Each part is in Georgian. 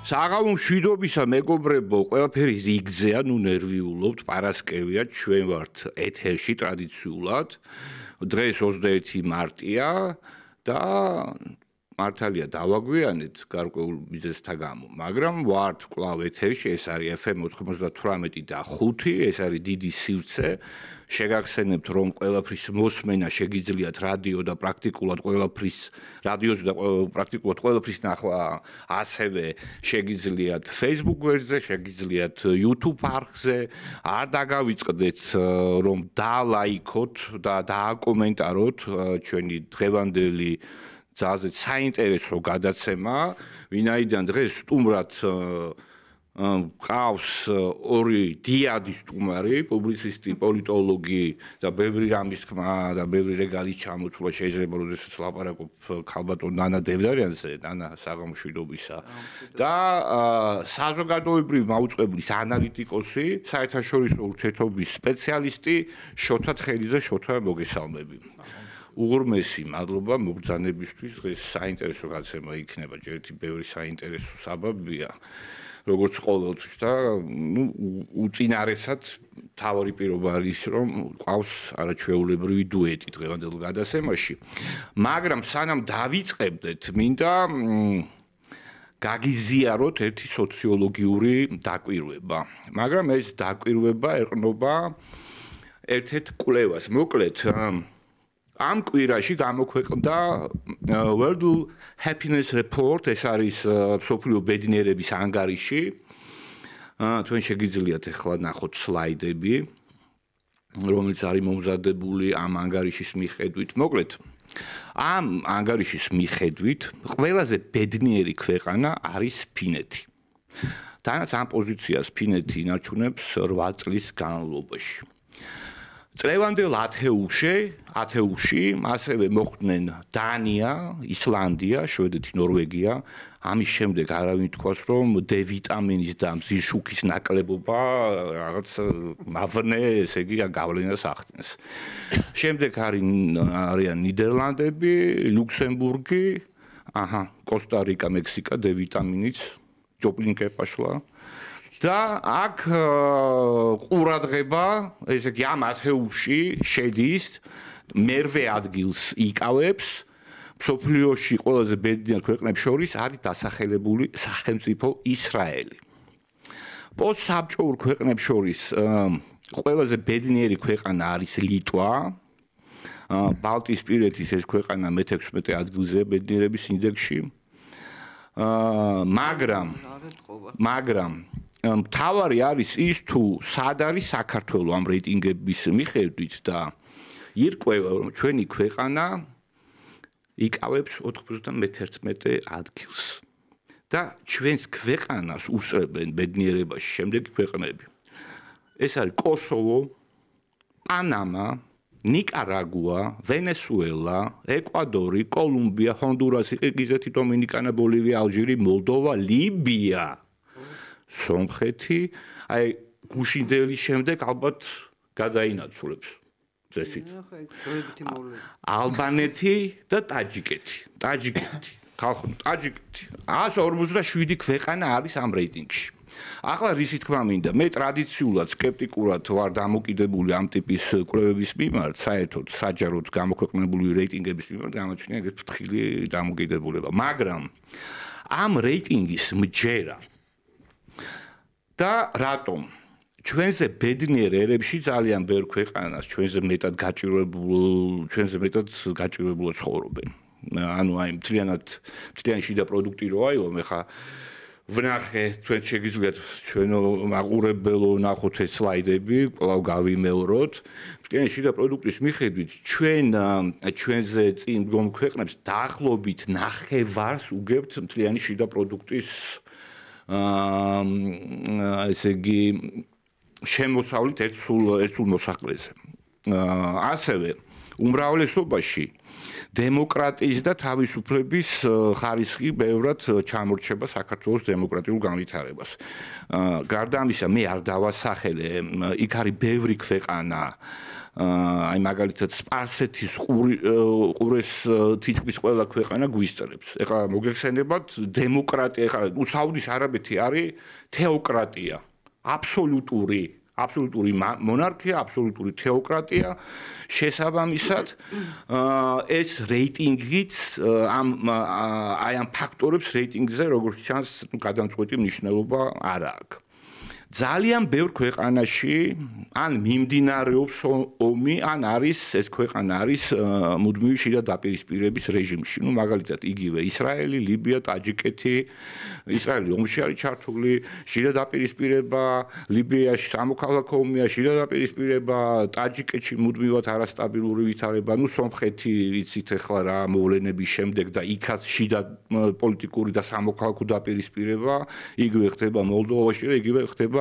საღამო მშვიდობისა მეგობრებო, ყველაფერი რიგზეა, ნუ ნერვიულობთ, პარასკევია, ჩვენ ვართ ეთერში ტრადიციულად. დღეს 21 მარტია და მართალია დავაგვიანეთ გარკვეულ მიზეზთა გამო, მაგრამ ვართ კვლავ ეთერში, ეს არის FM 98 და 5, ეს არის დიდი სივრცე. შეგახსენებთ, რომ ყველაფრის მოსმენა შეგიძლიათ რადიო და პრაქტიკულად ყველაფრის რადიოზე და პრაქტიკულად ყველაფრის ნახვა ასევე შეგიძლიათ Facebook გვერდზე, შეგიძლიათ YouTube არხზე. არ დაგავიწყდეთ, რომ დალაიქოთ და დააკომენტაროთ ჩვენი დღევანდელი ძალზე საინტერესო გადაცემა, ვინაიდან დღეს სტუმრად ყავს ორი დიადი სტუმარი, პუბლიცისტი, პოლიტოლოგი და ბევრი რამის თქმა და ბევრი რეგალის ჩამოთვლა შეიძლება როდესაც ლაპარაკობ ქალბატონ ნანა დევდარიანზე, ნანა საღამო მშვიდობისა და საზოგადოებრივი მაუწყებლის ანალიტიკოსი, საერთაშორისო ურთიერთობის სპეციალისტი შოთა თხელიძე. შოთა, მოგესალმები. უღრმესი მადლობა მოგზანებისთვის. დღეს საინტერესო გადაცემა იქნება, ჯერეთი ბევრი საინტერესო საბაბია, როგორც ყოველთვის და უწინარესად თავი პირობა არის, რომ ყავს არაჩვეულებრივი დუეტი დღევანდელ გადაცემაში. მაგრამ სანამ დავიწყებდეთ, მინდა გაგიზიაროთ ერთი სოციოლოგიური დაკვირვება. მაგრამ ეს დაკვირვება ეყრდნობა ერთ-ერთ კვლევას. მოკლედ ამ კვირაში გამოქვეყნდა World Happiness Report, ეს არის მსოფლიო ბედნიერების ანგარიში. თქვენ შეგიძლიათ ახლა ნახოთ სლაიდები, რომელიც არის მომზადებული ამ ანგარიშის მიხედვით. მოკლედ, ამ ანგარიშის მიხედვით ყველაზე ბედნიერი ქვეყანა არის ფინეთი. თანაც ამ პოზიციას ფინეთი ინარჩუნებს 8 წლის განმავლობაში. წლევანდელ ათეულში ასევე მოხვდნენ დანია, ისლანდია, შვედეთი, ნორვეგია. ამის შემდეგ არავინ თქვას, რომ D ვიტამინის და მზის შუქის ნაკლებობა რაღაც მავნე, ესე იგი, გავლენას ახდენს. შემდეგ არიან ნიდერლანდები, ლუქსემბურგი, კოსტა-რიკა, მექსიკა, D ვიტამინიც, ჯოპლინკეპაშლა. და აქ ყურადღება, ესე იგი, ამ ათეულში შედის მერვე ადგილს იკავებს მსოფლიოში ყველაზე ბედნიერ ქვეყნებს შორის არის დასახელებული სახელმწიფო ისრაელი. პოსტსაბჭოურ ქვეყნებს შორის ყველაზე ბედნიერი ქვეყანა არის ლიტვა. ბალტიისპირეთის ეს ქვეყანა მე-16 ადგილზე ბედნიერების ინდექსში. მაგრამ მთავარი არის ის, თუ სად არის საქართველო ამ რეიტინგების მიხედვით და ირკვევა, რომ ჩვენი ქვეყანა იკავებს 91 ადგილს. და ჩვენს ქვეყანას უსწრებენ ბედნიერებაში შემდეგი ქვეყნები. ეს არის კოსოვო, პანამა, ნიკარაგუა, ვენესუელა, ეკვადორი, კოლუმბია, ჰონდურასი, ყირგიზეთი, დომინიკანა, ბოლივია, ალჟირი, მოლდოვა, ლიბია. სომხეთი, აი გუშინდელის შემდეგ ალბათ გადაინაცვლებს წესით. ალბანეთი და ტაჯიკეთი. ხალხო, ტაჯიკეთი. 147 ქვეყანა არის ამ რეიტინგში. ახლა რისი თქმა მინდა, მე ტრადიციულად სკეპტიკურად ვარ დამოკიდებული ამ ტიპის კვლევების მიმართ, საერთოდ საჯაროდ გამოქვეყნებული რეიტინგების მიმართ გამოჩნია ეგრეთ ფრთხილი დამოკიდებულება, მაგრამ ამ რეიტინგის მჯერა და რატომ ჩვენზე ბედნიერ ერებში ძალიან ბევრ ქვეყანას ჩვენზე მეტად გაჭირვებულად ცხოვრობენ. ანუ აი მთლიანი შიდა პროდუქტი რო აიღო, მე ხა ვნახე, თქვენ შეგიძლიათ ჩვენო მაყურებელო ნახოთ ეს სლაიდები, კვლავ გავიმეოროთ. მთლიანი შიდა პროდუქტის მიხედვით ჩვენზე წინ მდგომ ქვეყნებს დაახლოებით ნახევარს უგებთ მთლიანი შიდა პროდუქტის ესე იგი შემოსავლით ერთ სულ მოსახლეზე. ასევე უმრავლესობაში დემოკრატიის და თავისუფლების ხარისხი ბევრად ჩამორჩება საქართველოს დემოკრატიულ განვითარებას. გარდა ამისა, მე არ დავასახელე, იქ არის ბევრი ქვეყანა, აი მაგალითად სპარსეთის ყურეს თითქმის ყველა ქვეყანა გვისწრებს. ეხლა მოგეხსენებათ დემოკრატია, ეხლა საუდის არაბეთი არის თეოკრატია, აბსოლუტური მონარქია, აბსოლუტური თეოკრატია. შესაბამისად, ეს რეიტინგიც ამ ფაქტორებს რეიტინგზე როგორც ჩანს, გადამწყვეტი მნიშვნელობა არ აქვს. ძალიან ბევრ ქვეყანაში ან მიმდინარეობს ომი, ან ეს ქვეყანა არის მუდმივი შიდა დაპირისპირების რეჟიმში. ნუ მაგალითად იგივე ისრაელი, ლიბია, ტაჯიკეთი, ისრაელი ომში არის ჩართული, შიდა დაპირისპირება, ლიბიაში სამოქალაქო ომია, შიდა დაპირისპირება, ტაჯიკეთში მუდმივად არასტაბილური ვითარება, ნუ სომხეთი ვიცით ახლა რა მოვლენების შემდეგ და იქაც შიდა პოლიტიკური და სამოქალაქო დაპირისპირება, იგივე ხდება მოლდოვაში და იგივე ხდება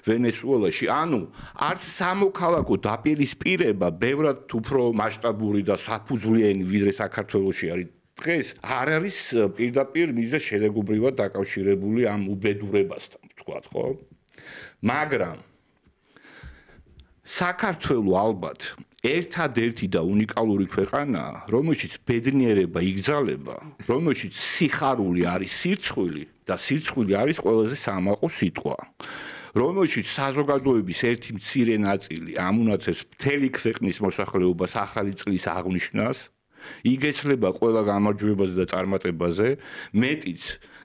ვენესუელაში. ანუ არც სამოქალაქო დაპირისპირება ბევრად უფრო მასშტაბური და საფუძვლიანი ვიდრე საქართველოში არის დღეს არ არის პირდაპირ მიზეს შედეგობრივად დაკავშირებული ამ უბედურებასთან, ვთქვათ, ხო? მაგრამ საქართველო ალბათ ერთადერთი და უნიკალური ქვეყანაა, რომელშიც ბედნიერება იგზალება, რომელშიც სიხარული არის სირცხვილი და სირცხვილი არის ყველაზე სამაყო სიტყვა. რომელშიც საზოგადოების ერთი მცირე ნაწილი ამუნათებს მთელი ქვეყნის მოსახლეობას ახალი წლის აღნიშვნას, იგეცლება ყველა გამარჯვებაზე და წარმატებაზე, მეტიც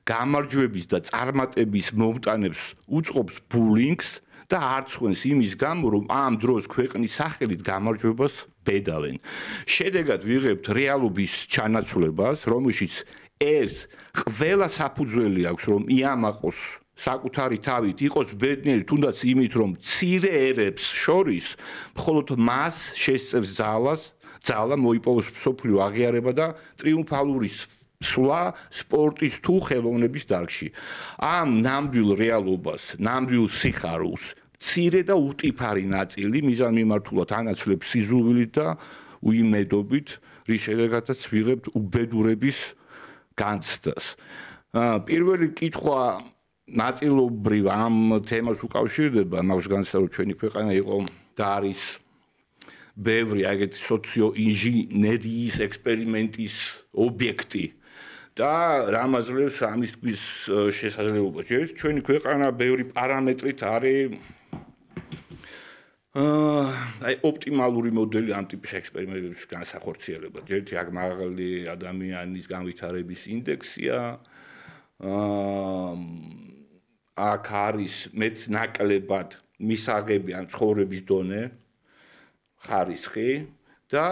გამარჯვების და წარმატების მომტანებს უწყობს ბულინგს და არცხვენს იმის გამო, რომ ამ დროს ქვეყნის სახელით გამარჯვებას ბედავენ. შედეგად ვიღებთ რეალობის ჩანაცვლებას, რომელშიც ერთ ყველა საფუძველი აქვს, რომ იამაყოს საკუთარი თავით იყოს ბედნიერი, თუნდაც იმით, რომ მცირე ერებს შორის მხოლოდ მას შესწევს ძალა მოიპოვოს მსოფლიო აღიარება და ტრიუმფალური სვლა სპორტის თუ ხელოვნების დარგში. ამ ნამდვილ რეალობას, ნამდვილ სიხარულს მცირე და უტიფარი ნაწილი მიზანმიმართულად ანაცვლებს სიზულვილით და უიმედობით, რის შედეგადაც ვიღებთ უბედურების განცდას. პირველი კითხვა ნაწილობრივ ამ თემას უკავშირდება, მაგას განცდა რომ ჩვენი ქვეყანა იყო და არის ბევრი აგეთ სოციოინჟინერიის ექსპერიმენტის ობიექტი და რამაზლებს ამისთვის შესაძლებლობა. ჩვენი ქვეყანა ბევრი პარამეტრით არის აი ოპტიმალური მოდელი ამ ტიპის ექსპერიმენტების განსახორციელებლად. ერთი აქ მაღალი ადამიანის განვითარების ინდექსია, აქ არის მეც ნაკლებად მისაღები ან ცხოვრების დონე, ხარისხი და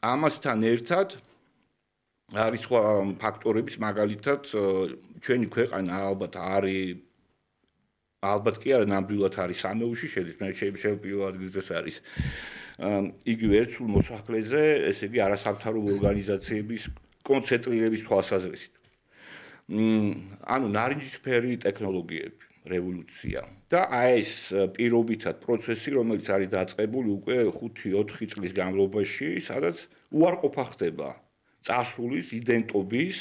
ამასთან ერთად არის სხვა ფაქტორების, მაგალითად ჩვენი ქვეყანა ალბათ კი არა ნამდვილად არის სამეულში შედის, მე შეიძლება პირველ ადგილზე არის იგივე ერთსულ მოსახლეზე, ესე იგი არასამთავრობო ორგანიზაციების კონცენტრირების თვალსაზრისით. ანუ ნარინჯისფერი ტექნოლოგიები, რევოლუცია და ეს პირობითად პროცესი, რომელიც არის დაწყებული უკვე 5-4 წლის განმავლობაში, სადაც უარყოფა ხდება წასulis, იდენტობის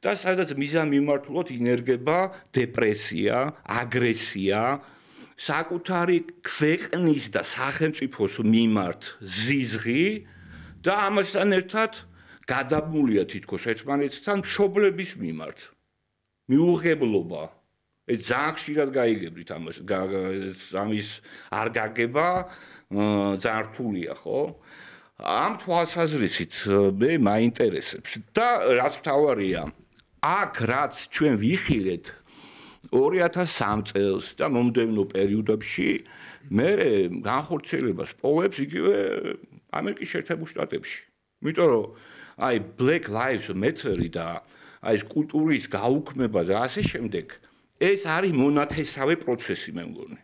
და სადაც მიზანმიმართულად ინერგება დეპრესია, აგრესია, საკუთარი ქვეყნის და სახელმწიფოს მიმართ ზიზღი და ამასთან ერთად გადაბმულია თითქოს ერთმანეთთან მშობლების მიმართ. მიუღებლობა. ეს ძალიან ხშირად გაიგებთ ამის არ გაგება ძალიან რთულია, ხო? ამ თვალსაზრისით მე მაინტერესებს და რაც მთავარია, აქ რაც ჩვენ ვიხილეთ 2003 წელს და მომდევნო პერიოდებში მე განხორციელებას პოვებს იგივე ამერიკის შეერთებულ შტატებში. იმიტომ რომ აი Black Lives Matter და აი ეს კულტურის გაუქმება და ასე შემდეგ ეს არის მონათესავე პროცესი მე მგონი.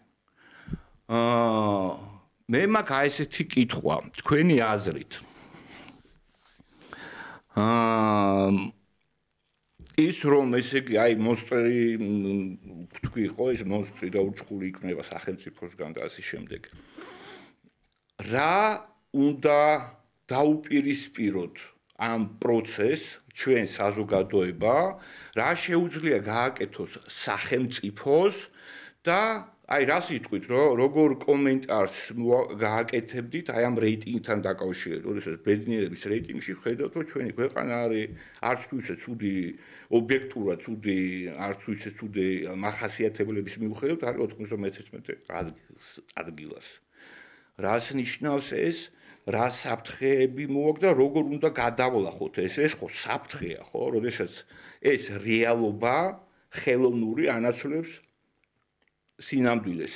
მე მაქვს აი ესეთი კითხვა, თქვენი აზრით. ის რომ ესე იგი აი მონსტრი თქვი ხო ეს მონსტრი და უჩხური იქნება სახელმწიფოსგან და ასე შემდეგ. რა უნდა დაუპირისპიროთ ამ პროცესს ჩვენ საზოგადოება, რა შეუძლია გააკეთოს სახელმწიფოს და აი რას იტყვით, როგორ კომენტარს გააკეთებდით აი ამ რეიტინგთან დაკავშირებით, როდესაც ბედნიერების რეიტინგში ხედავთ, რომ ჩვენი ქვეყანა არის არც თუ ისე ცუდი ობიექტურად ცუდი, არც თუ ისე ცუდი მახასიათებლების მიუხედავად არის 91 ადგილას. რას ნიშნავს ეს? რა საფრთხეები მოაქვს და როგორ უნდა გადავლახოთ ეს ხო საფრთხეა ხო, როდესაც ეს რეალობა ხელოვნური ანაცვლებს სინამდვილეს.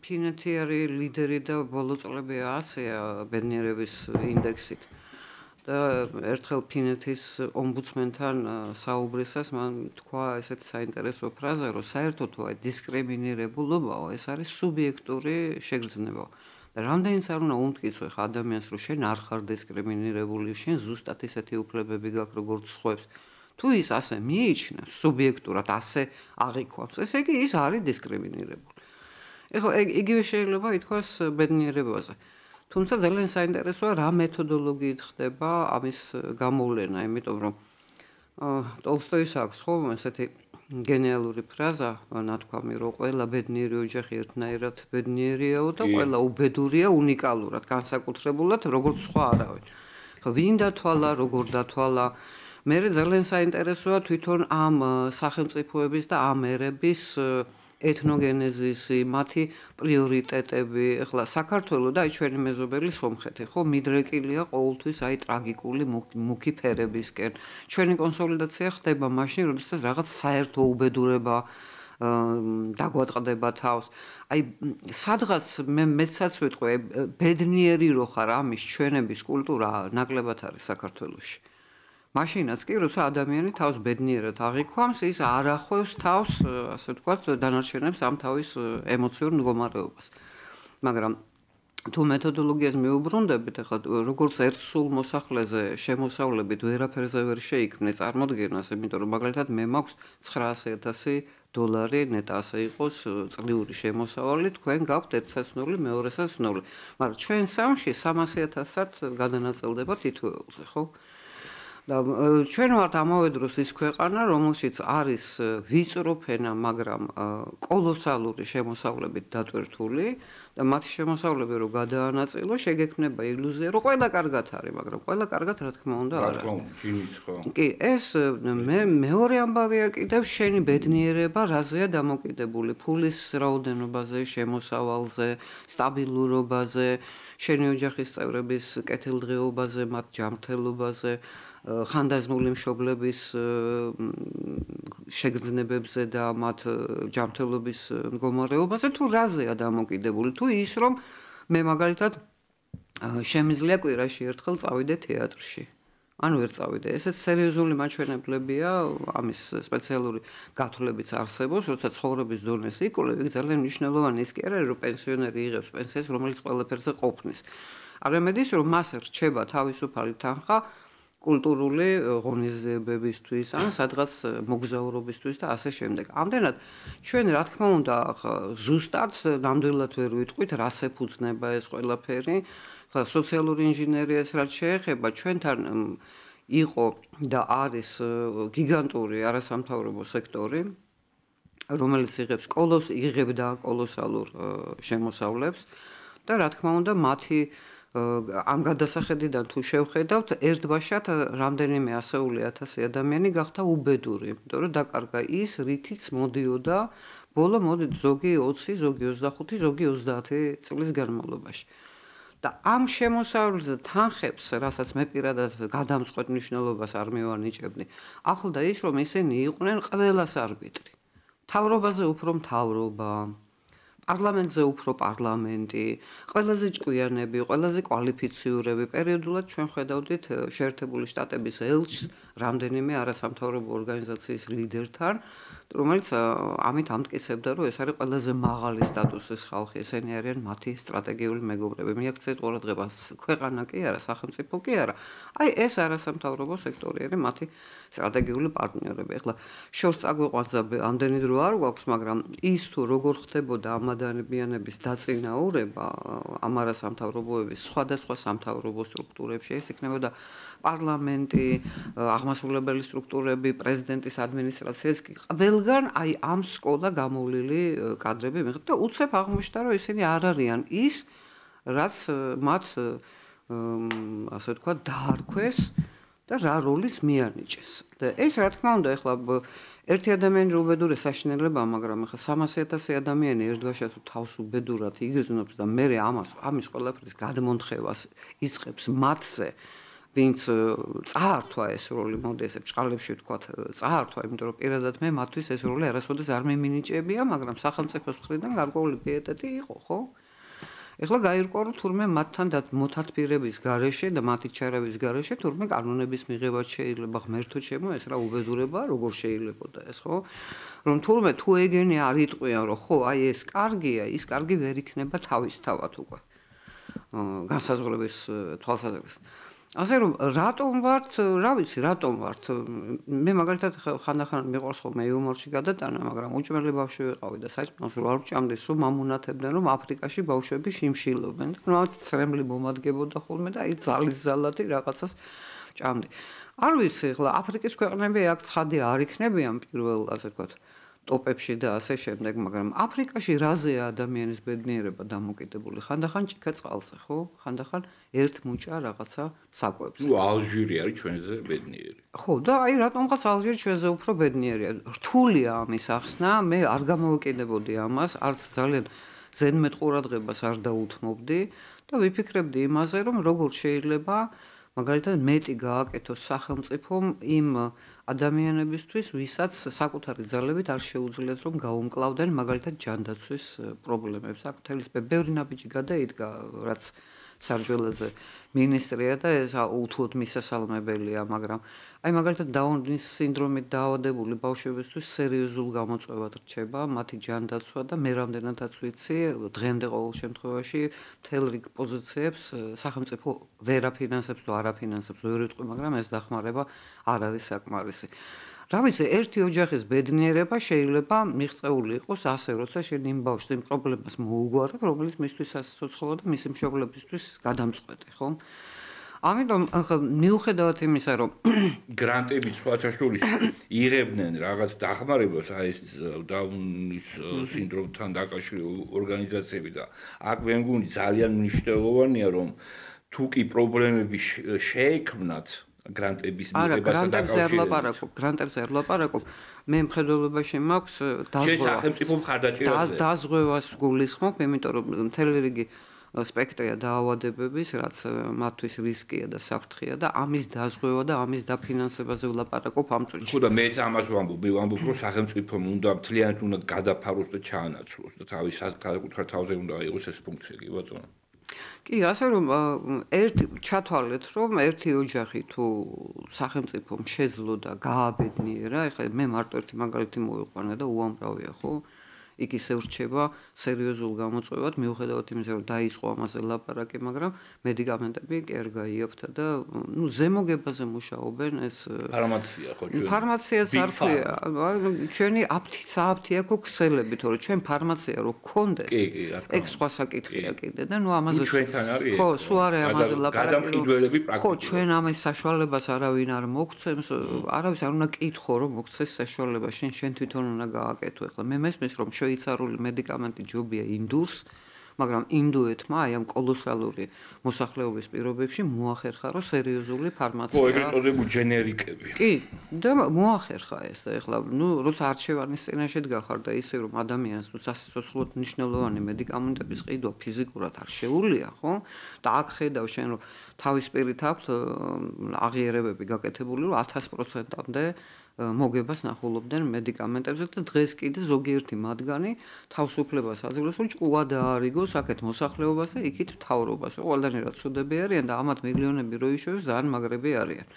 ფინეთი არის ლიდერი და ბოლო წლებია ასეა ბედნიერების ინდექსით. და ერთხელ ფინეთის ომბუდსმენთან საუბრისას მან თქვა ესეთი საინტერესო ფრაზა, რომ საერთოდ აი დისკრიმინირებულობაო, ეს არის სუბიექტური შეგრძნება. და რამდენიც არ უნდა უმტკიცო ხა ადამიანს, რომ შენ არ ხარ დისკრიმინირებული, შენ ზუსტად ისეთი უფლებები გაქვს, როგორც სხვებს. თუ ის ასე მიიჩნევს სუბიექტურად, ასე აღიქვამს, ესე იგი ის არის დისკრიმინირებული. ეხლა იგივე შეიძლება ითქვას ბედნიერებაზე. თუმცა ძალიან საინტერესოა რა მეთოდოლოგიით ხდება ამის გამოვლენა, იმიტომ რომ ტოლსტოის აქვს ხო ესეთი გენიალური ფრაზა, ნათქვამი, რომ ყველა ბედნიერი ოჯახი ერთნაირად ბედნიერიაო და ყველა უბედურია უნიკალურად, განსაკუთრებულად, როგორც სხვა არავინ. ვინ დათვალა, როგორ დათვალა. მე ძალიან საინტერესოა თვითონ ამ სახელმწიფოების და ამ ერების ეთნოგენეზისი, მათი პრიორიტეტები. ეხლა საქართველო და აი ჩვენი მეზობელი სომხეთი, ხო, მიდრეკილია ყოველთვის აი ტრაგიკული მუქი ფერებისკენ. ჩვენი კონსოლიდაცია ხდება მაშინ, როდესაც რაღაც საერთო უბედურება დაგვატყდება თავს. აი სადღაც მეცაც ვიტყვი, ბედნიერი რო ხარ ამის ჩვენების კულტურა ნაკლებად არის საქართველოში. მაშინაც კი, როცა ადამიანი თავს ბედნიერად აღიქვამს, ის არ ახვევს თავს, ასე ვთქვათ, დანარჩენებს ამ თავის ემოციურ მდგომარეობას. მაგრამ თუ მეთოდოლოგიას მიუბრუნდებით, ახლა როგორც ერთ სულ მოსახლეზე შემოსავლებით ვერაფერზე ვერ შეიქმნე წარმოდგენას, იმიტომ რომ მაგალითად მე მაქვს $900,000 ნეტა ასე იყოს წლიური შემოსავალი, თქვენ გაქვთ 100,000, მეორე 100,000. მაგრამ ჩვენ სამში 300,000-ად გადანაწილდება თითოეულზე, ხო? და ჩვენ ვართ ამავე დროს ის ქვეყანა, რომელშიც არის ვიწრო ფენა, მაგრამ კოლოსალური შემოსავლებით დატვირთული და მათი შემოსავლები რო გადაანაწილო, შეგექმნება ილუზია, რომ ყველა კარგად არის, მაგრამ ყველა კარგად რა თქმა უნდა არ არის. კი, ეს მეორე ამბავია კიდევ შენი ბედნიერება რაზეა დამოკიდებული, ფულის რაოდენობაზე, შემოსავალზე, სტაბილურობაზე, შენი ოჯახის წევრების კეთილდღეობაზე, მათ ჯანმრთელობაზე, ხანდაზმული მშობლების შეგრძნებებზე და მათ ჯანმრთელობის მდგომარეობაზე თუ რაზეა დამოკიდებული, თუ ის რომ მე მაგალითად შემიძლია კვირაში ერთხელ წავიდე თეატრში. ან ვერ წავიდე. ესეც სერიოზული მაჩვენებლებია, ამის სპეციალური გათვლებიც არსებობს, როცა ცხოვრების დონეს იკვლევ, იქ ძალიან მნიშვნელოვანი ის კი არა, რომ პენსიონერი იღებს პენსიას, რომელიც ყველაფერზე ყოფნის. არამედ ის, რომ მას რჩება თავისუფალი თანხა კულტურული ღონისძიებებისთვის, ან სადღაც მოგზაურობისთვის და ასე შემდეგ. ამდენად ჩვენ რა თქმა უნდა ზუსტად ნამდვილად ვერ ვიტყვით, რას ეფუძნება ეს ყველაფერი. ხა სოციალური ინჟინერიას რაც შეეხება, ჩვენთან იყო და არის გიგანტური არასამთავრობო სექტორი, რომელიც იღებდა კოლოსალურ შემოსავლებს და რა თქმა უნდა მათი ამ გადასახედიდან თუ შევხედავთ, ერთბაშად რამდენიმე ასეული ათასი ადამიანი გახდა უბედური, იმიტომ რომ დაკარგა ის, რითიც მოდიოდა ბოლო მოდით ზოგი 20, ზოგი 25, ზოგი 30 წლის განმავლობაში. და ამ შემოსავლებზე თანხებს, რასაც მე პირადად გადამწყვეტ მნიშვნელობას არ მივანიჭებდი, ახლდა ის, რომ ისინი იყვნენ ყველას არბიტრი. მთავრობაზე უფრო მთავრობა, პარლამენტზე უფრო პარლამენტი, ყველაზე ჭკვიანები, ყველაზე კვალიფიციურები. პერიოდულად ჩვენ ხედავდით შეერთებული შტატების ელჩს, რამდენიმე არასამთავრობო ორგანიზაციის ლიდერთან, რომელიც ამით ამტკიცებდა, რომ ეს არის ყველაზე მაღალი სტატუსის ხალხი, ესენი არიან მათი სტრატეგიული მეგობრები. მიაქცეთ ყურადღებას, ქვეყანა კი არა, სახელმწიფო კი არა. აი ეს არასამთავრობო სექტორი არის მათი სტრატეგიული პარტნიორები. ეხლა შორს წაგვიყვანს და ამდენი დრო არ გვაქვს, მაგრამ ის თუ როგორ ხდებოდა ამ ადამიანების დაწინაურება ამ არასამთავრობოების სხვადასხვა სამთავრობო სტრუქტურებში, ეს იქნებოდა პარლამენტი, აღმასრულებელი სტრუქტურები, პრეზიდენტის ადმინისტრაციაც კი ყველგან აი ამ სკოლა გამოვლილი კადრები მიღეთ და უცებ აღმოჩნდა, რომ ისინი არ არიან ის, რაც მათ ასე ვთქვათ, დაარქვეს და რა როლიც მიანიჭეს. და ეს რა თქმა უნდა, ეხლა ერთი ადამიანი რო უბედურე საშინელებაა, მაგრამ ეხლა 300,000 ადამიანი ერთდღეში თუ თავს უბედურად იგრძნობს და მე ამის ყველაფრის გადმონთხევას იწყებს მათზე, ვინც წაართვა ეს როლი, მოდი ესე ჭყალებში ვთქვათ, წაართვა, იმიტომ რომ პირადად მე მათთვის ეს როლი არასოდეს არ მემინიჭებია, მაგრამ სახელმწიფოს მხრიდან გარკვეული პიეტეტი იყო, ხო? ეხლა გაირკვა, რომ თურმე მათთან მოთათბირების გარეშე და მათი ჩარევის გარეშე თურმე კანონების მიღებაც შეიძლება ღმერთო ჩემო, ეს რა უბედურებაა, როგორ შეიძლებოდა ეს, ხო? რომ თურმე თუ ეგენი არ იტყვიან, რომ ხო, აი ეს კარგია, ის კარგი ვერ იქნება თავისთავად უკვე. განსაზღვრების თვალსაზრისით. ასე რომ რატომ ვართ, რა ვიცი, რატომ ვართ? მე მაგალითად ხანდახან მიყვარს ხოლმე იუმორში გადატანა, მაგრამ უჭმელი ბავშვი ვიყავი და საჭმელს არ ვჭამდი, სულ მამუნათებდნენ, რომ აფრიკაში ბავშვები შიმშილობენ. ნუ ამით ცრემლი მომადგებოდა ხოლმე და აი ძალის ზალათი რაღაცას ვჭამდი. არ ვიცი, ახლა აფრიკის ქვეყნები აქ ცხადი არ იქნებიან პირველ, ასე ვთქვათ, ტოპებში და ასე შემდეგ, მაგრამ აფრიკაში რაზეა ადამიანის ბედნიერება დამოკიდებული? ხანდახან ჭიქა წყალზე, ხო? ხანდახან ერთ მუჭა რაღაცა საკვებზე. ნუ ალჟირი არის ჩვენზე ბედნიერი. ხო, და აი რატომღაც ალჟირი ჩვენზე უფრო ბედნიერია. რთულია ამის ახსნა, მე არ გამოვიკიდებოდი ამას, არც ძალიან ზედმეტ ყურადღებას არ დაუთმობდი და ვიფიქრებდი იმაზე, რომ როგორ შეიძლება მაგალითად მეტი გააკეთოს სახელმწიფომ იმ ადამიანებისთვის, ვისაც საკუთარი ძალებით არ შეუძლიათ რომ გაუმკლავდნენ მაგალითად ჯანდაცვის პრობლემებს. აქ თელისπე ბევრი ნაბიჯი გადაიდგა, რაც სარჯველაძე მინისტრია და ეს უთუოდ მისასალმებელია, მაგრამ აი მაგალითად დაუნის სინდრომით დაავადებული ბავშვებისთვის სერიოზულ გამოწვევად რჩება მათი ჯანდაცვა და მე რამდენადაც ვიცი, დღემდე ყოველ შემთხვევაში მთელ რიგ პოზიციებს სახელმწიფო ვერ აფინანსებს თუ არ აფინანსებს, ვერ ვიტყვი, მაგრამ ეს დახმარება არ არის საკმარისი. რა ვიცი, ერთი ოჯახის ბედნიერება შეიძლება მიღწეული იყოს ასე, როცა შენ იმ ბავშვს იმ პრობლემას მოუგვარებ, რომელიც მისთვის სასიცოცხლოა და მისი მშობლებისთვის გადამწყვეტი, ხო? ამიტომ ახლა მიუხედავად იმისა, რომ გრანტები სხვათა შორის იღებდნენ რაღაც დახმარებას, აი ეს დაუნის სინდრომთან დაკავშირებული ორგანიზაციები და აქ მე მგონი ძალიან მნიშვნელოვანია, რომ თუ კი პრობლემები შეექმნათ გრანტების მიღებასთან დაკავშირებით. გრანტებზე არ ლაპარაკობ. მე მხედველობაში მაქვს დაზღვევას გულისხმობ, იმიტომ რომ მთელი რიგი სპექტრია დაავადებების, რაც მათთვის რისკია და საფრთხეა და ამის დაზღვევა და ამის დაფინანსებაზე ვლაპარაკობ ამ წუთში. ხო და მეც ამას ვამბობ, რომ სახელმწიფომ უნდა მთლიანად უნდა გადაფაროს და ჩაანაცვლოს და თავის საკუთარ თავზე უნდა იყოს ეს ფუნქცია, კი ბატონო. კი, ასე რომ ჩათვალეთ, რომ ერთი ოჯახი თუ სახელმწიფომ შეძლო და გააბედნიერა, ეხლა მე მარტო ერთი მაგალითი მოვიყვანა და უამრავია, ხო? იქ ისე ვრჩება სერიოზულ გამოწვევად, მიუხედავად იმისა, რომ დაიწყო ამაზე ლაპარაკი, მაგრამ მედიკამენტები კი არ გაიაფთა და ნუ ზემოგებაზე მუშაობენ ეს ფარმაცია, ხო ჩვენ. ფარმაციაც არ ქვია, ჩვენი აფთიაქო ქსელები, თორე ჩვენ ფარმაცია რო გქონდეს, ეგ სხვა საკითხია კიდე და ნუ ამაზე ხო, სულ არის ამაზე ლაპარაკი. გადამყიდველები პრაქტიკულად. ხო, ჩვენ ამის საშუალებას არავინ არ მოგცემს, არავის არ უნდა კითხო, რომ მოგცეს საშუალება, შენ თვითონ უნდა გააკეთო. ეხლა მე მესმის, რომ შვეიცარიული მედიკამენტი ჯობია ინდურს, მაგრამ ინდუეთმა აი ამ კოლოსალური მოსახლეობის პირობებში მოახერხა, რომ სერიოზული ფარმაცია. ხო, ეგრეთ წოდებული ჯენერიკები. კი, და მოახერხა ეს და ეხლა, ნუ როცა არჩევანის წინაშე დგახარ და ისე რომ ადამიანს ნუ სასიცოცხლოდ მნიშვნელოვანი მედიკამენტების ყიდვა ფიზიკურად არ შეუძლია, ხო? და აქ ხედავ შენ რომ თავის პირით აქვს აღიარებები გაკეთებული, რომ 1000%-ამდე მოგებას ნახულობდნენ მედიკამენტებზე და დღეს კიდე ზოგიერთი მათგანი თავისუფლებას აძლევს, რომ ჭკუა დაარიგოს აქეთ მოსახლეობას და იქით მთავრობას. ყველანაირად ცუდები არიან და ამათ მილიონები რო იშოვეს, ძალიან მაგრები არიან.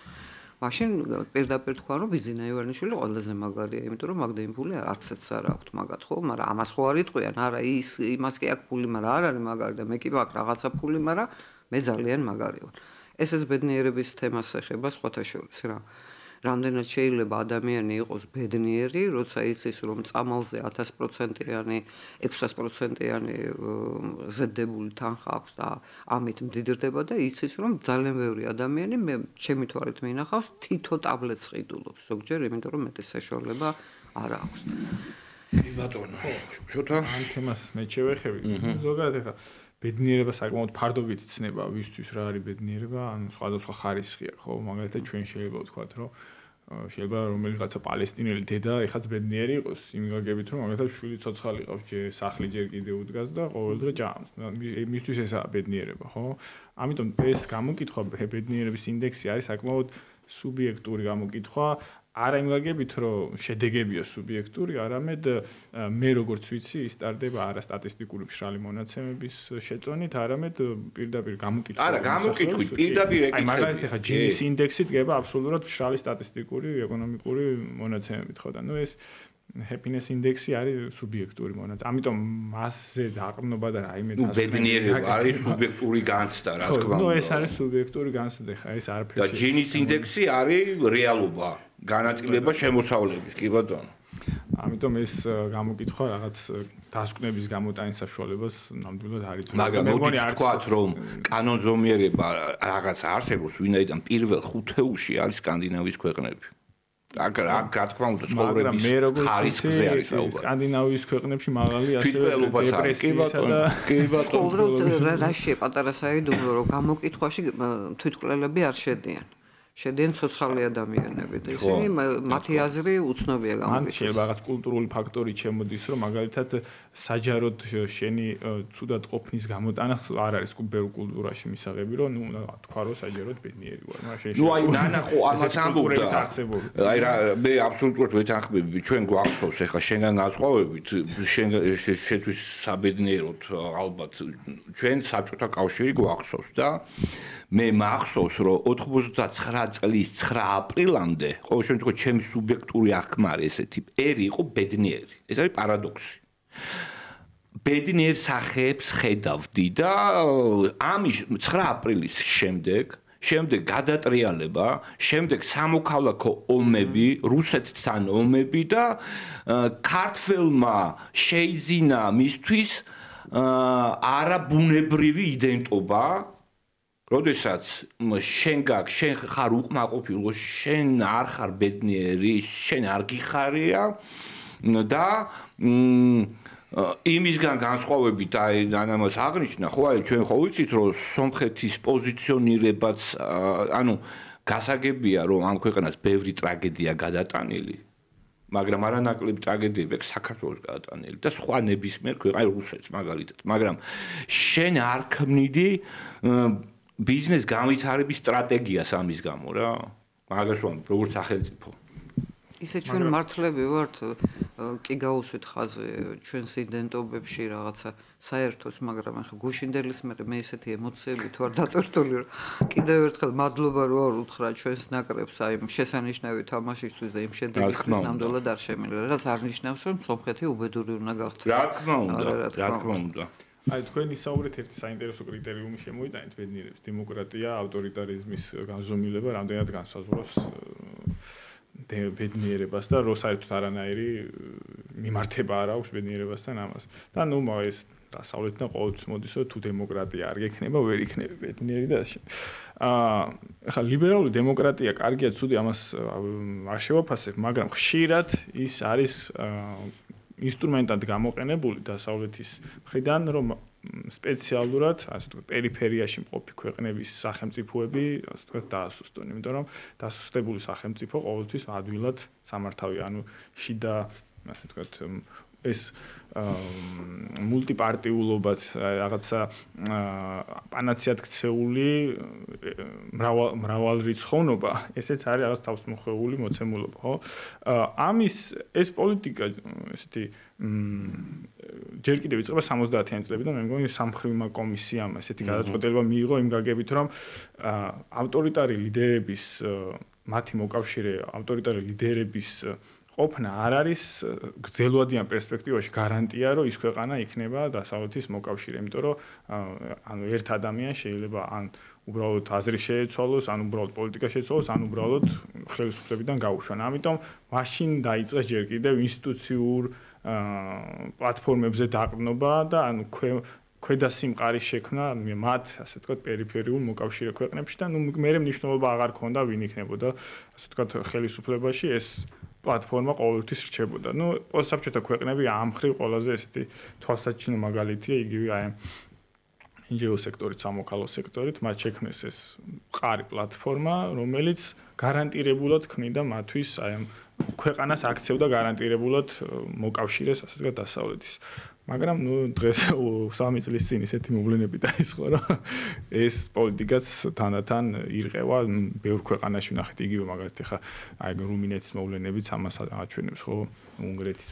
მაშინ პირდაპირ თქვა რომ ბიზინა ივანიშვილი ყველაზე მაგარია, იმიტომ რომ მაგდენი ფული არცეც არ აქვს მაგათ ხო, მაგრამ ამას ხო არ იტყვიან, არა ის იმას კი აქვს ფული, მაგრამ არ არის მაგარი და მე კი მაქვს რაღაცა ფული, მაგრამ მე ძალიან მაგარი ვარ. ეს ბედნიერების თემას ეხება სხვათა შორის რა. რამდენად შეიძლება ადამიანი იყოს ბედნიერი, როცა იცის რომ წამალზე 1000%-იანი, 600%-იანი ზედებული თანხა აქვს და ამით მდიდრდება და იცის რომ ძალიან ბევრი ადამიანი მე ჩემი თვალით მინახავს თითო ტაბლეტს ყიდულობს ზოგჯერ, იმიტომ რომ მეტი საშუალება არ აქვს. ბატონო, შოთა ამ თემას მე შევეხები. ზოგადად ეხა ბედნიერება საკმაოდ ფარდობით იცნება, ვისთვის რა არის ბედნიერება, ანუ სხვადასხვა ხარისხი აქვს, ხო? მაგალითად ჩვენ შეიძლება ვთქვათ, რომ შეიძლება რომელიღაცა პალესტინელი დედა ეხაც ბედნიერი იყოს, იმ გაგებით რომ მაგალითად შვილი ცოცხალი ყავს, სახლი ჯერ კიდევ უდგას და ყოველდღე ჭამს. მისთვის ესაა ბედნიერება, ხო? ამიტომ ეს გამოკითხვა ბედნიერების ინდექსი არის საკმაოდ სუბიექტური გამოკითხვა. არა იმ გაგებით რომ შედეგებია სუბიექტური, არამედ მე როგორც ვიცი, ის სტარდება არა სტატისტიკური მშრალი მონაცემების შეწონით, არამედ პირდაპირ გამოკითხვა. არა, გამოკითხვით პირდაპირ ეკითხები. აი მაგალითად ხა ჯინის ინდექსი დგება აბსოლუტურად მშრალი სტატისტიკური, ეკონომიკური მონაცემებით, ხო და ნუ ეს happiness index-ი არის სუბიექტური მონაცემი. ამიტომ მასზე დაყრდნობა და რაიმე დასვენება. ბედნიერება არის სუბიექტური განცდა, რა თქმა უნდა. ნუ ეს არის სუბიექტური განცდა, ხა ეს არაფერი. და ჯინის ინდექსი არის რეალობა, განაწილება შემოსავლების, კი ბატონო. ამიტომ ეს გამოკითხვა რაღაც დასკვნების გამოტანის საშუალებას ნამდვილად არ იძლევა. მაგრამ მოდით ვთქვათ, რომ კანონზომიერება რაღაც არსებობს, ვინაიდან პირველ ხუთეულში არის სკანდინავიის ქვეყნები. რა თქმა უნდა ცხოვრების ხარისხზე არის საუბარი. სკანდინავიის ქვეყნებში მაღალი ასე დეპრესიისა და კი ბატონო რა პატარა საიდუმლო რომ გამოკითხვაში თვითმკვლელები არ შედიან. შედიან ცოცხალი ადამიანები და ისინი მათი აზრი უცნობია გამოკითხვის. მან შეიძლება რაღაც კულტურული ფაქტორი შემოდის, რომ მაგალითად საჯაროდ შენი ცუდად ყოფნის გამოტანა არ არის ბევრ კულტურაში მისაღები, რომ ნუ თქვა რომ საჯაროდ ბედნიერი ვარ. ნუ აი ნანახო ამას ამბობდა. აი რა მე აბსოლუტურად ვეთანხმები, ჩვენ გვახსოვს ეხლა შენგან განსხვავებით, შენთვის საბედნიეროდ ალბათ ჩვენ საბჭოთა კავშირი გვახსოვს და მე მახსოვს რომ 99 წლის 9 აპრილამდე ყოველ შემთხვევაში ჩემი სუბიექტური აღქმა არის ესეთი ერი იყო ბედნიერი. ეს არის პარადოქსი. ბედნიერ სახეებს ხედავდი და ამის 9 აპრილის შემდეგ გადატრიალება, შემდეგ სამოქალაქო ომები, რუსეთთან ომები და ქართველმა შეიძინა მისთვის არაბუნებრივი იდენტობა. როდესაც შენ ხარ უკმაყოფილო, შენ არ ხარ ბედნიერი, შენ არ გიხარია და იმისგან განსხვავებით აი ამას აღნიშნა, ხო აი ჩვენ ხო ვიცით რომ სომხეთის პოზიციონირებაც ანუ გასაგებია რომ ამ ქვეყანას ბევრი ტრაგედია გადატანილი, მაგრამ არანაკლები ტრაგედიები აქვს საქართველოს გადატანილი და სხვა ნებისმიერ ქვეყანას, აი რუსეთს მაგალითად, მაგრამ შენ არ ქმნიდი ბიზნეს განვითარების სტრატეგიას ამის გამო რა. მაგას ვამბობ, როგორც სახელმწიფო. ისე ჩვენ მართლები ვართ, კი გაუსვით ხაზე ჩვენს იდენტობებში რაღაცა საერთოს, მაგრამ ახლა გუშინდელის მე ესეთი ემოციებით ვარ დატვირთული, რომ კიდევ ერთხელ მადლობა რო არ უთხრა ჩვენს ნაკრებს აი შესანიშნავი თამაშისთვის და იმ შედეგისთვის ნამდვილად არ შემიძლია. რაც არ ნიშნავს, რომ სომხეთი უბედური უნდა გახდეს. რა თქმა უნდა. აი თქვენ ისაუბრეთ ერთი საინტერესო კრიტერიუმი შემოიტანეთ ბედნიერების დემოკრატია, ავტორიტარიზმის განზომილება, რამდენად განსაზღვრავს ბედნიერებას და რო საერთოდ არანაირი მიმართება არ აქვს ბედნიერებასთან ამას. და ნუ ეს დასავლეთიდან ყოველთვის მოდის, რომ თუ დემოკრატია არ გექნება, ვერ იქნება ბედნიერი და ახლა ლიბერალური დემოკრატია კარგია, ცუდი, ამას არ შევაფასებ, მაგრამ ხშირად ის არის ინსტრუმენტად გამოყენებული დასავლეთის მხრიდან, რომ სპეციალურად, ასე ვთქვათ, პერიფერიაში მყოფი ქვეყნების სახელმწიფოები, ასე ვთქვათ, დაასუსტონ, იმიტომ რომ დასუსტებული სახელმწიფო ყოველთვის ადვილად სამართავია, ანუ შიდა, ასე ვთქვათ, ეს მულტიპარტიულობაც რაღაცა პანაციად ქცეული მრავალრიცხოვნობა, ესეც არის რაღაც თავსმოხვეული მოცემულობა, ხო? ამის ეს პოლიტიკა ესეთი ჯერ კიდევ იწყება 70-იანი წლებიდან, მე მგონი სამმხრივმა კომისიამ ესეთი გადაწყვეტილება მიიღო იმ გაგებით, რომ ავტორიტარი ლიდერების მათი მოკავშირე ავტორიტარი ლიდერების ყოფნა არ არის გრძელვადიან პერსპექტივაში გარანტია, რომ ის ქვეყანა იქნება დასავლეთის მოკავშირე, იმიტომ რომ ანუ ერთ ადამიანს შეიძლება ან უბრალოდ აზრი შეეცვალოს, ან უბრალოდ პოლიტიკა შეეცვალოს, ან უბრალოდ ხელისუფლებიდან გაუშვან. ამიტომ მაშინ დაიწყეს ჯერ კიდევ ინსტიტუციურ პლატფორმებზე დაყრდნობა და ანუ ქვედა სიმყარის შექმნა მათ, ასე ვთქვათ, პერიფერიულ მოკავშირე ქვეყნებში და მე მნიშვნელობა აღარ ქონდა ვინ იქნებოდა, ასე ვთქვათ, ხელისუფლებაში ეს პლატფორმა ყოველთვის რჩებოდა. პოსტსაბჭოთა ქვეყნები ამ მხრივ ყველაზე ესეთი თვალსაჩინო მაგალითია, იგივე აი ინჟინერულ სექტორით, სამოქალაქო სექტორით, მათ შექმნეს ეს მყარი პლატფორმა, რომელიც გარანტირებულად ქმნიდა მათთვის აი ამ ქვეყანას აქცევდა გარანტირებულად მოკავშირეს, ასე ვთქვათ, დასავლეთის. მაგრამ დღეს 3 წლის წინ ისეთი მოვლენები დაიწყო, რომ ეს პოლიტიკაც თანდათან ირყევა ბევრ ქვეყანაში ვნახეთ იგივე მაგალითად ხა აი რუმინეთის მოვლენებიც ამას აჩვენებს, ხო? უნგრეთის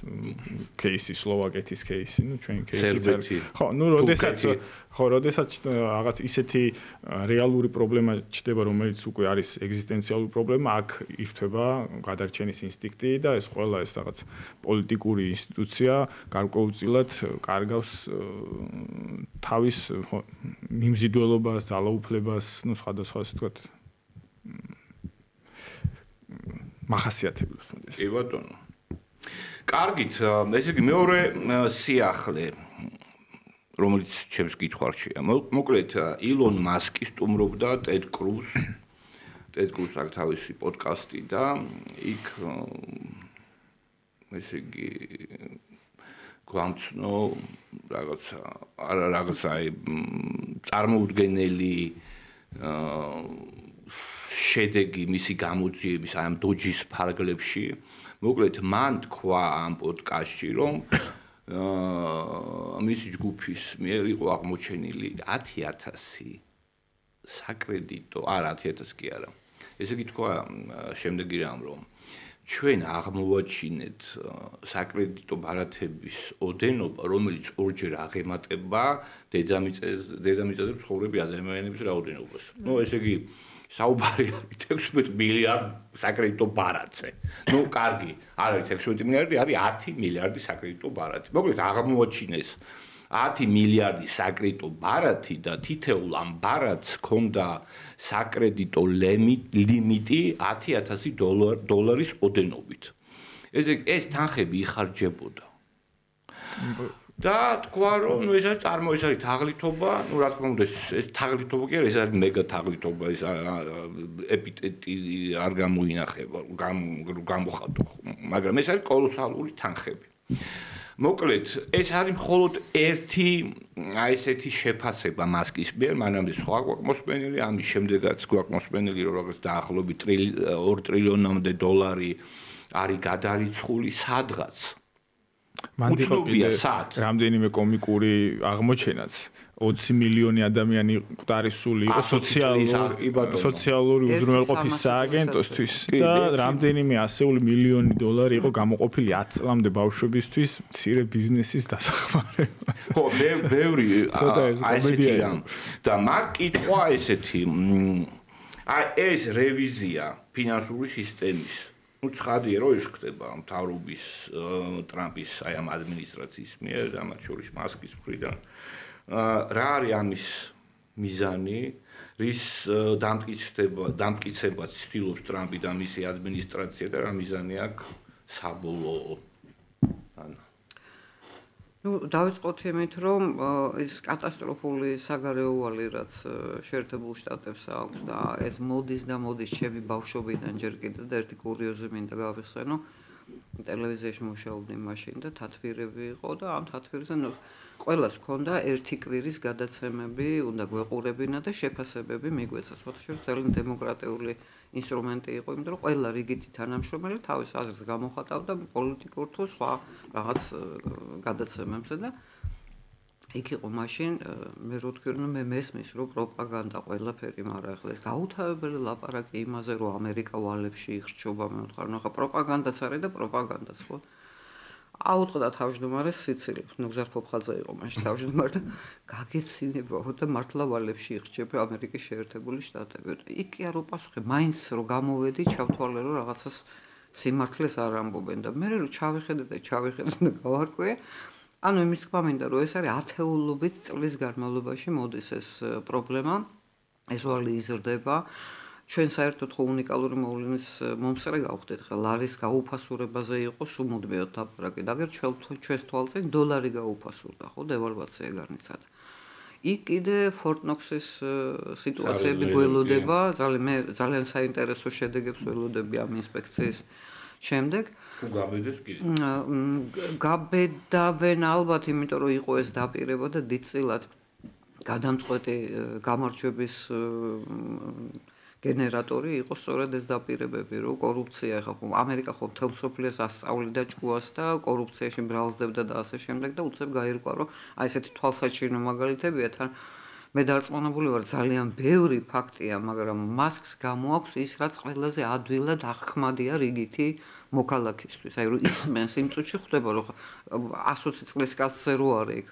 кейსი, სლოვაკეთის кейსი, ჩვენ кейსი. ხო, როდესაც რაღაც ისეთი რეალური პრობლემა ჩდება, რომელიც უკვე არის ეგზისტენციალური პრობლემა, აქ ირთვება გადარჩენის ინსტინქტი და ეს ყველა ეს რაღაც პოლიტიკური ინსტიტუცია გარკვეულწილად კარგავს თავის მიმზიდველობას, ძალაუფლებას, სხვადასხვა ასე ვთქვათ მახასიათებლებს. კი ბატონო. კარგით, ესე იგი მეორე სიახლე, რომელიც ჩემს კითხვარშია. მოკლედ, ილონ მასკი სტუმრობდა ტედ კრუზს. ტედ კრუზს აქვს თავისი პოდკასტი და იქ ესე იგი გვამცნო რაღაცა აი წარმოუდგენელი შედეგი მისი გამოძიების აი ამ დოჯის ფარგლებში. მოკლედ მან თქვა ამ პოდკასტში, რომ მისი ჯგუფის მიერ იყო აღმოჩენილი 10,000 საკრედიტო, არა 10,000 კი არა. ესე იგი თქვა შემდეგი რამ, რომ ჩვენ აღმოვაჩინეთ საკრედიტო ბარათების ოდენობა, რომელიც ორჯერ აღემატება დედამიწაზე მცხოვრები ადამიანების რაოდენობას. ესე იგი საუბარი არის 16 მილიარდ საკრედიტო ბარათზე. კარგი, არ არის 16 მილიარდი, არის 10 მილიარდი საკრედიტო ბარათი. მოკლედ აღმოაჩინეს 10 მილიარდი საკრედიტო ბარათი და თითოეულ ამ ბარათს ჰქონდა საკრედიტო ლიმიტი 10,000 დოლარის ოდენობით. ეს თანხები იხარჯებოდა. და თქვა, რომ ეს არის ეს არის თაღლითობა, რა თქმა უნდა, ეს თაღლითობა კი არის, ეს არის მეგა თაღლითობა, ეს ეპიტეტი არ გამოინახება, გამოხატო, მაგრამ ეს არის კოლოსალური თანხები. მოკლედ, ეს არის მხოლოდ ერთი აი ესეთი შეფასება მასკის მიერ, მანამდე სხვა გვაქვს მოსმენელი, ამის შემდეგაც გვაქვს მოსმენელი, რომ რაღაც დაახლოებით 2 ტრილიონამდე დოლარი არის გადარიცხული სადღაც. უცნობია სად. რამდენიმე კომიკური აღმოჩენაც 20 მილიონი ადამიანი ყდარისული იყო სოციალური უზრუნველყოფის სააგენტოსთვის და რამდენიმე ასეული მილიონი დოლარი იყო გამოყოფილი 10 წლამდე ბავშვებისთვის მცირე ბიზნესის დასახმარებლად. ხო, ბევრი ესეთი რამ. და მაგ კითხვა ესეთი აი ეს რევიზია ფინანსური სისტემის ცხადია, რომ ის ხდება მთავრობის ტრამპის აი ამ ადმინისტრაციის მიერ და მათ შორის მასკის მხრიდან. რა არის ამის მიზანი? რის დამტკიცებას ცდილობს ტრამპი და მისი ადმინისტრაცია და რა მიზანი აქვს საბოლოო? დავიწყოთ იმით, რომ ეს კატასტროფული საგარეო ვალი, რაც შეერთებულ შტატებს აქვს და ეს მოდის ჩემი ბავშვობიდან ჯერ კიდევ და ერთი კურიოზი მინდა გავიხსენო. ტელევიზიაში მუშაობდი მაშინ და თათბირები იყო და ამ თათბირზე ყველას ჰქონდა ერთი კვირის გადაცემები, უნდა გვეყურებინა და შეფასებები მიგვეცა. სხვათაშორის ძალიან დემოკრატიული ინსტრუმენტი იყო, იმიტომ რომ ყველა რიგითი თანამშრომელი თავის აზრს გამოხატავდა პოლიტიკურ თუ სხვა რაღაც გადაცემებზე და იქ იყო მაშინ მე რო თქვი რომ მე მესმის რომ პროპაგანდა ყველაფერი, მაგრამ ახლა ეს გაუთავებელი ლაპარაკი იმაზე რომ ამერიკა ვალებში იხრჩობა, მე ვთქვა, ნახა პროპაგანდაც არის და პროპაგანდაც, ხო? აუწყდა თავმჯდომარეს სიცილით, ნუგზარ ფოფხაძე იყო მაშინ თავმჯდომარე და გაგეცინებაო და მართლა ვალებში იხჭება ამერიკის შეერთებული შტატები. იქ კი არ უპასუხე, მაინც რომ გამოვედი, ჩავთვალე რომ რაღაცას სიმართლეს არ ამბობენ და მე რომ ჩავიხედე და გავარკვე. ანუ იმის თქმა მინდა რომ ეს არის ათეულობით წლის განმავლობაში მოდის ეს პრობლემა, ეს ვალი იზრდება. ჩვენ საერთოდ ხო უნიკალური მოვლენის მომსწრე გავხდით ხა ლარის გაუფასურებაზე იყო სუმუდმეოდ ლაპარაკი და აგერ ჩვენს თვალწინ დოლარი გაუფასურდა ხო დევალვაცია გარნიცად. იქ კიდე Fort Knox-ის სიტუაციები გველოდება, ძალიან საინტერესო შედეგებს ველოდები ამ ინსპექციის შემდეგ. თუ გაბედეს კი. გაბედავენ ალბათ, იმიტომ რომ იყო ეს დაპირება და დიდწილად გადამწყვეტი გამარჯვების გენერატორი იყო სწორედ ეს დაპირებები, რომ კორუფცია ხა ხო ამერიკა ხო მთელ მსოფლიოს ასწავლიდა ჭკუას და კორუფციაში მრავლდებდა და ასე შემდეგ და უცებ გაირკვა, რომ აი ესეთი თვალსაჩინო მაგალითებია თან მე დარწმუნებული ვარ ძალიან ბევრი ფაქტია, მაგრამ მასკს გამოაქვს ის, რაც ყველაზე ადვილად აღქმადია რიგითი მოქალაქისთვის. აი რომ ისმენს იმ წუთში ხდება რომ 120 წლის კაცზე რო არის იქ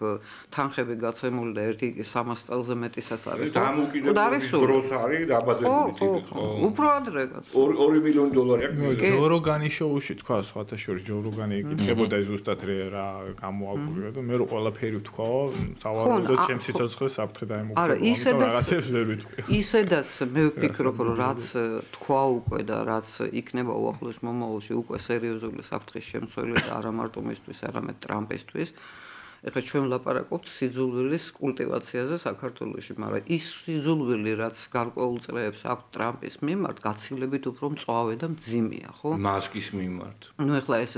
თანხები გაცემული და ერთი 300 წელზე მეტისას არის. და ამუკიდებლობის დროს არის დაბადებული ტიპი ხო? უფრო ადრე კაც. 2 მილიონი დოლარი აქვს. ჯო როგანის შოუში თქვა სხვათა შორის ჯო როგანი ეკითხებოდა ზუსტად რა გამოაკვირა და მე რო ყველაფერი ვთქვაო, სავარაუდოდ ჩემს სიცოცხლეს საფრთხე დაემუქრება. არა, რაღაცებს ვერ ვიტყვი. ისედაც მე ვფიქრობ რომ რაც თქვა უკვე და რაც იქნება უახლოეს მომავალში უკვე სერიოზული საფრთხის შემცველი და არა მარტო მისთვის, არამედ ტრამპისთვის. ეხლა ჩვენ ვლაპარაკობთ სიძულვილის კულტივაციაზე საქართველოში, მაგრამ ის სიძულვილი, რაც გარკვეულ წრეებს აქვს ტრამპის მიმართ, გაცილებით უფრო მწვავე და მძიმეა, ხო? მასკის მიმართ. ნუ ეხლა ეს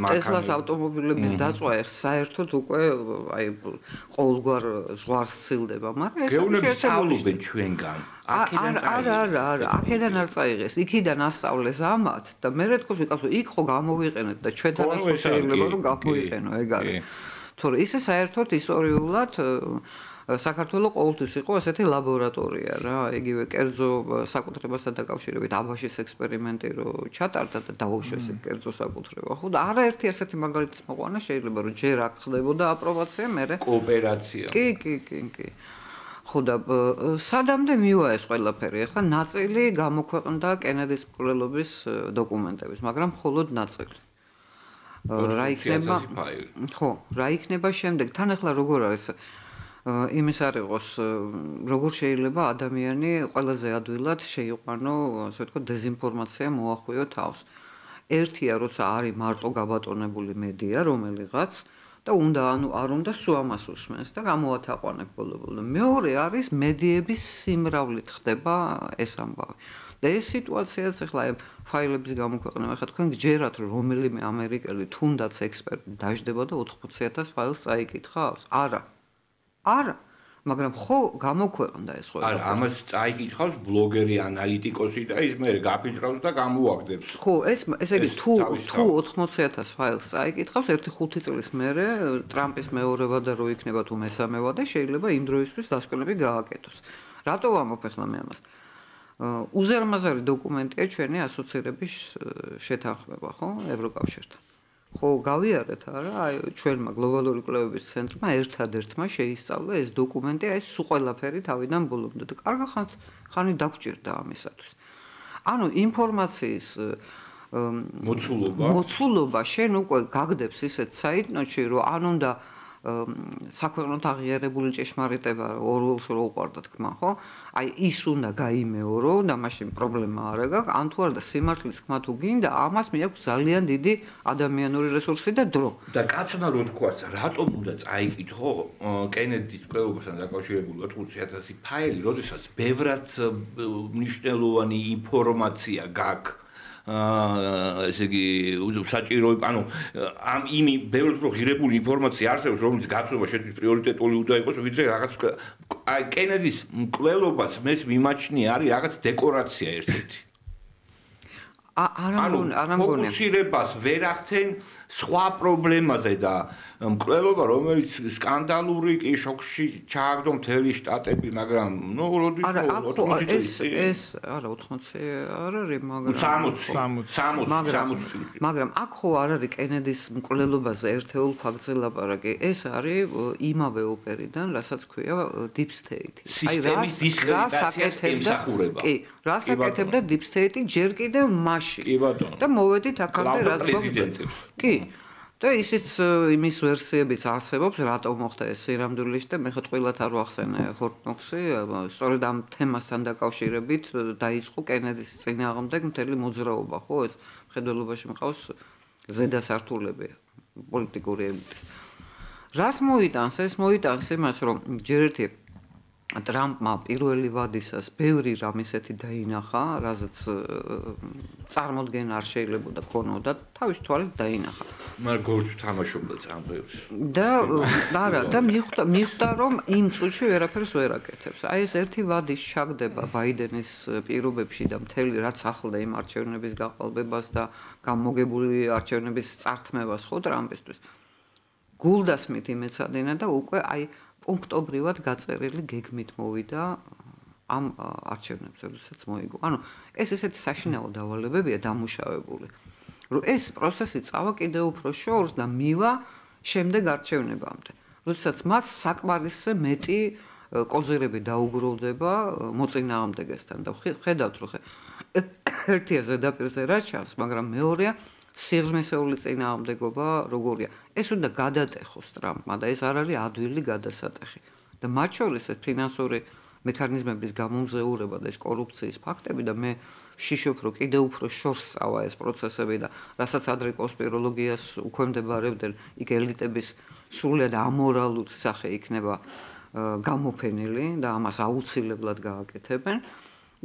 ტესლას ავტომობილების დაწვა ეხ საერთოდ უკვე აი ყოველგვარ ზღვარს სცილდება, მაგრამ ეს გეუბნებიან ჩვენგან. არა, აქედან არ წაიღეს, იქიდან ასწავლეს ამათ და მე რა თქმა უნდა, იქ ხო გამოვიყენეთ და ჩვენთანაც ხო შეიძლება რომ გამოიყენო, ეგ არის. თორე ისე საერთოდ ისტორიულად საქართველოს ყოველთვის იყო ესეთი ლაბორატორია რა, იგივე კერძო საკუთრებასთან დაკავშირებით აბაშის ექსპერიმენტი რო ჩატარდა და დაუშვეს ეს კერძო საკუთრება, ხო და არაერთი ასეთი მაგალითის მოყვანა შეიძლება რომ ჯერ აქ ხდებოდა აპრობაცია, მერე კოოპერაცია. კი. ხო და სადამდე მივა ეს ყველაფერი, ახლა ნაწილი გამოქვეყნდა კენედის მკვლელობის დოკუმენტების, მაგრამ მხოლოდ ნაწილი. რა იქნება შემდეგ? თან ახლა როგორ არის? იმის არ იყოს, როგორ შეიძლება ადამიანი ყველაზე ადვილად შეიყვანო, ასე ვთქვათ, დეზინფორმაცია მოახვიო თავს. ერთია, როცა არის მარტო გაბატონებული მედია, რომელიღაც და უნდა არ უნდა სულ ამას უსმენს და გამოათაყვანებ ბოლო-ბოლო. მეორე არის მედიების სიმრავლით ხდება ეს ამბავი. და ეს სიტუაციაც ახლა აი ფაილების გამოქვეყნება, ახლა თქვენ გჯერათ რომ რომელიმე ამერიკელი თუნდაც ექსპერტი დაждდება და 80,000 ფაილს წაიკითხავს? არა, მაგრამ ხო გამოქვეყნდა ეს ყველა. არა, ამას წაიკითხავს ბლოგერი, ანალიტიკოსი და ის მე გაფილტრავს და გამოაგდებს. ხო, ესე იგი თუ 80,000 ფაილს წაიკითხავს, 1-5 წლის მერე ტრამპის მეორევა და რო იქნება თუ მესამევა და შეიძლება იმ დროისთვის დასკვნები გააკეთოს. რატო ვამბობ ახლა მე ამას? უზარმაზარი დოკუმენტია ჩვენი ასოცირების შეთანხმება, ხო, ევროკავშირთან. ხო, გავიარეთ არა, აი ჩვენმა გლობალური კვლევების ცენტრმა ერთადერთმა შეისწავლა ეს დოკუმენტი, აი სულ ყველაფერი თავიდან ბოლომდე და კარგა ხანი დაგჭირდა ამისათვის. ანუ ინფორმაციის მოცულობა შენ უკვე გაგდებს ისეთ საიტნოტში, რომ ან უნდა საქვეყნოდ აღიარებული ჭეშმარიტება ორველს რო უყარდა თქმა, ხო? აი ის უნდა გაიმეორო და მაშინ პრობლემა არ აქვს, ან თუ არა და სიმართლის თქმა თუ გინდა, ამას მიაქვს ძალიან დიდი ადამიანური რესურსი და დრო. და კაცმა რო თქვას, რატომ უნდა წაიკითხო კენედის კვლევასთან დაკავშირებულად 50,000 ფაილი, როდესაც ბევრად მნიშვნელოვანი ინფორმაცია გაქვს. ესე იგი საჭირო, ანუ ამ იმი ბევრ უფრო ღირებული ინფორმაცია არსებობს, რომელიც გაცნობა შეთვის პრიორიტეტული უნდა იყოს, ვიდრე რაღაც აი კენედის მკვლელობას მეს მიმაჩნია არის რაღაც დეკორაცია ერთ-ერთი. არა მგონია. ფოკუსირებას ვერ ახდენ სხვა პრობლემაზე და მკვლელობა, რომელიც სკანდალური კი შოქში ჩააგდო მთელი შტატები, მაგრამ როდის არა, 80 წელი ეს არა 80 არ არის, მაგრამ 60 მაგრამ აქ ხო არ არის კენედის მკვლელობაზე ერთეულ ფაქტზე ლაპარაკი. ეს არის იმავე ოპერიდან, რასაც ქვია Deep State. სისტემის დისკრედიტაციას ემსახურება. კი, რას აკეთებდა Deep State ჯერ კიდევ მაშინ. კი ბატონო. და მოვედით აქამდე რაც პრეზიდენტი. კი. და ისიც იმის ვერსიებიც არსებობს, რატომ მოხდა ეს სინამდვილეში და მე ხო ტყილად არ ვახსენე Fort Knox-ი, სწორედ ამ თემასთან დაკავშირებით დაიწყო კენედის წინააღმდეგ მთელი მოძრაობა, ხო, ეს მხედველობაში მყავს ზედასართულები პოლიტიკური ელიტის. რას მოიტანს? ეს მოიტანს იმას, რომ ჯერ ერთი ტრამპმა პირველი ვადისას ბევრი რამ ისეთი დაინახა, რაზეც წარმოდგენა არ შეიძლებოდა ქონოდა, თავის თვალით დაინახა. მაგრამ გორს თამაშობდა წამბევს. და არა, და მიხვდა რომ იმ წუთში ვერაფერს ვერ აკეთებს. აი ეს ერთი ვადის ჩაგდება ბაიდენის პირობებში და მთელი რაც ახლდა იმ არჩევნების გაყალბებას და გამოგებული არჩევნების წართმევას ხო ტრამპისთვის. გულდასმით იმეცადინა და უკვე აი პუნქტობრივად გაწერილი გეგმით მოვიდა ამ არჩევნებზე, როდესაც მოიგო. ანუ ეს ესეთი საშინაო დავალებებია დამუშავებული. რომ ეს პროცესი წავა კიდევ უფრო შორს და მივა შემდეგ არჩევნებამდე. როდესაც მას საკმარისზე მეტი კოზირები დაუგროვდება მოწინააღმდეგესთან და ხედავთ რომ ერთია ზედაპირზე რა ჩანს, მაგრამ მეორეა სიღრმისეული წინააღმდეგობა როგორია. ეს უნდა გადატეხოს ტრამპმა და ეს არ არის ადვილი გადასატეხი. და მათ შორის ეს ფინანსური მექანიზმების გამომზეურება და ეს კორუფციის ფაქტები და მე ვშიშობ რომ კიდევ უფრო შორს წავა ეს პროცესები და რასაც ადრე კონსპიროლოგიას უქვემდებარებდნენ, იქ ელიტების სრულად ამორალური სახე იქნება გამოფენილი და ამას აუცილებლად გააკეთებენ.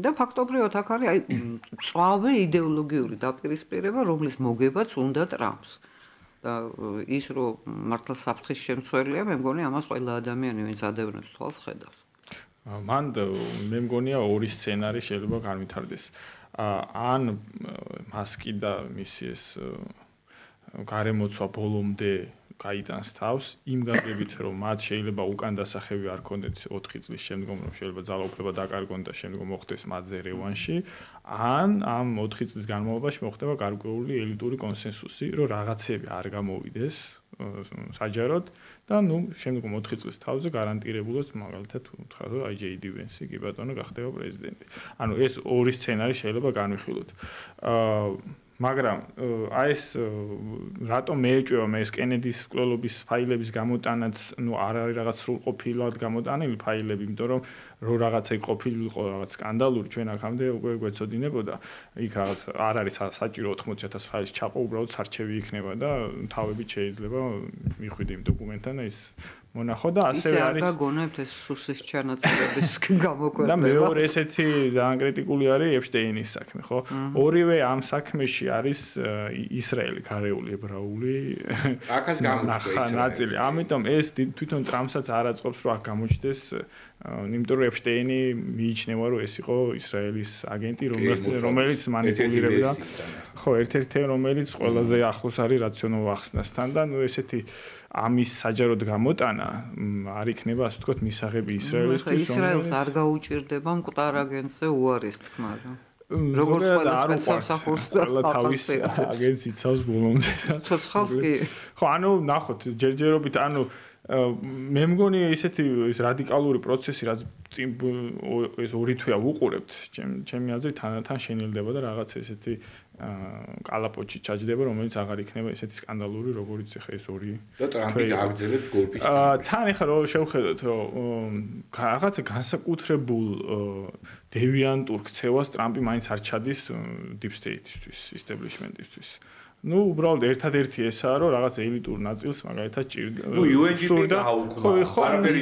და ფაქტობრივად აქ არის აი წვავე იდეოლოგიური დაპირისპირება, რომლის მოგებაც უნდა ტრამპს. და ის რომ მართლა საფრთხის შემცველია, მე მგონი ამას ყველა ადამიანი ვინც ადევნებს თვალს ხედავს. მან მე მგონია ორი სცენარი შეიძლება განვითარდეს. ან მასკი და მისი ეს გარემოცვა ბოლომდე გაიტანს თავს იმ გაგებით რომ მათ შეიძლება უკან დასახევი არ კონდეთ 4 წლის შემდგომ რომ შეიძლება ძალაუფლება დაკარგონ და შემდგომ მოხდეს მათზე რევანში ან ამ 4 წლის განმავლობაში მოხდება გარკვეული ელიტური კონსენსუსი რომ რაღაცები არ გამოვიდეს საჯაროდ და ნუ შემდგომ 4 წლის თავზე გარანტირებულად მაგალითად უთხრა რომ აი JD Vance კი ბატონო გახდება პრეზიდენტი. ანუ ეს ორი სცენარი შეიძლება განვიხილოთ. მაგრამ აი ეს რატომ მეეჭვება მე ეს კენედის მკვლელობის ფაილების გამოტანაც, ნუ არ არის რაღაც სრულყოფილად გამოტანილი ფაილები, იმიტომ რომ რაღაცა ყოფილიყო რაღაც სკანდალური ჩვენ აქამდე უკვე გვეცოდინებოდა. იქ რაღაც არ არის საჭირო 80,000 ფაილის ჩაყო, უბრალოდ სარჩევი იქნება და თავებით შეიძლება მიხვიდე იმ დოკუმენტთან და ის მონახო და ასევე არის ისე არ გაგონებთ ეს სუსის ჩანაწერების გამოკვეთება. და მეორე ესეთი ძალიან კრიტიკული არის ეპშტეინის საქმე, ხო? ორივე ამ საქმეში არის ისრაელი გარეული ებრაული აქაც გამოჩნდა ნაწილი. ამიტომ ეს თვითონ ტრამპსაც არ აწყობს რომ აქ გამოჩნდეს, იმიტომ რომ ეპშტეინი მიიჩნევა რომ ეს იყო ისრაელის აგენტი, რომელიც მანიპულირებდა. ხო, ერთ-ერთი რომელიც ყველაზე ახლოს არის რაციონალ ახსნასთან და ნუ ესეთი ამის საჯაროდ გამოტანა არ იქნება ასე ვთქვათ მისაღები ისრაელისთვის. ისრაელს არ გაუჭირდება მკვდარ აგენტზე უარის თქმა რა. როგორც ყველა სპეცსამსახურს ყველა თავის აგენტს იცავს ბოლომდე. ცოცხალს კი. ხო, ანუ ნახოთ ჯერჯერობით, ანუ მე მგონი ესეთი ეს რადიკალური პროცესი, რაც ეს ორი თვეა ვუყურებთ, ჩემი აზრით თანდათან შენილდება და რაღაც ესეთი კალაპოჩი ჩაჯდება, რომელიც აღარ იქნება ესეთი სკანდალური, როგორც ეხა ეს ორი. და ტრამპი გააგრძელებს გოლფის. თან ეხა რომ შევხედოთ, რომ რაღაცა განსაკუთრებულ დევიანტურ ქცევას ტრამპი მაინც არ ჩადის Deep State-ისთვის, establishment-ისთვის. ნუ უბრალოდ ერთადერთი ესაა რომ რაღაც ელიტურ ნაწილს მაგალითად ჭირდა. ნუ UNGP გააუქმა. არაფერი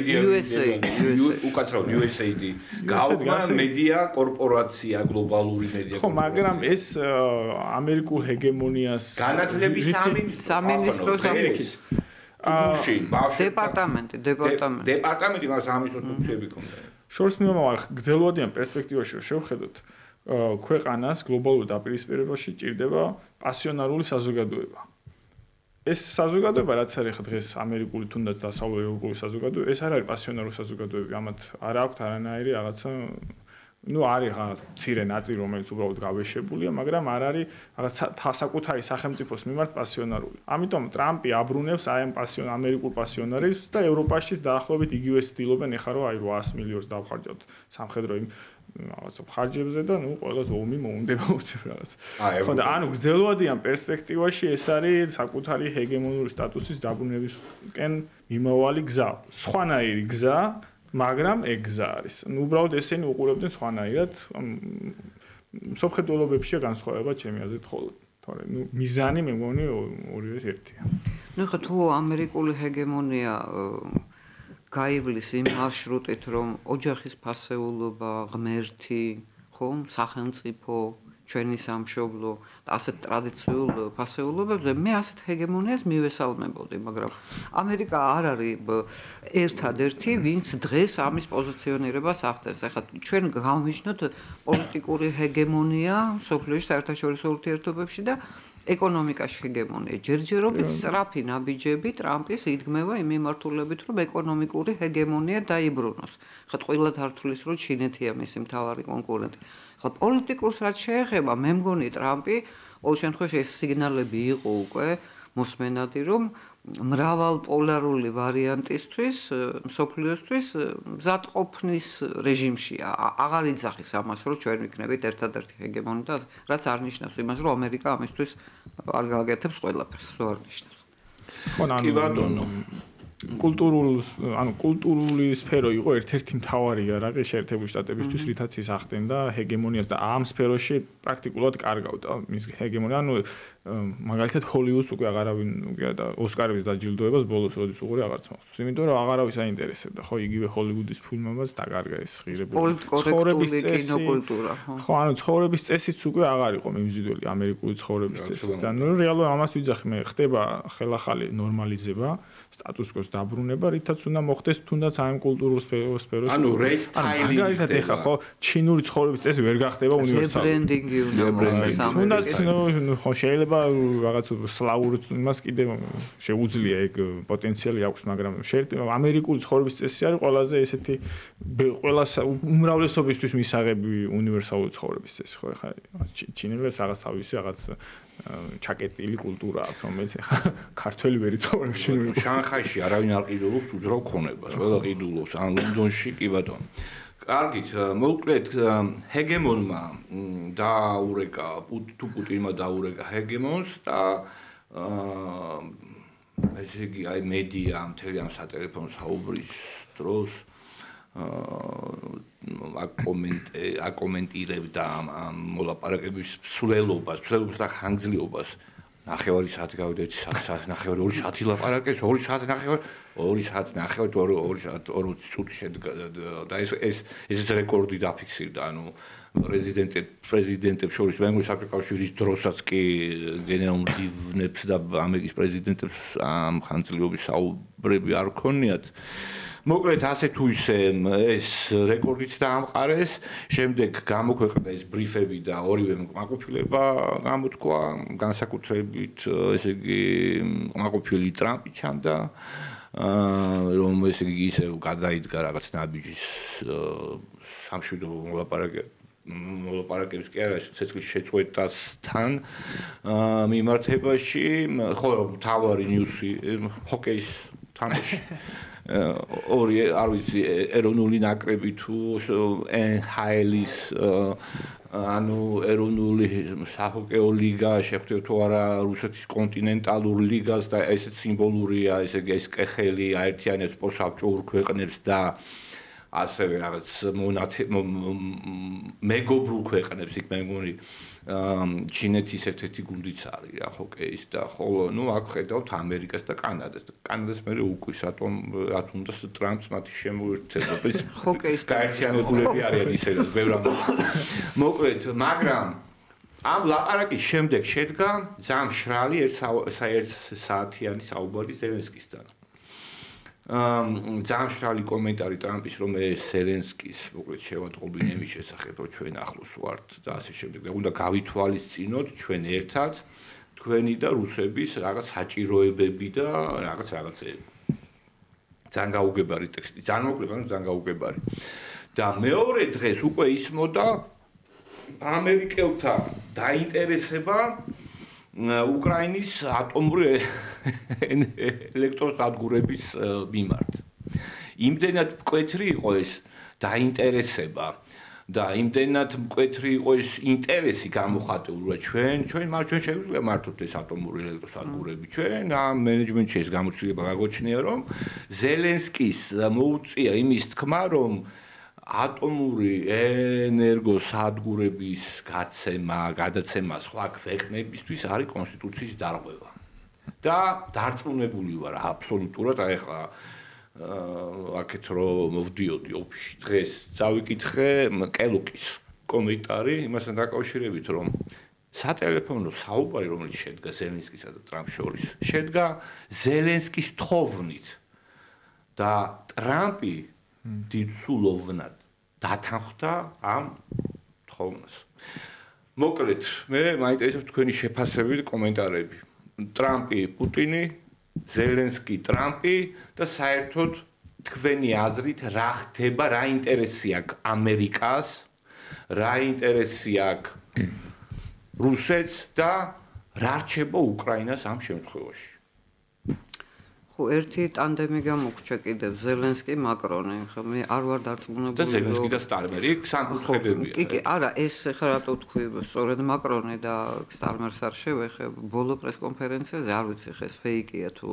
უკაცრავ USAID გააუქმა მედია კორპორაცია, გლობალური მედია. ხო, მაგრამ ეს ამერიკულ ჰეგემონიას განათლების სამინისტროს დეპარტამენტი მას ამის ინსტრუქციები ქონდა. შორს მიმამავ გრძელვადიან პერსპექტივაში რომ შევხედოთ ქვეყანას გლობალურ დაპირისპირებაში ჭირდება პასიონარული საზოგადოება. ეს საზოგადოება რაც არის ხა დღეს ამერიკული თუნდაც დასავლური ევროპული საზოგადოება, ეს არ არის პასიონარული საზოგადოებები, ამათ არ აქვს არანაირი რაღაცა არის რაღაც მცირე ნაწილი, რომელიც უბრალოდ გავეშებულია, მაგრამ არ არის რაღაც საკუთარი სახელმწიფოს მიმართ პასიონარული. ამიტომ ტრამპი აბრუნებს აი ამ ამერიკულ პასიონარიზმს და ევროპაშიც დაახლოებით იგივე ცდილობენ ეხლა რომ აი 800 მილიონს დავხარჯავთ სამხედრო რაღაცა ხარჯებზე და ყველას ომი მოუნდება უცებ რაღაც. ხო და ანუ გრძელვადიან პერსპექტივაში ეს არის საკუთარი ჰეგემონური სტატუსის დაბრუნებისკენ მიმავალი გზა. სხვანაირი გზა მაგრამ ეგ გზა არის. უბრალოდ ესენი უყურებდნენ სხვანაირად. მსოფლმხედველობებშია განსხვავება ჩემი აზრით ხოლმე. თორე მიზანი მე მგონი ორივე ერთია. ხა თუ ამერიკული ჰეგემონია გაივლის იმ მარშრუტით, რომ ოჯახის ფასეულობა, ღმერთი, ხომ, სახელმწიფო, ჩვენი სამშობლო და ასეთ ტრადიციულ ფასეულობებზე მე ასეთ ჰეგემონიას მივესალმებოდი, მაგრამ ამერიკა არ არის ერთადერთი, ვინც დღეს ამის პოზიციონირებას ახდენს. ახლა ჩვენ გავმიჯნოთ პოლიტიკური ჰეგემონია სოფლიოში საერთაშორისო ურთიერთობებში და ეკონომიკაში ჰეგემონია. ჯერჯერობით სწრაფი ნაბიჯები ტრამპის იდგმება იმ მიმართულებით, რომ ეკონომიკური ჰეგემონია დაიბრუნოს. ხა ყველა თართulis რომ ჩინეთია მისი მთავარი კონკურენტი. ხა პოლიტიკურს რაც შეეხება, მე მგონი ტრამპი ყოველ შემთხვევაში ეს სიგნალები იყო უკვე მოსმენადი, რომ მრავალპოლარული ვარიანტისთვის, მსოფლიოსთვის მზადყოფნის რეჟიმშია. აღარ იძახის ამას, რომ ჩვენ ვიქნებით ერთადერთი ჰეგემონი და რაც არ ნიშნავს იმას, რომ ამერიკა ამისთვის არ გააკეთებს ყველაფერს, არ ნიშნავს. კი ბატონო. კულტურული სფერო იყო ერთ-ერთი მთავარი იარაღი შეერთებული შტატებისთვის, რითაც ის ახდენდა ჰეგემონიას და ამ სფეროში პრაქტიკულად კარგავდა მის ჰეგემონია. მაგალითად ჰოლივუდს უკვე აღარავინ და ოსკარების დაჯილდოებას ბოლოს როდის უყური აღარც მოხდეს. იმიტომ რომ აღარავის აინტერესებდა, ხო, იგივე ჰოლივუდის ფილმებიც დაკარგა ეს ღირებული ცხოვრების კინოკულტურა. ხო, ცხოვრების წესიც უკვე აღარ იყო მიმზიდველი ამერიკული ცხოვრების წესის და რეალურად ამას ვიძახი მე, ხდება ხელახალი ნორმალიზება, სტატუს-კვოს დაბრუნება, რითაც უნდა მოხდეს თუნდაც ამ კულტურულ სფეროში. ანუ race time-ი მაგალითად ეხა ხო ჩინური ცხოვრების წესი ვერ გახდება უნივერსალური. ბრენდინგი უნდა მოხდეს თუნდაც ხო შეიძლება რაღაც სლავურ იმას კიდე შეუძლია ეგ პოტენციალი აქვს, მაგრამ ამერიკული ცხოვრების წესი არის ყველაზე ესეთი ყველა უმრავლესობისთვის მისაღები უნივერსალური ცხოვრების წესი, ხო ეხა ჩინელებს რაღაც თავისი რაღაც ჩაკეტილი კულტურა აქვს, რომელიც ეხა ქართველი ვერ იცხოვრებს ჩინური. შანხაიში არავინ არ ყიდულობს უძრავ ქონებას, ყველა ყიდულობს, ან ლონდონში კი ბატონო. კარგით, მოკლედ ჰეგემონმა დაურეკა თუ პუტინმა დაურეკა ჰეგემონს და ესე იგი აი მედია მთელი ამ სატელეფონო საუბრის დროს აკომენტირებდა ამ მოლაპარაკების სულელობას და ხანგრძლივობას. ნახევარი საათი გავიდა 1 საათი ნახევარი 2 საათი ლაპარაკეს 2 საათი ნახევარი 2 საათი ნახევარი 2 საათი 20 წუთი შედგა და ეს რეკორდი დაფიქსირდა ანუ პრეზიდენტებს შორის მე მგონი საკავშირის დროსაც კი გენერალ-მდივნებს და ამერიკის პრეზიდენტებს ამ ხანძლივობის საუბრები არ ქონიათ. მოკლედ ასე თუ ისე ეს რეკორდიც დაამყარეს, შემდეგ გამოქვეყნდა ეს ბრიფები და ორივე კმაყოფილება გამოთქვა, განსაკუთრებით ესე იგი კმაყოფილი ტრამპი ჩანდა, რომ ესე იგი ისე გადაიდგა რაღაც ნაბიჯის სამშვიდობო მოლაპარაკების კი არა ცეცხლის შეწყვეტასთან მიმართებაში, ხო თავარი ნიუსი ჰოკეის თამაში ორი არ ვიცი ეროვნული ნაკრები თუ NHL-ის ანუ ეროვნული საჰოკეო ლიგა შეხვდება თუ არა რუსეთის კონტინენტალურ ლიგას და ესეც სიმბოლურია ესე იგი ეს კეხელი აერთიანებს სპორტსაბჭოურ ქვეყნებს და ასევე რაღაც მეგობრულ ქვეყნებს იქ მე მგონი ჩინეთის ერთ-ერთი გუნდიც არის რა ჰოკეის და ხოლო ნუ აქ ხედავთ ამერიკას და კანადას და კანადას მე უკვის რატომ უნდა ტრამპს მათი შემოერთებების ჰოკეის გაერთიანებულები არიან ისედაც ბევრ ამ მოკლედ მაგრამ ამ ლაპარაკის შემდეგ შედგა ძალიან მშრალი 1 საათიანი საუბარი ზელენსკისთან ძალიან მშრალი კომენტარი ტრამპის რომ ზელენსკის მოკლედ შევატყობინ იმის შესახებ რომ ჩვენ ახლოს ვართ და ასე შემდეგ და უნდა გავითვალისწინოთ ჩვენ ერთად თქვენი და რუსების რაღაც საჭიროებები და რაღაცეები. ძალიან გაუგებარი ტექსტი, ძალიან მოკლე, ძალიან გაუგებარი. და მეორე დღეს უკვე ისმოდა ამერიკელთა დაინტერესება უკრაინის ატომური ელექტროსადგურების მიმართ. იმდენად მკვეთრი იყო ეს დაინტერესება და იმდენად მკვეთრი იყო ეს ინტერესი გამოხატული, რომ ჩვენ შეგვიძლია მართოთ ეს ატომური ელექტროსადგურები. ჩვენ ამ მენეჯმენტში ეს გამოცდილება გაგოჩნია, რომ ზელენსკის მოუწია იმის თქმა, რომ ატომური ენერგოსადგურების გადაცემა სხვა ქვეყნებისთვის არის კონსტიტუციის დარღვევა. და დარწმუნებული ვარ აბსოლუტურად, აი ხა აქეთ რომ მოვდიოდი ოფისში დღეს წავიკითხე კელუკის კომენტარი იმასთან დაკავშირებით, რომ სატელეფონო საუბარი, რომელიც შედგა ზელენსკისა და ტრამპის შორის, შედგა ზელენსკის თხოვნით და ტრამპი დიდსულოვნად დათანხმდა ამ თხოვნას. მოკლედ, მე მაინტერესებს თქვენი შეფასებები და კომენტარები. ტრამპი, პუტინი, ზელენსკი, ტრამპი და საერთოდ თქვენი აზრით რა ხდება, რა ინტერესი აქვს ამერიკას, რა ინტერესი აქვს რუსეთს და რა რჩება უკრაინას ამ შემთხვევაში. ერთი ტანდემი გამოგჩა კიდევ ზელენსკი მაკრონი, ხო მე არ ვარ დარწმუნებული და ზელენსკი და სტარმერი სამკუთხედებია. კი, არა, ეს ხა რატო თქვი, სწორედ მაკრონი და სტარმერს არ შევეხებ ბოლო პრესკონფერენციაზე, არ ვიცი ხა ეს ფეიკია თუ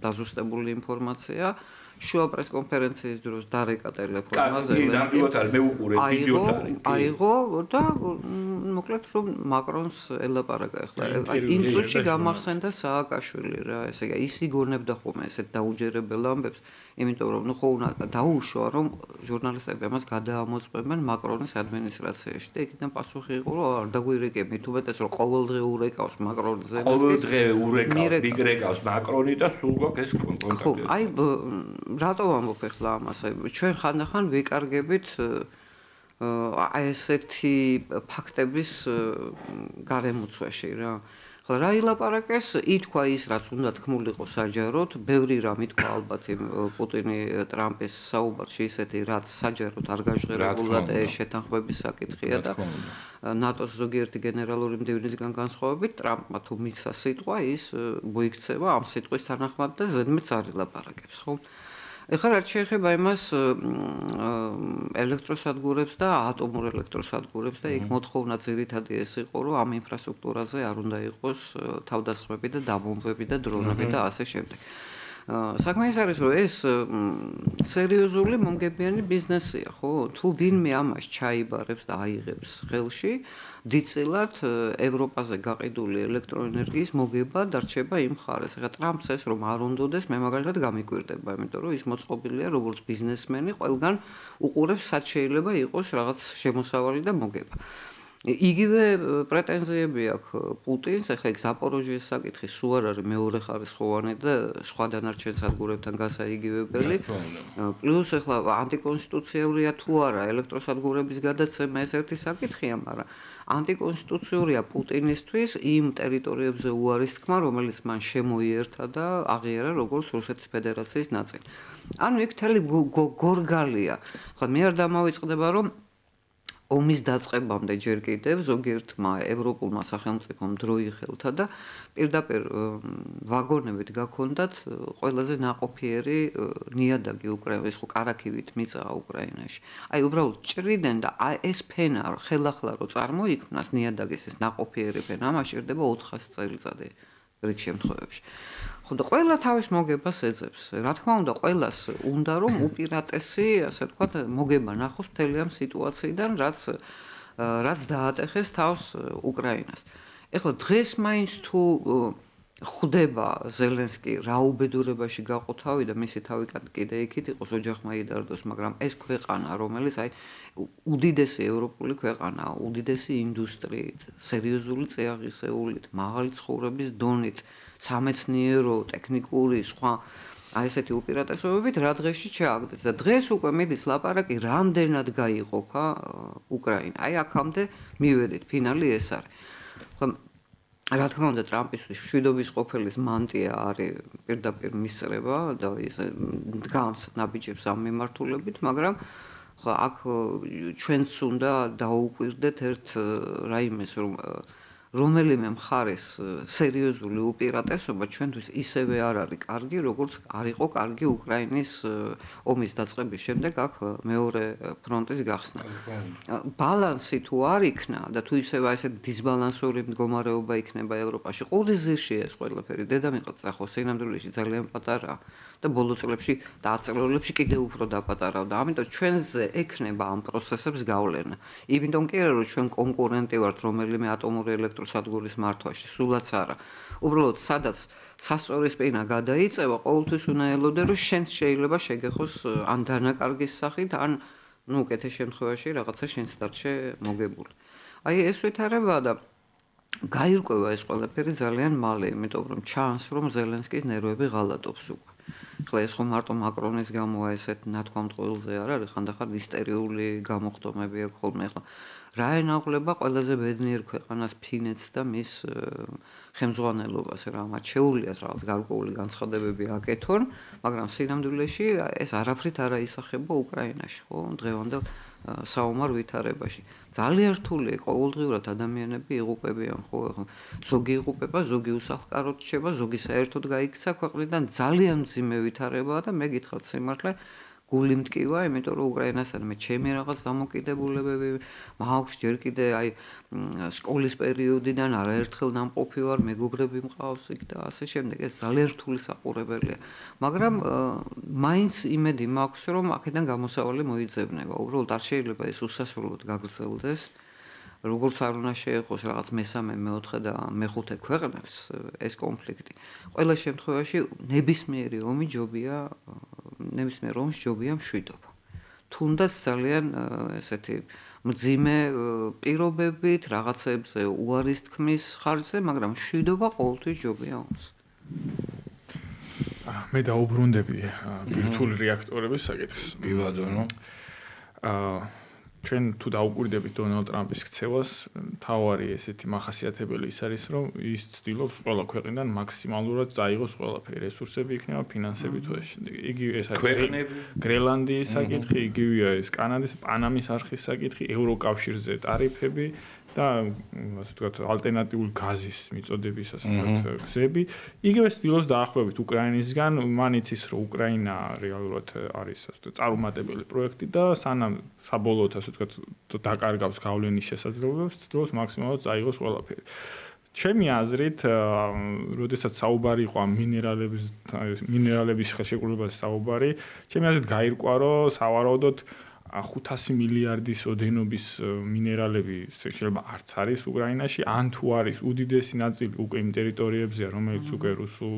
დაზუსტებული ინფორმაცია. შუა პრესკონფერენციის დროს დარეკა ტელეფონმა ზელენსკი. მე უყურე ვიდეოს არის. აიღო და მოკლედ რომ მაკრონს ელაპარაკა ახლა. იმ წუთში გამახსენდა სააკაშვილი რა, ესე იგი ის იგონებდა ხოლმე ესეთ დაუჯერებელ ამბებს, იმიტომ რომ ხო უნდა დაუშვა რომ ჟურნალისტები ამას გადაამოწმებენ მაკრონის ადმინისტრაციაში და იქიდან პასუხი იყო რომ არ დაგვირეკები, თუმეტეს რომ ყოველდღე урეკავს მაკრონი ზელენსკის. ყოველდღე урეკავს, მიგრეკავს მაკრონი და სულ გვაქვს ეს კონტაქტი. ხო, აი რატო ვამბობ ახლა ამას? ჩვენ ხანდახან ვიკარგებით აი ესეთი ფაქტების გარემოცვაში რა. ხო, რა ილაპარაკეს, ითქვა ის, რაც უნდა თქმულიყო საჯაროდ, ბევრი რამ ითქვა ალბათ იმ პუტინი ტრამპის საუბარში ისეთი, რაც საჯაროდ არ გაჟღერებულად შეთანხმების საკითხია და ნატოს ზოგიერთი გენერალური მდივნისგან განსხვავებით, ტრამპმა თუ მიცა სიტყვა, ის მოიქცევა ამ სიტყვის თანახმად და ზედმეტს არ ილაპარაკებს, ხო? ეხლა რაც შეეხება იმას ელექტროსადგურებს და ატომურ ელექტროსადგურებს და იქ მოთხოვნა ძირითადი ეს იყო, რომ ამ ინფრასტრუქტურაზე არ უნდა იყოს თავდასხმები და დაბომბები და დრონები და ასე შემდეგ. საქმე ის არის, რომ ეს სერიოზული მომგებიანი ბიზნესია, ხო? თუ ვინმე ამას ჩაიბარებს და აიღებს ხელში, დიდწილად ევროპაზე გაყიდული ელექტროენერგიის მოგება დარჩება იმ მხარეს. ეხლა ტრამპს ეს რომ არ უნდოდეს, მე მაგალითად გამიკვირდება, იმიტომ რომ ის მოწყობილია როგორც ბიზნესმენი, ყველგან უყურებს სად შეიძლება იყოს რაღაც შემოსავალი და მოგება. იგივე პრეტენზიები აქვს პუტინს, ეხლა ეგ ზაპოროჟიეს საკითხი სულ არ არის მეორეხარისხოვანი და სხვა დანარჩენ სადგურებთან გასაიგივებელი. პლუს ეხლა ანტიკონსტიტუციურია თუ არა ელექტროსადგურების გადაცემა ეს ერთი საკითხია, მაგრამ ანტიკონსტიტუციურია პუტინისთვის იმ ტერიტორიებზე უარის თქმა, რომელიც მან შემოიერთა და აღიარა როგორც რუსეთის ფედერაციის ნაწილი. ანუ იქ მთელი გორგალია. ხო მე არ დამავიწყდება რომ ომის დაწყებამდე ჯერ კიდევ ზოგიერთმა ევროპულმა სახელმწიფომ დრო იხელთა და პირდაპირ ვაგონებით გაქონდათ ყველაზე ნაყოფიერი ნიადაგი უკრაინაში, ხო კარაქივით მიწაა უკრაინაში. აი უბრალოდ ჭრიდნენ და ეს ფენა ხელახლა რო წარმოიქმნას ნიადაგის ეს ნაყოფიერი ფენა, ამას ჭირდება 400 წელიწადი რიგ შემთხვევებში. ხო და ყველა თავის მოგებას ეძებს. რა თქმა უნდა, ყველას უნდა რომ უპირატესი, ასე ვთქვათ, მოგება ნახოს მთელი ამ სიტუაციიდან, რაც დაატეხეს თავს უკრაინას. ეხლა დღეს მაინც თუ ხვდება ზელენსკი რა უბედურებაში გაყო თავი და მისი თავი კიდე იქით იყოს ოჯახმა იდარდოს, მაგრამ ეს ქვეყანა, რომელიც აი უდიდესი ევროპული ქვეყანა, უდიდესი ინდუსტრიით, სერიოზული წეაღისეულით, მაღალი ცხოვრების დონით, სამეცნიერო, ტექნიკური, სხვა აი ესეთი უპირატესობებით რა დღეში ჩააგდეს და დღეს უკვე მიდის ლაპარაკი რამდენად გაიყოფა უკრაინა. აი აქამდე მივედით, ფინალი ეს არის. რა თქმა უნდა ტრამპისთვის მშვიდობის ყოფილის მანტია არის პირდაპირ მისწრება და ის დგამს ნაბიჯებს ამ მიმართულებით, მაგრამ ხო აქ ჩვენც უნდა დაუკვირდეთ ერთ რაიმეს რომელიმე მხარეს სერიოზული უპირატესობა ჩვენთვის ისევე არ არის კარგი, როგორც არ იყო კარგი უკრაინის ომის დაწყების შემდეგ აქ მეორე ფრონტის გახსნა. ბალანსი თუ არ იქნა და თუ ისევ ესეთ დისბალანსური მდგომარეობა იქნება ევროპაში, ყურის ძირშია ეს ყველაფერი. დედამიწა ხო სინამდვილეში ძალიან პატარაა და ბოლო წლებში და აწლეულებში კიდევ უფრო დაპატარავდა. ამიტომ ჩვენზე ექნება ამ პროცესებს გავლენა. იმიტომ კი არა რომ ჩვენ კონკურენტი ვართ რომელიმე ატომური ელექტროსადგურის მართვაში, სულაც არა. უბრალოდ სადაც სასწორისპინა გადაიწევა, ყოველთვის უნდა ელოდე რომ შენც შეიძლება შეგეხოს ან დანაკარგის სახით, ან ნუ უკეთეს შემთხვევაში რაღაცა შენც დარჩე მოგებული. აი ეს ვითარებაა და გაირკვევა ეს ყველაფერი ძალიან მალე, იმიტომ რომ ჩანს რომ ზელენსკის ნერვები ღალატობს უკვე. ხლა ეს ხომ მარტო მაკრონის გამოა ესეთ ნათქვამთ ყველზე არ არის, ხანდახან ისტერიული გამოხდომები აქვს ხოლმე. ხლა რა ენაღლება ყველაზე ბედნიერ ქვეყანას ფინეთს და მის ხელმძღვანელობას რა მათ შეუძლიათ რაღაც გარკვეული განცხადებები აკეთონ, მაგრამ სინამდვილეში ეს არაფრით არ აისახება უკრაინაში, ხო? დღევანდელ საომარ ვითარებაში. ძალიან რთულია ყოველდღიურად ადამიანები იღუპებიან, ხო? ზოგი იღუპება, ზოგი უსახლკაროდ რჩება, ზოგი საერთოდ გაიქცა ქვეყნიდან, ძალიან მძიმე ვითარებაა და მე გითხრათ სიმართლე გული მტკივა, იმიტომ რომ უკრაინასთან მე ჩემი რაღაც დამოკიდებულებები მაქვს ჯერ კიდე აი სკოლის პერიოდიდან არაერთხელ ნამყოფი ვარ, მეგობრები მყავს იქ და ასე შემდეგ. ეს ძალიან რთული საყურებელია. მაგრამ მაინც იმედი მაქვს, რომ აქედან გამოსავალი მოიძებნება. უბრალოდ არ შეიძლება ეს უსასრულოდ გაგრძელდეს. როგორც არ უნდა შეეხოს რაღაც მესამე, მეოთხე და მეხუთე ქვეყნებს ეს კონფლიქტი. ყველა შემთხვევაში ნებისმიერი ომი ჯობია ნებისმიერ ომს ჯობია მშვიდობა. თუნდაც ძალიან ესეთი მძიმე პირობებით, რაღაცებზე უარის თქმის ხარჯზე, მაგრამ მშვიდობა ყოველთვის ჯობია ომს. მე დაუბრუნდები ვირტუალური რეაქტორების საკითხს. ბიბადონო. ჩვენ თუ დაუკვირდებით დონალდ ტრამპის ქცევას, თავარი ესეთი მახასიათებელი ის არის, რომ ის ცდილობს ყველა ქვეყნიდან მაქსიმალურად წაიღოს ყველაფერი, რესურსები იქნება, ფინანსები თუ ეს შემდეგ. იგი ეს არის გრენლანდიის საკითხი, იგივე არის კანადის, პანამის არხის საკითხი, ევროკავშირზე ტარიფები და ასე ვთქვათ, ალტერნატიული გაზის მიწოდების ასე ვთქვათ გზები. იგივე ცდილობს დაახლოებით უკრაინისგან, მან იცის, რომ უკრაინა რეალურად არის ასე ვთქვათ, წარუმატებელი პროექტი და სანამ საბოლოოდ ასე ვთქვათ, დაკარგავს გავლენის შესაძლებლობებს, ცდილობს მაქსიმალურად წაიღოს ყველაფერი. ჩემი აზრით, როდესაც საუბარი იყო ამ მინერალების ხელშეკრულებაზე საუბარი, ჩემი აზრით გაირკვა, რომ სავარაუდოდ 500 მილიარდის ოდენობის მინერალები შეიძლება არც არის უკრაინაში, ან თუ არის უდიდესი ნაწილი უკვე იმ ტერიტორიებზეა, რომელიც უკვე რუსულ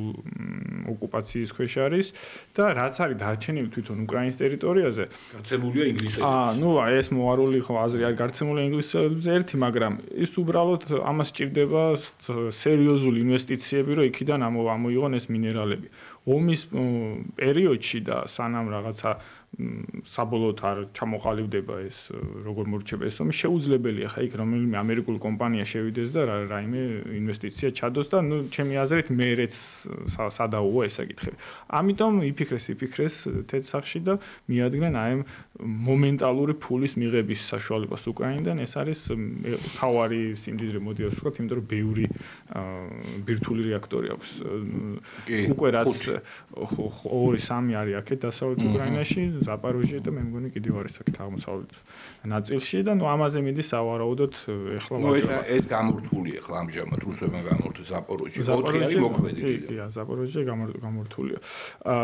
ოკუპაციის ქვეშ არის და რაც არის დარჩენილი თვითონ უკრაინის ტერიტორიაზე, გაცემულია ინგლისელებზე. ნუ ეს მოარული ხო აზრი არ გაცემულია ინგლისელებზე ერთი, მაგრამ ის უბრალოდ ამას სჭირდება სერიოზული ინვესტიციები, რომ იქიდან ამოიღონ ეს მინერალები. ომის პერიოდში და სანამ რაღაცა საბოლოოდ არ ჩამოყალიბდება ეს როგორ მორჩება ეს ომი შეუძლებელია ხა იქ რომელიმე ამერიკული კომპანია შევიდეს და რაიმე ინვესტიცია ჩადოს და ნუ ჩემი აზრით მერეც სადაუვა ეს საკითხი. ამიტომ იფიქრეს თეთ სახში და მიადგნენ აი მომენტალური ფულის მიღების საშუალებას უკრაინიდან ეს არის თავარი სიმდიდრე მოდი ასე ვთქვათ, იმიტომ რომ ბევრი ვირტუალური რეაქტორი აქვს. უკვე რაც 2-3 არის აქეთ დასავლეთ უკრაინაში ზაპოროჟიე და მე მგონი კიდევ არის აქეთ აღმოსავლეთ ნაწილში და ნუ ამაზე მიდის სავარაუდოდ ეხლა ვაჭრობა. ეს გამორთულია ახლა ამჟამად რუსებმა გამორთეს ზაპოროჟიე. 4 არის მოქმედი. კი, ზაპოროჟიე გამორთულია.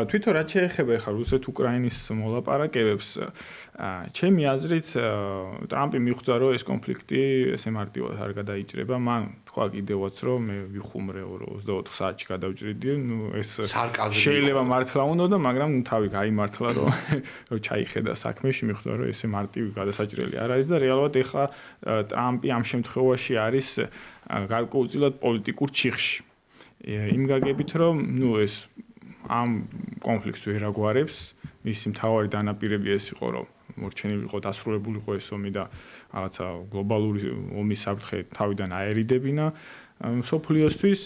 თვითონ რაც შეეხება ახლა რუსეთ-უკრაინის მოლაპარაკებებს, ჩემი აზრით ტრამპი მიხვდა რომ ეს კონფლიქტი ესე მარტივად არ გადაიჭრება. მან თქვა კიდევაც რომ მე ვიხუმრე 24 საათში გადავჭრიდი, ნუ ეს შეიძლება მართლა უნდა, მაგრამ თავი გაიმართლა რომ ჩაიხედა საქმეში, მიხვდა რომ ესე მარტივი გადასაჭრელი არ არის და რეალურად ეხლა ტრამპი ამ შემთხვევაში არის გარკვეულწილად პოლიტიკურ ჩიხში. იმ გაგებით რომ ნუ ეს ამ კონფლიქტს ვერ აგვარებს, მისი მთავარი დანაპირები ეს იყო რომ მორჩენილი იყო დასრულებულიყო ეს ომი და რაღაცა გლობალური ომის საფრთხე თავიდან აერიდებინა სოფლიოსთვის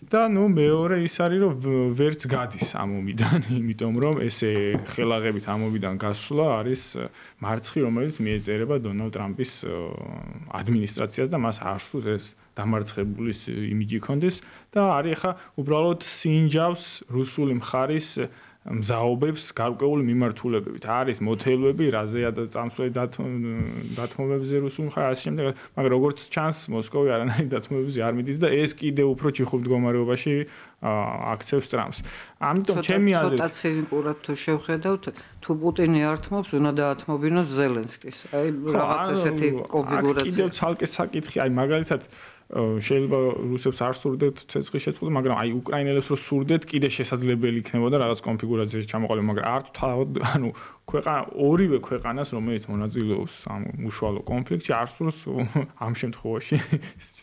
და მეორე ის არის რომ ვერც გადის ამ ომიდან, იმიტომ რომ ესე ხელაღებით ამ ომიდან გასვლა არის მარცხი, რომელიც მიეწერება დონალდ ტრამპის ადმინისტრაციას და მას არ სურს ეს დამარცხებულის იმიჯი კონდეს და არის ახლა უბრალოდ სინჯავს რუსული მხარის მზაობებს გარკვეული მიმართულებებით. არის მოთელვები, რაზეა და წამსვლელი დათმობებზე რუსულ მხარს ასე შემდეგ, მაგრამ როგორც ჩანს, მოსკოვი არანაირი დათმობებზე არ მიდის და ეს კიდე უფრო ჩიხუბ მდგომარეობაში აქცევს ტრამპს. ამიტომ ჩემი აზრით ცოტა ცინიკურად თუ შევხედავთ, თუ პუტინი ართმობს, უნდა დაათმობინოს ზელენსკის. აი რაღაც ესეთი კონფიგურაცია. კიდევ ცალკე საკითხი, აი მაგალითად შეიძლება რუსებს არ სურდეთ ცეცხლის შეწყვეტა, მაგრამ აი უკრაინელებს რო სურდეთ, კიდე შესაძლებელი იქნებოდა რაღაც კონფიგურაციაში ჩამოყალიბება, მაგრამ არ თავად, ანუ ორივე ქვეყანას, რომელიც მონაწილეობს ამ უშუალო კონფლიქტში, არ სურს ამ შემთხვევაში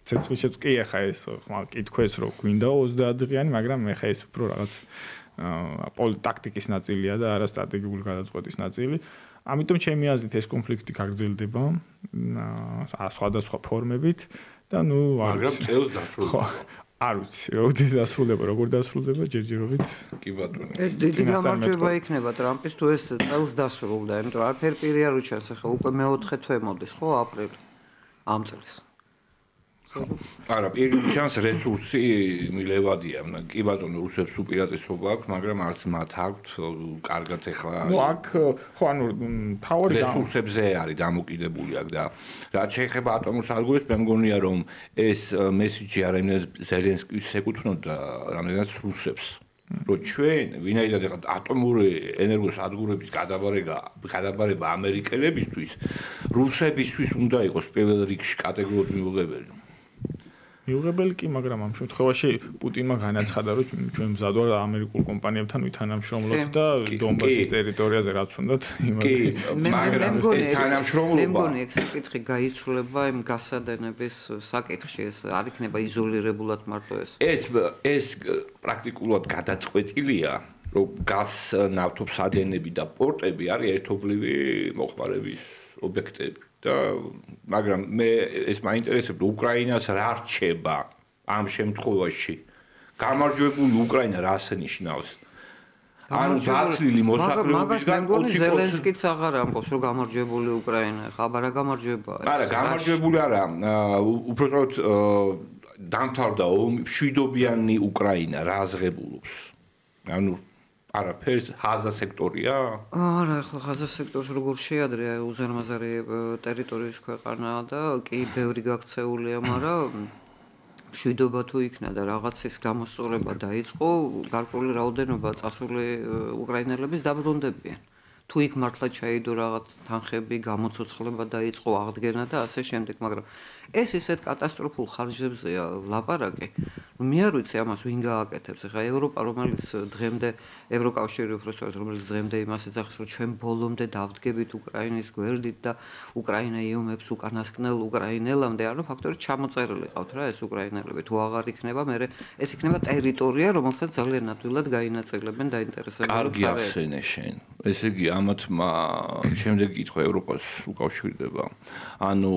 ცეცხლის შეწყვეტა. კი, ახლა ეს კითხვეს რო გვინდა 30 დღიანი, მაგრამ ახლა ეს უფრო რაღაც პოლიტაქტიკის ნაწილია და არა სტრატეგიული გადაწყვეტის ნაწილი. ამიტომ ჩემი აზრით ეს კონფლიქტი გაგრძელდება სხვადასხვა ფორმებით. და მაგრამ წელს დასრულდება. არ ვიცი, როგორ დასრულდება, როგორ დასრულდება ჯერჯერობით. კი ბატონო. ეს დიდი გამარჯვება იქნება ტრამპის თუ ეს წელს დასრულდა, იმიტომ რომ არაფერი პირი არ უჩანს, ახლა უკვე მეოთხე თვე მოდის, ხო, აპრილი ამ წელს. არა, პირველ შანს რესურსი მილევადია. კი ბატონო, რუსებს უპირატესობა აქვს, მაგრამ არც მათ აქვთ კარგად ეხლა. აქ ხო ანუ თავი რესურსებზე არის დამოკიდებული აქ და რაც შეეხება ატომურ სადგურებს, მე მგონია რომ ეს მესიჯი არ იმენ ზელენსკის ეკუთვნოდა რამდენად რუსებს. რომ ჩვენ ვინაიდან ეხლა ატომური ენერგოსადგურების გადაბარება ამერიკელებისთვის, რუსებისთვის უნდა იყოს პირველ რიგში კატეგორიულად მიუღებელი. მიუღებელი კი, მაგრამ ამ შემთხვევაში პუტინმა განაცხადა, რომ ჩვენ მზად ვართ ამერიკულ კომპანიებთან ვითანამშრომლოთ და დონბასის ტერიტორიაზე რაც უნდათ იმას. მაგრამ ეს თანამშრომლობა მე მგონი ეს საკითხი გაიცვლება იმ გასადენების საკითხში, ეს არ იქნება იზოლირებულად მარტო ეს. ეს პრაქტიკულად გადაწყვეტილია, რომ გაზ ნავთობსადენები და პორტები არის ერთობლივი მოხმარების ობიექტები. მაგრამ მე ეს მაინტერესებს უკრაინას რა რჩება ამ შემთხვევაში. გამარჯვებული უკრაინა რას ნიშნავს? ანუ დაცლილი მოსახლეობისგან 20% ზელენსკიც აღარ ამბობს, რომ გამარჯვებული უკრაინა, ხაბარა გამარჯვებაა. არა, გამარჯვებული არა, უბრალოდ დამთავრდა ომი, მშვიდობიანი უკრაინა რა აღებულობს. ანუ არაფერს ხაზა სექტორია? არა, ახლა ხაზა სექტორს როგორ შეადრია უზარმაზარი ტერიტორიის ქვეყანა და კი ბევრი გაქცეულია, მაგრამ მშვიდობა თუ იქნა და რაღაცის გამოსწორება დაიწყო, გარკვეული რაოდენობა წასული უკრაინელების დაბრუნდებიან. თუ იქ მართლა ჩაიდო რაღაც თანხები, გამოცოცხლება დაიწყო, აღდგენა და ასე შემდეგ, მაგრამ ეს ისეთ კატასტროფულ ხარჯებზეა ლაპარაკი. მე არ ვიცი ამას ვინ გააკეთებს. ახლა ევროპა, რომელიც დღემდე ევროკავშირი უბრალოდ რომელიც დღემდე იმას ეძახის, რომ ჩვენ ბოლომდე დავდგებით უკრაინის გვერდით და უკრაინა იომებს უკანასკნელ უკრაინელამდე, ანუ ფაქტობრივად ჩამოწერილი ყავთ რა ეს უკრაინელები. თუ აღარ იქნება, მე ეს იქნება ტერიტორია, რომელსაც ძალიან ადვილად გაინაწილებენ დაინტერესებული ხალხი. კარგი ახსენე შენ. ესე იგი ამათმა შემდეგ კითხვა ევროპას უკავშირდება. ანუ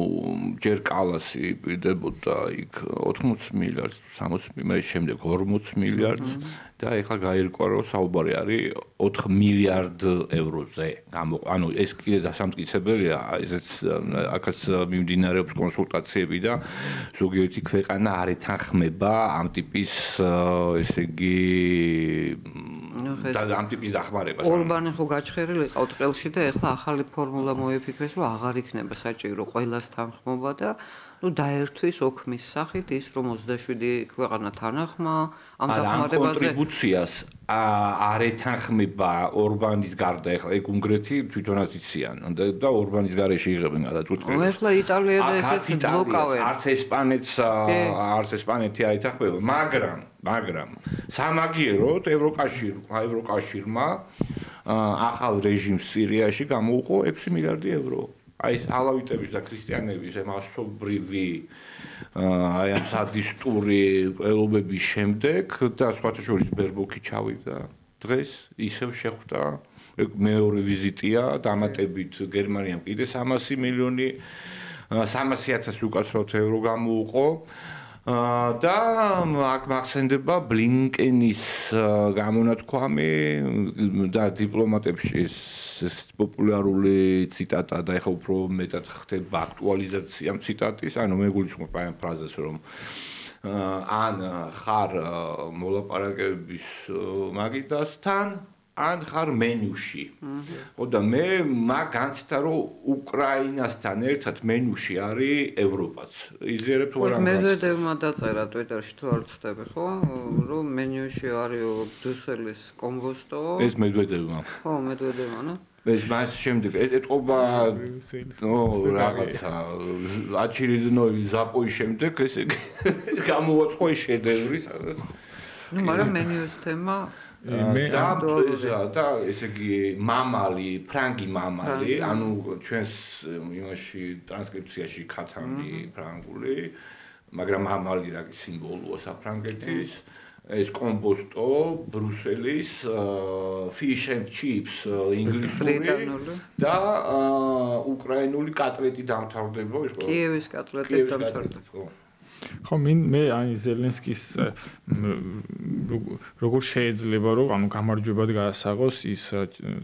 ჯერ კალასი პირდებოდა იქ 80 მილიარდს, 60 მილიარდს, შემდეგ 40 მილიარდს და ეხლა გაირკვა რომ საუბარი არის 4 მილიარდ ევროზე. ანუ ეს კიდე დასამტკიცებელია, ესეც აქაც მიმდინარეობს კონსულტაციები და ზოგიერთი ქვეყანა არ ეთანხმება ამ ტიპის ესე იგი და ამ ტიპის დახმარებას. ორბანი ხო გაჩხერილი ყავთ ყელში და ეხლა ახალი ფორმულა მოიფიქრეს, რომ აღარ იქნება საჭირო ყველას თანხმობა და ну დაერთვის ოქმის სახით ის რომ 27 ქვეყანა თანახმა ამ დახმარებაზე კონტრიბუციას არ ეთანხმება ორბანის გარდა ეხლა ეგ უნგრეთი თვითონაც იციან და ორბანის გარეშე იღებენ გადაწყვეტილებას. ეხლა იტალია და ესეც ბლოკავენ. არც ესპანეთი არ ეთანხმება, მაგრამ სამაგიეროდ ევროკავშირმა ახალ რეჟიმს სირიაში გამოუყო 6 მილიარდი ევრო. აი ალავიტების და ქრისტიანების მასობრივი აი ამ სადისტური ყველობების შემდეგ და სხვათა შორის ბერბოქი ჩავიდა დღეს ისევ შეხვდა მეორე ვიზიტია დამატებით გერმანიამ კიდე 300 მილიონი 300,000 უკაცრავად ევრო გამოუყო და აქ მახსენდება ბლინკენის გამონათქვამი და დიპლომატებში ეს პოპულარული ციტატა და ეხლა უფრო მეტად ხდება აქტუალიზაცია ამ ციტატის, ანუ მე გულისხმობ ამ ფრაზას, რომ ან ხარ მოლაპარაკების მაგიდასთან ან ხარ მენიუში. ხო და მე მაგ განცდა რომ უკრაინასთან ერთად მენიუში არის ევროპაც. იზიარებ თუ არა? მედვედევმა დაწერა ტვიტერში თუ არ ვცდები, ხო? რომ მენიუში არის ბრიუსელის კომბოსტო. ეს მედვედევმა. ხო, მედვედევმა, ნუ. ეს მას შემდეგ ეთყობა რაღაცა აჩირიდნოი ზაპოის შემდეგ ესე გამოაწყო შედევრი სადაც. ნუ მაგრამ მენიუს თემა და ესე იგი მამალი, ფრანგი მამალი, ანუ ჩვენს იმაში ტრანსკრიფციაში ქათამი ფრანგული, მაგრამ მამალი რა სიმბოლოა საფრანგეთის, ეს კომბოსტო, ბრუსელის, fish and chips ინგლისური და უკრაინული კატლეტი დამთავრდება, ის ყველა. კიევის კატლეტი დამთავრდება. ხო, მე აი ზელენსკის როგორ შეიძლება რომ ანუ გამარჯვებად გაასაღოს ის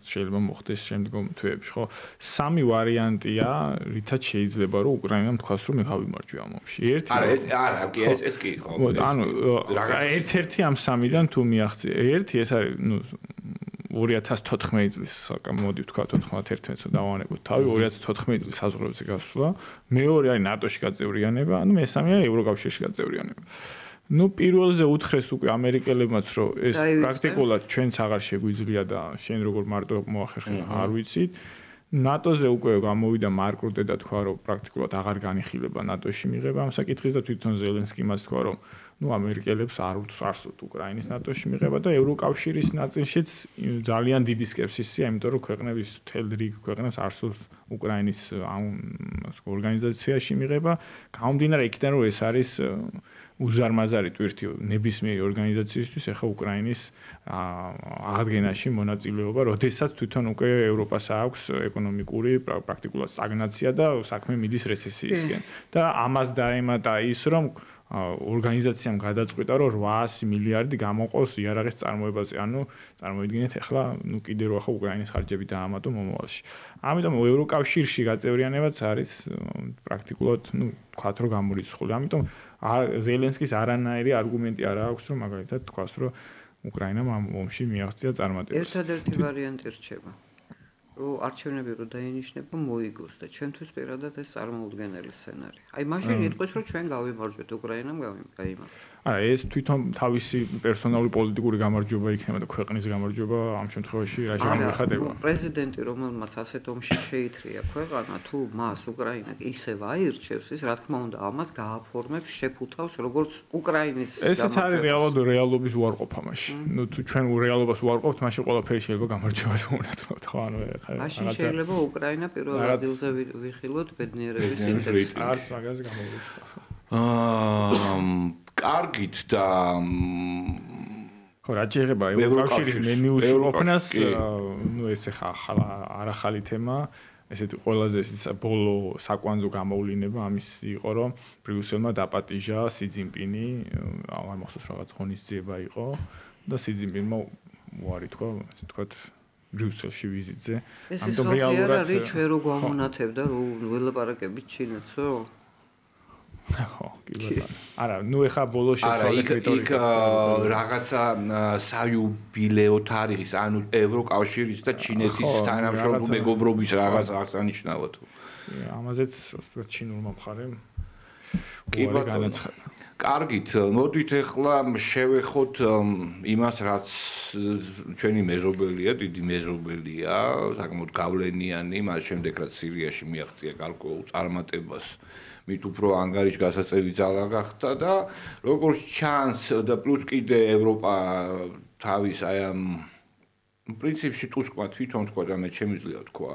შეიძლება მოხდეს შემდგომ თვეებში, ხო? სამი ვარიანტია, რითაც შეიძლება რომ უკრაინამ თქვას რომ მე გავიმარჯვე ამ ომში. ერთი ეს კი ხო. ანუ ერთ-ერთი ამ სამიდან თუ მიაღწია. ერთი ეს არის, ნუ 2014 წლის მოდი ვთქვა 91-ს დავანებოთ თავი 2014 წლის საზღვრებზე გასვლა, მეორე არის ნატოში გაწევრიანება, ანუ მესამე არის ევროკავშირში გაწევრიანება. ნუ პირველზე უთხრეს უკვე ამერიკელებმაც რომ ეს პრაქტიკულად ჩვენც აღარ შეგვიძლია და შენ როგორ მარტო მოახერხე არ ვიცით. ნატოზე უკვე გამოვიდა მარკ რუტე და თქვა რომ პრაქტიკულად აღარ განიხილება ნატოში მიღება ამ საკითხის და თვითონ ზელენსკი მას თქვა რომ ნუ ამერიკელებს არ უსწრაფოთ უკრაინის ნატოში მიღება და ევროკავშირის ნაწილშიც ძალიან დიდი სკეპსისია, იმიტომ რომ ქვეყნების მთელი რიგი ქვეყნებს არ სურს უკრაინის ამ ორგანიზაციაში მიღება, გამომდინარე იქიდან რომ ეს არის უზარმაზარი ტვირთი ნებისმიერი ორგანიზაციისთვის ახლა უკრაინის აღდგენაში მონაწილეობა, როდესაც თვითონ უკვე ევროპას აქვს ეკონომიკური პრაქტიკულად სტაგნაცია და საქმე მიდის რეცესიისკენ. და ამას დაემატა ის რომ ორგანიზაციამ გადაწყვიტა რომ 800 მილიარდი გამოყოს იარაღის წარმოებაზე. ანუ წარმოიდგინეთ ახლა ნუ კიდე რო ახლა უკრაინის ხარჯები დაამატო მომავალში. ამიტომ ევროკავშირში გაწევრიანებაც არის პრაქტიკულად ნუ ვთქვათ რომ გამორიცხული. ამიტომ ზელენსკის არანაირი არგუმენტი არ აქვს რომ მაგალითად თქვას რომ უკრაინამ ამ ომში მიაღწია წარმატებას. ერთადერთი ვარიანტი რჩება. რომ არჩევნები რო დაინიშნება მოიგოს და ჩვენთვის პირადად ეს წარმოუდგენელი სცენარია. აი მაშინ იტყვის რომ ჩვენ გავიმარჯვეთ უკრაინამ გაიმარჯვა. არა ეს თვითონ თავისი პერსონალური პოლიტიკური გამარჯვება იქნება და ქვეყნის გამარჯვება ამ შემთხვევაში რა შემოიხატება. პრეზიდენტი რომელმაც ასეთ ომში შეითრია ქვეყანა თუ მას უკრაინა ისევ აირჩევს ის რა თქმა უნდა ამას გააფორმებს შეფუთავს როგორც უკრაინის ესეც არის რეალობის უარყოფა მაშინ. ნუ თუ ჩვენ რეალობას უარყოფთ მაშინ ყველაფერი შეიძლება გამარჯვებას მოუნათლოთ ხო ანუ მაშინ შეიძლება უკრაინა პირველ ადგილზე ვიხილოთ ბედნიერების ინდექსში. არც მაგას გამოგვიცხა. კარგით და ხო რა შეიძლება ევროკავშირის მენიუში ყოფნას ნუ ეს ახლა არახალი თემა ესეთი ყველაზე ბოლო საკვანძო გამოვლინება ამის იყო რომ ბრიუსელმა დაპატიჟა სი ძინპინი აღარ მახსოვს რაღაც ღონისძიება იყო და სი ძინპინმა უარი თქვა ესე ვთქვათ ბრიუსელში ვიზიტზე ამიტომ რეალურად არის ჩვენ რო გვამონათებდა რომ ველაპარაკებით ჩინეთსო ხო, კი ბატონო. არა, ნუ ეხა ბოლოში თვალის რიტორიკა რაღაცა საიუბილეო თარიღის, ანუ ევროკავშირის და ჩინეთის თანამშრომლობის მეგობრობის რაღაც აღსანიშნავა თუ. ამაზეც ჩინურმა მხარემ კი განაცხადა. კარგით, მოდით ახლა შევეხოთ იმას, რაც ჩვენი მეზობელია, დიდი მეზობელია, საკმაოდ გავლენიანი, მას შემდეგ რაც სირიაში მიაღწია გარკვეულ წარმატებას. მით უფრო ანგარიშ გასაწევი ძალა გახდა და როგორც ჩანს და პლუს კიდე ევროპა თავის აი ამ პრინციპში ტუსკმა თვითონ თქვა და მე შემიძლია თქვა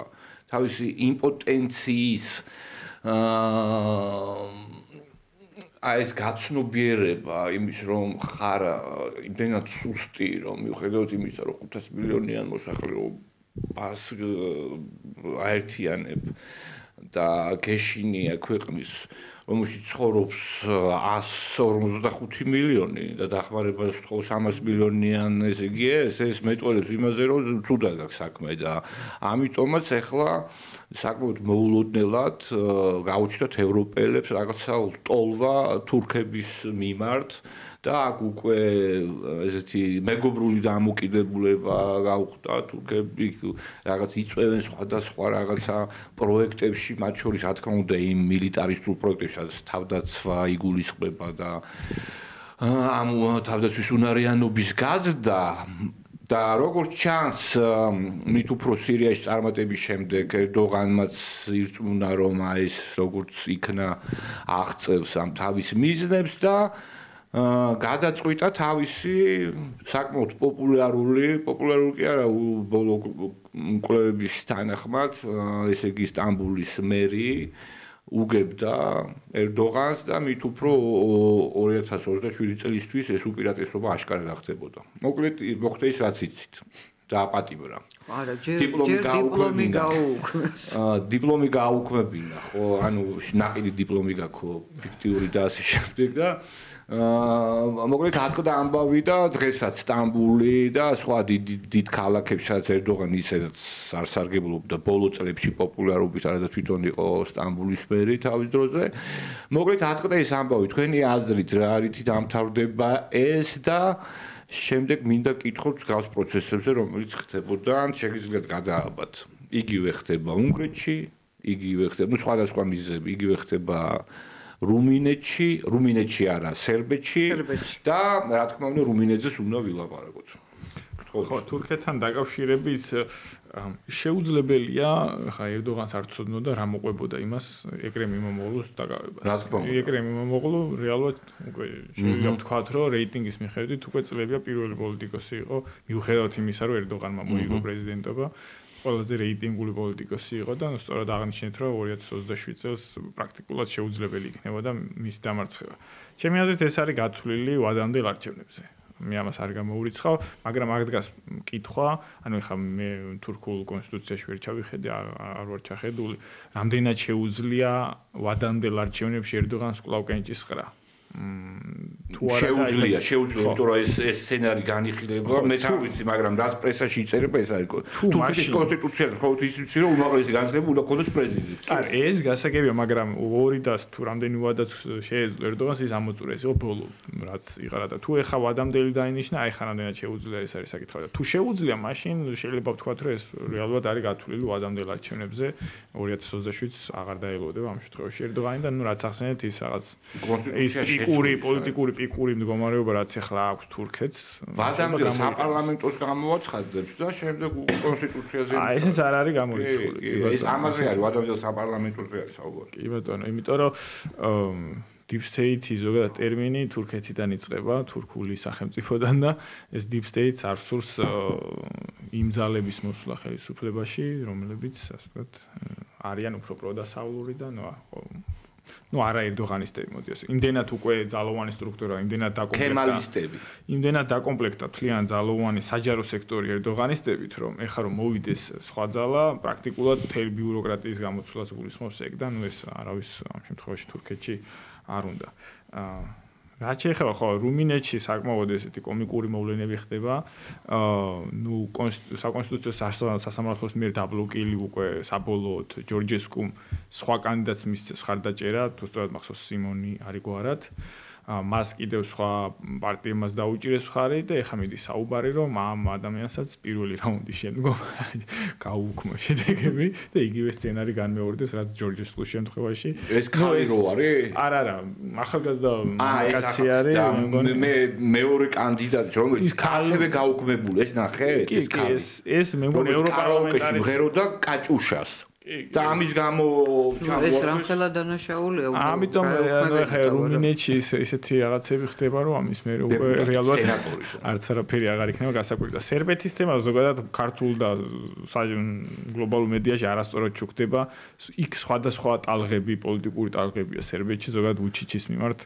თავისი იმპოტენციის აი ეს გაცნობიერება იმის რომ ხარ იმდენად სუსტი რომ მიუხედავად იმისა რომ 500 მილიონიან მოსახლეობას აერთიანებ და გეშინია ქვეყნის რომელშიც ცხოვრობს 155 მილიონი და დახმარებას თხოვს 300 მილიონიან, ესე იგი ეს მეტყველებს იმაზე, რომ ცუდად გაქვს საქმე და ამიტომაც ახლა საკმაოდ მოულოდნელად გაუჩნდათ ევროპელებს რაღაცა ტოლვა თურქების მიმართ და აქ უკვე ესეთი მეგობრული დამოკიდებულება გაუხდა თურქები რაღაც იწვევენ სხვადასხვა რაღაცა პროექტებში, მათ შორის რა თქმა უნდა იმ მილიტარისტულ პროექტებში, სადაც თავდაცვა იგულისხმება და ამ თავდაცვის უნარიანობის გაზრდა და როგორც ჩანს, მით უფრო სირიაში წარმატების შემდეგ ერდოღანმაც ირწმუნა, რომ ეს როგორც იქნა აღწევს ამ თავის მიზნებს და გადაწყვიტა თავისი საკმაოდ პოპულარული კი არა, ბოლო კვლევების თანახმად, ესე იგი სტამბულის მერი უგებდა ერდოღანს და მით უფრო 2027 წლისთვის ეს უპირატესობა აშკარად ხდებოდა. მოკლედ მოხდა ის რაც იცით. დააპატიმრა. არა, დიპლომი გაუქმეს. დიპლომი გაუქმებინა, ხო, ანუ ნაყიდი დიპლომი გაქო, ფიქტიური და ასე შემდეგ და მოკლედ ატყდა ამბავი და დღესაც სტამბული და სხვა დიდ ქალაქებში, სადაც ერდოღანი ისედაც არ სარგებლობდა ბოლო წლებში პოპულარობით, არადა თვითონ იყო სტამბულის მერი თავის დროზე. მოკლედ ატყდა ეს ამბავი, თქვენი აზრით რა არის დამთავრდება ეს და შემდეგ მინდა კითხოთ გავს პროცესებზე, რომელიც ხდებოდა, შეგიძლიათ გადააბათ. იგივე ხდება უნგრეთში, იგივე ხდება, სხვადასხვა მიზეზები, იგივე ხდება რუმინეთში არა, სერბეთში და რა თქმა უნდა რუმინეთზეც უნდა ვილაპარაკოთ. ხო, თურქეთთან დაკავშირებით შეუძლებელია, ხა ერდოღანს არ ცოდნოდა რა მოყვებოდა იმას ეკრემ იმამოღლუს დაკავებას. ეკრემ იმამოღლუ რეალურად უკვე შეიძლება ვთქვათ, რომ რეიტინგის მიხედვით უკვე წლებია პირველი პოლიტიკოსი იყო, მიუხედავად იმისა, რომ ერდოღანმა მოიგო პრეზიდენტობა. ყველაზე რეიტინგული პოლიტიკოსი იყო და სწორად აღნიშნეთ, რომ 2027 წელს პრაქტიკულად შეუძლებელი იქნებოდა მისი დამარცხება. ჩემი აზრით ეს არის გათვლილი ვადამდელ არჩევნებზე. მე ამას არ გამოურიცხავ, მაგრამ აქ დგას კითხვა, ანუ ეხლა მე თურქულ კონსტიტუციაში ვერ ჩავიხედე, არ ვარ ჩახედული, რამდენად შეუძლია ვადამდელ არჩევნებში ერდოღანს კვლავ კენჭისყრა. შეუძლია, იმიტომ რომ ეს სცენარი განიხილება, მე არ ვიცი, მაგრამ რაც პრესაში იწერება ეს არის. თურქეთის კონსტიტუციაში ყოველთვის იცი, რომ უმაღლესი განსხვავება უნდა ქონდეს პრეზიდენტს. არა, ეს გასაგებია, მაგრამ 200 თუ რამდენი ვადაც შეეძლო ერდოღანს ის ამოწურეს, იყო ბოლო, რაც იყარა და თუ ეხა ვადამდელი დაინიშნა, აი ხა რამდენად შეუძლია ეს არის საკითხი და თუ შეუძლია, მაშინ შეიძლება ვთქვათ, რომ ეს რეალურად არის გათვლილი ვადამდელ არჩევნებზე 2027-ს აღარ დაელოდება ამ შემთხვევაში ერდოღანი და ნუ რაც ახსენეთ ის რაღაც კონსტიტუციაში პოლიტიკური პიკური მდგომარეობა რაც ახლა აქვს თურქეთს ვადამდელ საპარლამენტოს გამოაცხადებს და შემდეგ კონსტიტუციაზე ესეც არ არის გამორიცხული ეს ამაზე არის ვადამდელ საპარლამენტოზე არის საუბარი კი ბატონო იმიტომ რომ deep state ზოგადად ტერმინი თურქეთიდან იწყება თურქული სახელმწიფოდან და ეს deep state არ სურს იმ ძალების მოსვლა ხელისუფლებაში რომლებიც ასე ვთქვათ არიან უფრო პროდასავლური და ну არა ერდოღანისტები მოდიოს. იმდენად უკვე ძალოვანი სტრუქტურა, იმდენად დაკომპლექტა თლიან ძალოვანი საჯარო სექტორი ერდოღანისტებით, რომ ეხლა რომ მოვიდეს სხვა ძალა, პრაქტიკულად მთელი ბიუროკრატიის გამოცვლას გულისხმობს ეგ და ну ეს არავის ამ შემთხვევაში თურქეთში არ უნდა. რაც შეეხება ხო რუმინეთში საკმაოდ ესეთი კომიკური მოვლენები ხდება. ну საკონსტიტუციო სასამართლოს მიერ დაბლოკილი უკვე საბოლოოდ ჯორჯესკუმ სხვა კანდიდატს მისცეს ხარდაჭერა, თუ სწორად მახსოვს სიმონი არიგოარად. მას კიდევ სხვა პარტიებმაც დაუჭირეს მხარი და ეხლა მიდის საუბარი რომ ამ ადამიანსაც პირველი რაუნდის შემდგომ გაუუქმა შედეგები და იგივე სცენარი განმეორდეს რაც ჯორჯესკუს შემთხვევაში. ეს ხალი რო არის? არა, ახალგაზრდა კაცი არის. მე მეორე კანდიდატი რომელიც ასევე გაუქმებული ეს ნახე? ეს მე მგონი ევროპარლამენტარის მღეროდა კაჭუშას. და ამის გამო ეს რამხელა დანაშაულია უკვე. ამიტომ ახლა რუმინეთში ისეთი რაღაცები ხდება, რომ ამის მე უკვე რეალურად არც არაფერი აღარ იქნება გასაკვირი და სერბეთის თემა ზოგადად ქართულ და გლობალურ მედიაში არასწორად ჩუქდება. იქ სხვადასხვა ტალღები, პოლიტიკური ტალღებია სერბეთში, ზოგადად უჩიჩის მიმართ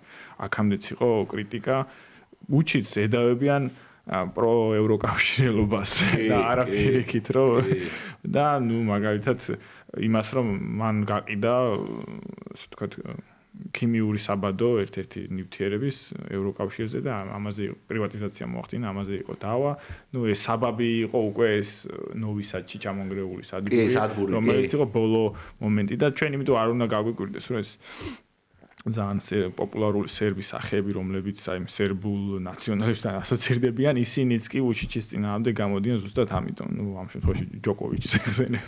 აქამდეც იყო კრიტიკა. უჩიჩს ედავებიან პროევროკავშირელობას და არაფერი იქით რომ და ნუ მაგალითად იმას რომ მან გაყიდა ასე ვთქვათ ქიმიური საბადო ერთ-ერთი ნივთიერების ევროკავშირზე და ამაზე პრივატიზაცია მოახდინა, ამაზე იყო დავა. ეს საბაბი იყო უკვე ეს ნოვისადში ჩამონგრეული სადგური, რომელიც იყო ბოლო მომენტი და ჩვენ იმიტომ არ უნდა გაგვიკვირდეს, რომ ეს ძალიან პოპულარული სერბი სახეები, რომლებიც აი სერბულ ნაციონალისტთან ასოცირდებიან, ისინიც კი ვუჩიჩის წინააღმდეგ გამოდიან ზუსტად ამიტომ, ამ შემთხვევაში ჯოკოვიჩს ეხსენებ.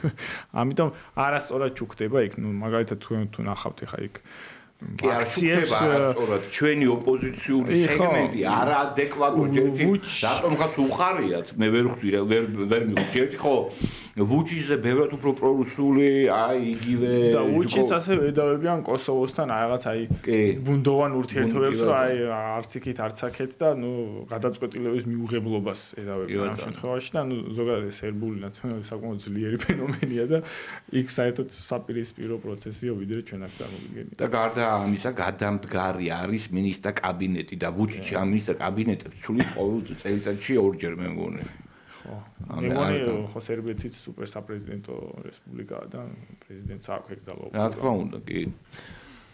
ამიტომ არასწორად ჩუქდება იქ, მაგალითად თუ ნახავთ ხა იქ კი არ ჩუქდება არასწორად ჩვენი ოპოზიციური სეგმენტი არაადეკვატური რატომღაც უხარიათ მე ვერ მივხვდი ხო ვუჩიჩზე ბევრად უფრო პრორუსული აი იგივე და ვუჩიჩს ასე ედავებიან კოსოვოსთან რაღაც აი ბუნდოვან ურთიერთობებს რომ აი არც იქით არც აქეთ და გადაწყვეტილების მიუღებლობას ედავებიან ამ შემთხვევაში და ზოგადად სერბული ნაციონალური საკმაოდ ძლიერი ფენომენია და იქ საერთოდ საპირისპირო პროცესია ვიდრე ჩვენ აქ წარმოგიდგენთ და გარდა ამისა გადამდგარი არის მინისტრთა კაბინეტი და ვუჩიჩი ამ მინისტრთა კაბინეტებს ცulis ყოველ წელიწადში ორჯერ მე მგონი ხო მე მგონი ხო სერბეთიც სუპერ საპრეზიდენტო რესპუბლიკაა და პრეზიდენტს აქვს ეკრძალვა რა თქმა უნდა კი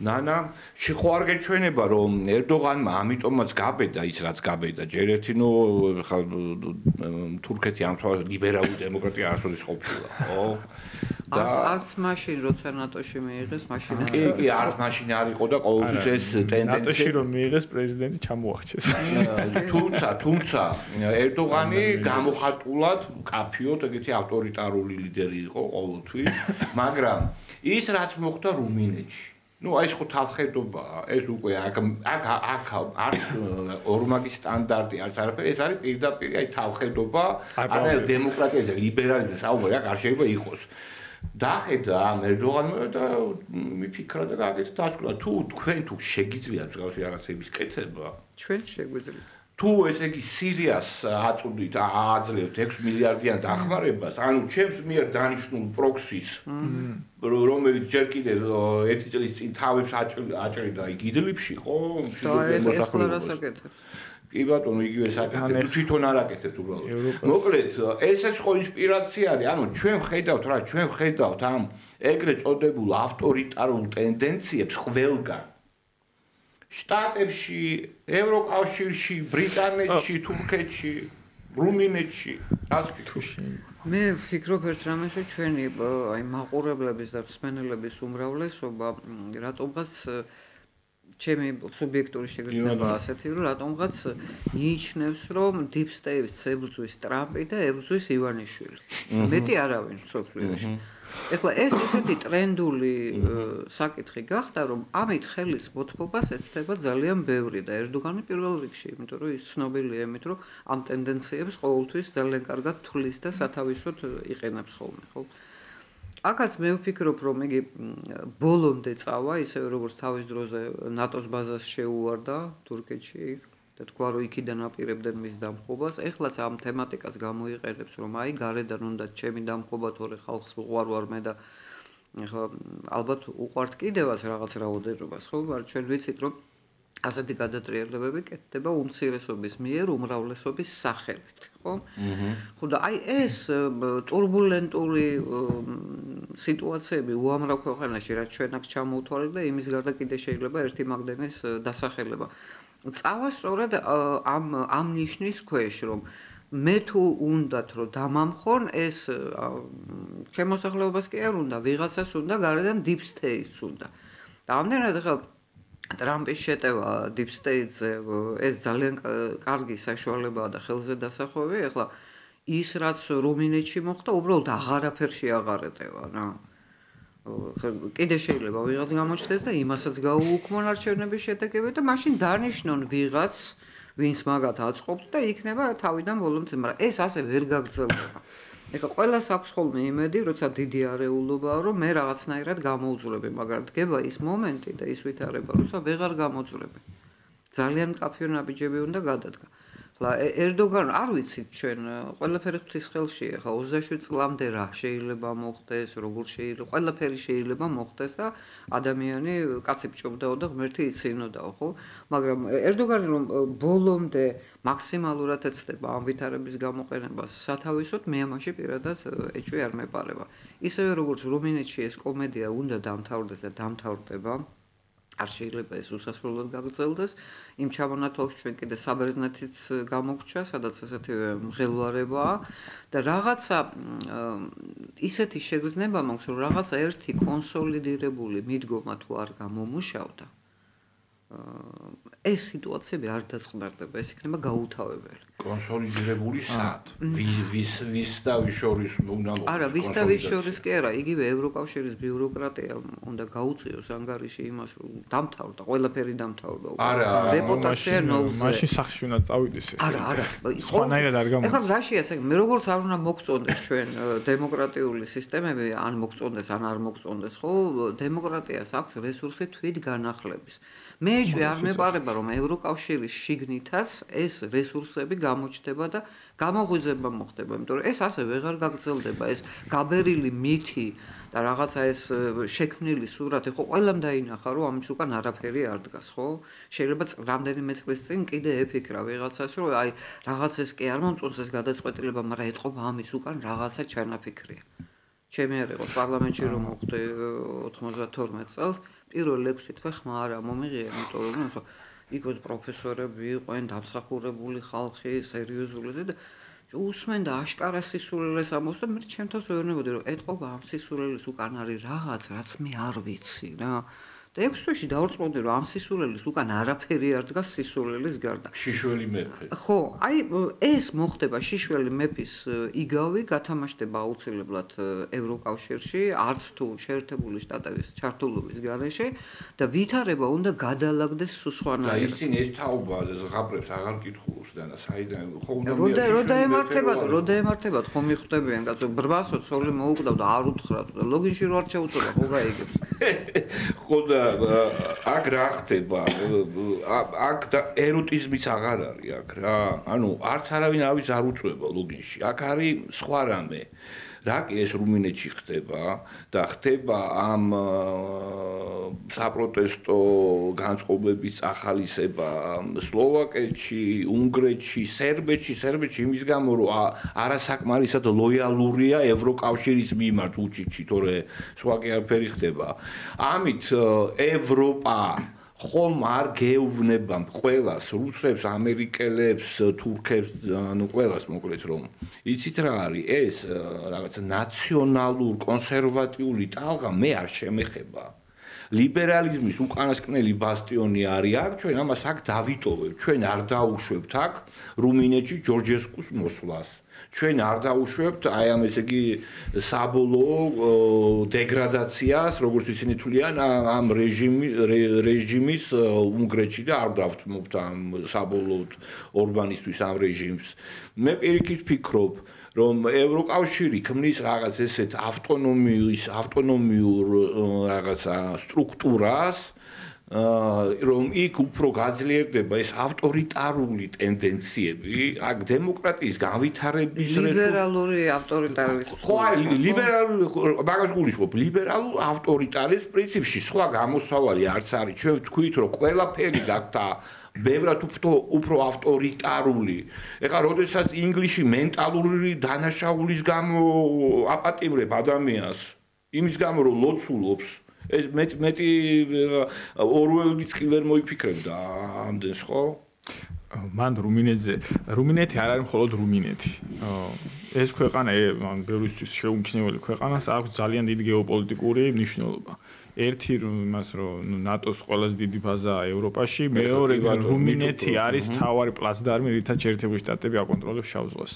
ნანა შეხო არ გეჩვენება რომ ერდოღანმა ამიტომაც გაბედა ის რაც გაბედა ჯერ ერთი ხა თურქეთი ამ თვალს ლიბერალური დემოკრატია არასოდეს ყოფილა ხო და არც მაშინ როცა ნატოში მიიღეს მაშინ კი არც მაშინ არ იყო და ყოველთვის ეს ტენდენცია ნატოში რომ მიიღეს პრეზიდენტი ჩამოახჩეს თუმცა ერდოღანი გამოხატულად კაფიოდ ეგეთი ავტორიტარული ლიდერი იყო ყოველთვის მაგრამ ის რაც მოხდა რუმინეთში აი ეს ხო თავხედობაა ეს უკვე აქ არის ორმაგი სტანდარტი არც არაფერი ეს არის პირდაპირ აი თავხედობა არა დემოკრატიაზე ლიბერალიზმი საუბარი აქ არ შეიძლება იყოს დახედა ამ ერდოღანმა და მიფიქრა და გაკეთდა დაშკლა თქვენ თუ შეგიძლიათ მსგავსი რაღაცების კეთება ჩვენ შეგვიძლია თუ ესე იგი სირიას აწვდით ააძლევთ 6 მილიარდიან დახმარებას ანუ ჩემს მიერ დანიშნულ პროქსის რომელიც ჯერ კიდე ერთი წლის წინ თავებს აჭრიდა იქ იდლიბში ხო მოსახლეობას კი ბატონო იგივე საკეთებ თვითონ არ აკეთებ უბრალოდ მოკლედ ესეც ხო ინსპირაცია არის ანუ ჩვენ ხედავთ ამ ეგრეთ წოდებულ ავტორიტარულ ტენდენციებს ყველგან შტატებში, ევროკავშირში, ბრიტანეთში, თურქეთში, რუმინეთში, ასფიქოში. მე ვფიქრობ ერთ რამეს, რომ ჩვენი აი მაყურებლების და მსმენელების უმრავლესობა რატომღაც ჩემი სუბიექტური შეგრძნება ასეთი, რომ რატომღაც მიიჩნევს, რომ deep state-ს ებრძვის ტრამპი და ებრძვის ივანიშვილი. მეტი არავინ სოფლიოში. ეხლა ეს ისეთი ტრენდული საკითხი გახდა, რომ ამით ხელის მოთმობას ეცდება ძალიან ბევრი და ერდოგანი პირველ რიგში, იმიტომ რომ ის ცნობილია იმით, რომ ამ ტენდენციებს ყოველთვის ძალიან კარგად თვლის და სათავისოდ იყენებს ხოლმე, ხო? აქაც მე ვფიქრობ, რომ იგი ბოლომდე წავა, ისევე როგორც თავის დროზე ნატოს ბაზას შეუვარდა თურქეთში და თქვა, რომ იქიდან აპირებდნენ მის დამხობას. ეხლაც ამ თემატიკას გამოიყენებს, რომ აი გარედან უნდა ჩემი დამხობა თორე ხალხს უყვარ მე და ეხლა ალბათ უყვართ კიდევაც რაღაც რაოდენობას, ხო? მაგრამ ჩვენ ვიცით, რომ ასეთი გადატრიალებები კეთდება უმცირესობის მიერ უმრავლესობის სახელით, ხო? ხო და აი ეს турბულენტული სიტუაციები უამრავ ქვეყანაში, რაც ჩვენ აქ ჩამოვთვალეთ და იმის გარდა კიდე შეიძლება ერთი მაგდენის დასახელება. წავა სწორედ ამ ნიშნის ქვეშ, რომ მე თუ უნდათ რომ დამამხონ ეს შემოსახლეობას კი არ უნდა, ვიღაცას უნდა გარედან deep state-ს უნდა. და ამდენად ახლა ტრამპის შეტევა deep state-ზე ეს ძალიან კარგი საშუალებაა და ხელზე დასახვევი. ახლა ის რაც რუმინეთში მოხდა, უბრალოდ აღარაფერში აღარ ეტევა რა. კიდე შეიძლება ვიღაც გამოჩნდეს და იმასაც გაუუქმონ არჩევნების შედეგები და მაშინ დანიშნონ ვიღაც ვინც მაგათ აწყობთ და იქნება თავიდან ბოლომდე, მაგრამ ეს ასე ვერ გაგრძელდება. ეხლა ყველას აქვს ხოლმე იმედი, როცა დიდი არეულობაა, რომ მე რაღაცნაირად გამოუძლები, მაგრამ დგება ის მომენტი და ის ვითარება, როცა ვეღარ გამოძვლები. ძალიან კაფიო ნაბიჯები უნდა გადადგა. ხლა ერდოგან არ ვიცით ჩვენ ყველაფერი ღვთის ხელშია, ხა 27 წლამდე რა შეიძლება მოხდეს, როგორ შეიძლება, ყველაფერი შეიძლება მოხდეს და ადამიანი კაცი ბჭობდაო და ღმერთი იცინოდაო, ხო? მაგრამ ერდოგანი რომ ბოლომდე მაქსიმალურად ეცდება ამ ვითარების გამოყენებას სათავისოდ, მე ამაში პირადად ეჭვი არ მეპარება. ისევე როგორც რუმინეთში ეს კომედია უნდა დამთავრდეს და დამთავრდება. არ შეიძლება ეს უსასრულოდ გაგრძელდეს. იმ ჩამონათვალში ჩვენ კიდე საბერძნეთიც გამოგვჭა, სადაც ესეთივე მღელვარებაა და რაღაცა ისეთი შეგრძნება მაქვს, რომ რაღაცა ერთი კონსოლიდირებული მიდგომა თუ არ გამომუშავდა, ეს სიტუაციები არ დაწყნარდება, ეს იქნება გაუთავებელი. კონსოლიდირებული სად? ვის და ვის შორის უნდა მოხდეს? არა, ვის და ვის შორის კი არა, იგივე ევროკავშირის ბიუროკრატია უნდა გაუწიოს ანგარიში იმას, რომ დამთავრდა, ყველაფერი დამთავრდა. რეპუტაცია ნულზე. მაშინ სახში უნდა წავიდეს ეს. არა. სხვანაირად არ გამოდის. ეხლა რაშია ეს? მე როგორც არ უნდა მოგწონდეს ჩვენ დემოკრატიული სისტემები, ან მოგწონდეს, ან არ მოგწონდეს, ხო? დემოკრატიას აქვს რესურსი თვით განახლების. მე არ მეპარება რომ ევროკავშირის შიგნითაც ეს რესურსები გამოჩნდება და გამოღვიძება მოხდება, იმიტომ რომ ეს ასე ვეღარ გაგრძელდება, ეს გაბერილი მითი და რაღაცა ეს შექმნილი სურათი ხო ყველამ დაინახა რომ ამის უკან არაფერი არ დგას, ხო? შეიძლება რამდენიმე წლის წინ კიდე ეფიქრა ვიღაცას რომ აი რაღაც ეს კი არ მომწონს ეს გადაწყვეტილება, მაგრამ ეთყობა ამის უკან რაღაცა ჩანაფიქრია. ჩემი არ იყო პარლამენტში რომ მოხდე 92 წელს პირველ 6 თვე ხმა არა მომიღია, იმიტომ რომ ხო იქ პროფესორები იყვნენ, დამსახურებული ხალხი, სერიოზული და უსმენდა აშკარა სისულელეს ამბობს და მე ჩემთვის ვეუბნებოდი რომ ეთყობა ამ სისულელის უკან არის რაღაც, რაც მე არ ვიცი რა. და 6 თვეში დავარწმუნდი რომ ამ სისულელის უკან არაფერი არ დგას სისულელის გარდა. შიშველი მეფე. ხო, აი ეს მოხდება შიშველი მეფის იგავი გათამაშდება აუცილებლად ევროკავშირში, არც თუ შეერთებული შტატების ჩართულობის გარეშე და ვითარება უნდა გადალაგდეს სხვანაირად. და ისინი ეს თაობა ზღაპრებს აღარ კითხულობს და საიდან ხო უნდა რო დაემართებათ ხო მიხვდებიან კაცო ბრბასო ცოლი მოუკვდავ და არ უთხრათ და ლოგინში რო არ ჩაუწოდა ხო გაიგებს. ხო და აქ რა ხდება? აქ და ეროტიზმიც აღარ არის აქ რა. ანუ არც არავინ ავის არ უწვება ლოგინში. აქ არის სხვა რამე. რა კი ეს რუმინეთში ხდება და ხდება ამ საპროტესტო განწყობების ახალისება სლოვაკეთში, უნგრეთში, სერბეთში იმის გამო რომ არასაკმარისად ლოიალურია ევროკავშირის მიმართ უჩიჩი, თორე სხვა კი არაფერი ხდება. ამით ევროპა ხომ არ გეუბნება ყველას, რუსებს, ამერიკელებს, თურქებს, ანუ ყველას მოკლედ რომ იცით რა არის ეს რაღაცა ნაციონალურ კონსერვატიული ტალღა მე არ შემეხება. ლიბერალიზმის უკანასკნელი ბასტიონი არის აქ, ჩვენ ამას აქ დავიტოვებთ, ჩვენ არ დაუშვებთ აქ რუმინეთში ჯორჯესკუს მოსვლას. ჩვენ არ დაუშვებთ აი ამ ესე იგი საბოლოო დეგრადაციას, როგორც ისინი თვლიან ამ რეჟიმის უნგრეთში და არ დავთმობთ ამ საბოლოოდ ორბანისტვის ამ რეჟიმს. მე პირიქით ვფიქრობ, რომ ევროკავშირი ქმნის რაღაც ესეთ ავტონომიურ რაღაცა სტრუქტურას, რომ იქ უფრო გაძლიერდება ეს ავტორიტარული ტენდენციები, აქ დემოკრატიის განვითარების ლიბერალური ავტორიტარიზმი. ხო, ლიბერალური მაგას გულისხმობ, ლიბერალურ ავტორიტარის პრინციპში სხვა გამოსავალი არც არის. ჩვენ ვთქვით, რომ ყველაფერი გახდა ბევრად უფრო ავტორიტარული. ეხლა როდესაც ინგლისში მენტალური დანაშაულის გამო აპატიმრებ ადამიანს, იმის გამო რომ ლოცულობს ეს მეტი ორველიც კი ვერ მოიფიქრებდა ამდენს ხო? მან რუმინეთი არ არის მხოლოდ რუმინეთი. ეს ქვეყანა ბევრისთვის შეუმჩნეველი ქვეყანას აქვს ძალიან დიდი გეოპოლიტიკური მნიშვნელობა. ერთი იმას რომ ნატოს ყველაზე დიდი ბაზა ევროპაში, მეორე რუმინეთი არის მთავარი პლაცდარმი, რითაც შეერთებული შტატები აკონტროლებს შავ ზღვას.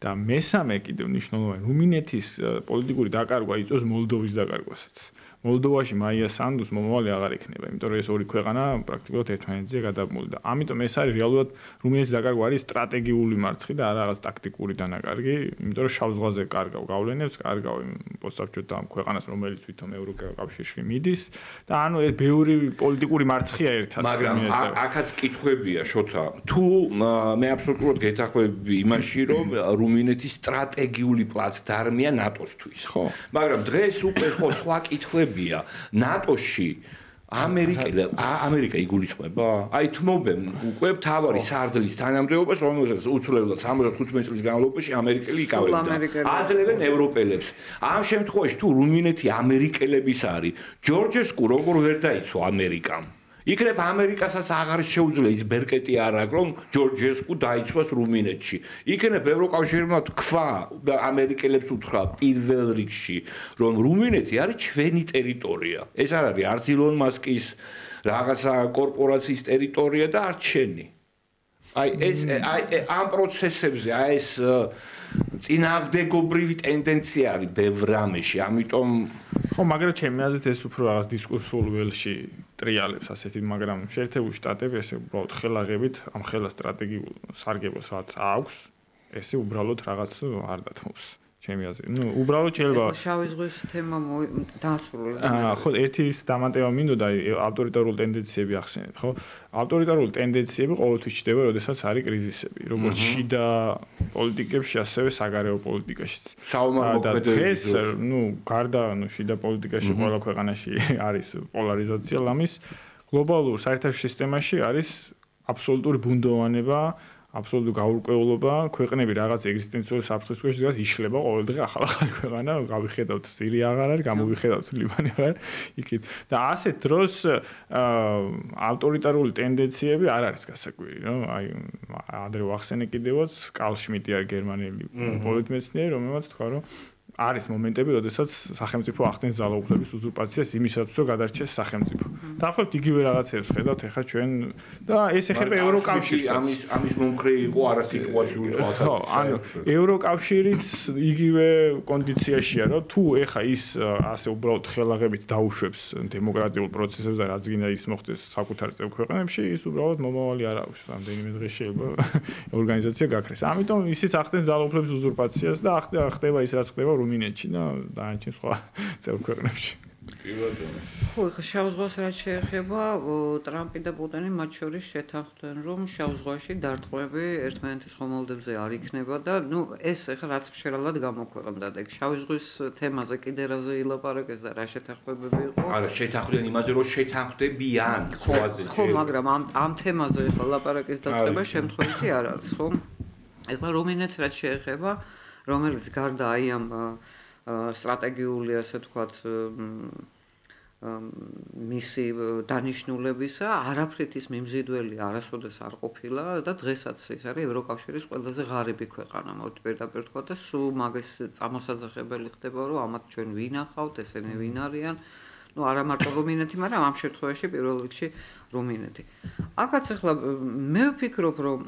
და მესამე კიდევ მნიშვნელოვანი რუმინეთის პოლიტიკური დაკარგვა იწვევს მოლდოვის დაკარგვასაც. მოლდოვაში მაია სანდუს მომავალი აღარ იქნება, იმიტომ რომ ეს ორი ქვეყანა პრაქტიკულად ერთმანეთზე გადაბმული და ამიტომ ეს არის რეალურად რუმინეთის დაკარგვა არის სტრატეგიული მარცხი და არა რაღაც ტაქტიკური დანაკარგი, იმიტომ რომ შავ ზღვაზე კარგავ გავლენებს, კარგავ პოსტსაბჭოთა ამ ქვეყანას, რომელიც თვითონ ევროკავშირში მიდის და ანუ ეს ბევრი პოლიტიკური მარცხია ერთად. მაგრამ აქაც კითხვებია შოთა, თუ მე აბსოლუტურად გეთანხმები იმაში, რომ რუმინეთის სტრატეგიული პლაცდარმია ნატოსთვის. ხო. მაგრამ დღეს უკვე სხვა კითხვები ნატოში ამერიკა იგულისხმება? აი თმობენ უკვე მთავარი სარდლის თანამდებობას, რომელსაც უცვლელად 75 წლის განმავლობაში ამერიკელი იკავებდა. აძლევენ ევროპელებს. ამ შემთხვევაში თუ რუმინეთი ამერიკელების არის, ჯორჯესკუ როგორ ვერ დაიცვა ამერიკამ? იქნებ ამერიკასაც აღარ შეუძლია ის ბერკეტი არ აქვს, რომ ჯორჯესკუ დაიცვას რუმინეთში. იქნებ ევროკავშირმა თქვა და ამერიკელებს უთხრა პირველ რიგში, რომ რუმინეთი არის ჩვენი ტერიტორია. ეს არ არის არც ილონ მასკის რაღაცა კორპორაციის ტერიტორია და არც შენი. ამ პროცესებზე ეს წინააღმდეგობრივი ტენდენცია არის ბევრ რამეში, ამიტომ ხო, მაგრამ ჩემი აზრით ეს უფრო რაღაც დისკურსულ ველში ტრიალებს ასეთი, მაგრამ შეერთებული შტატები ესე უბრალოდ ხელაღებით ამ ხელა სტრატეგიულ სარგებლოს რაც აქვს, ესე უბრალოდ რაღაც არ დათმობს. ჩემი აზრით. უბრალოდ შეიძლება შავი ზღვის თემა დაასრულე. ხო, ერთი ის დამატება მინდოდა ავტორიტარული ტენდენციები ახსენეთ, ხო? ავტორიტარული ტენდენციები ყოველთვის ჩდება, როდესაც არის კრიზისები, როგორც შიდა პოლიტიკებში, ასევე საგარეო პოლიტიკაშიც. დღეს, გარდა შიდა პოლიტიკაში ყველა ქვეყანაში არის პოლარიზაცია, ლამის გლობალურ საერთაშორისო სისტემაში არის აბსოლუტური ბუნდოვანება, აბსოლუტური გაურკვევლობა, ქვეყნები რაღაც ეგზისტენციური საფრთხის ქვეშ დგას, იშლება ყოველდღე ახალ-ახალი ქვეყანა, გავიხედავთ სირია აღარ არის, გამოვიხედავთ ლიბანი აღარ იქით. და ასეთ დროს ავტორიტარული ტენდენციები არ არის გასაკვირი, რომ აი ადრე ვახსენე კიდევაც, კარლ შმიტი არის გერმანელი პოლიტმეცნიერი, რომელმაც თქვა, რომ არის მომენტები, როდესაც სახელმწიფო ახდენს ძალაუფლების უზურპაციას იმისათვის, რომ gadარჩეს სახელმწიფო. დაახლოებით იგივე რაღაცებს ხედავთ ახლა ჩვენ და ეს ეხება ევროკავშირსაც. ამის მომხრე იყო არასიტუაციური თვალსაზრისით. ხო, ანუ ევროკავშირიც იგივე კონდიციაშია, რომ თუ ეხა ის ასე უბრალოდ ხელაღებით დაუშვებს დემოკრატიულ პროცესებს და რაც გინდა ის მოხდეს საკუთარ წევ ქვეყნებში, ის უბრალოდ მომავალი არ აქვს. რამდენიმე დღე შეიძლება ორგანიზაცია გაქრეს. ამიტომ ისიც ახდენს ძალაუფლების უზურპაციას და ხდება ის რაც ხდება რუმინეთში და დანარჩენ სხვა წევ ქვეყნებში. ხო, ხა შავ ზღვას რაც შეეხება, ტრამპი და პუტინი მათ შორის შეთანხმდნენ, რომ შავ ზღვაში დარტყმები ერთმანეთის ხომალდებზე არ იქნება და ეს ხა რაც შეერალად გამოქვეყნდა და შავ ზღვის თემაზე კიდე რაზე ილაპარაკეს და რა შეთანხმებები იყო? არა, შეთანხმდნენ იმაზე, რომ შეთანხმდებიან სხვაზე. ხო, მაგრამ ამ თემაზე ხა ლაპარაკის დაწყება შემთხვევითი არ არის, ხო? ეხლა რუმინეთს რაც შეეხება, რომელიც გარდა აი ამ სტრატეგიული ასე ვთქვათ მისი დანიშნულებისა არაფრით ის მიმზიდველი არასოდეს არ ყოფილა და დღესაც ის არის ევროკავშირის ყველაზე ღარიბი ქვეყანა მოვით პირდაპირ თქვა და სულ მაგის წამოსაძახებელი ხდება რომ ამათ ჩვენ ვინახავთ ესენი ვინ არიან არა მარტო რუმინეთი მაგრამ ამ შემთხვევაში პირველ რიგში რუმინეთი აქაც ახლა მე ვფიქრობ რომ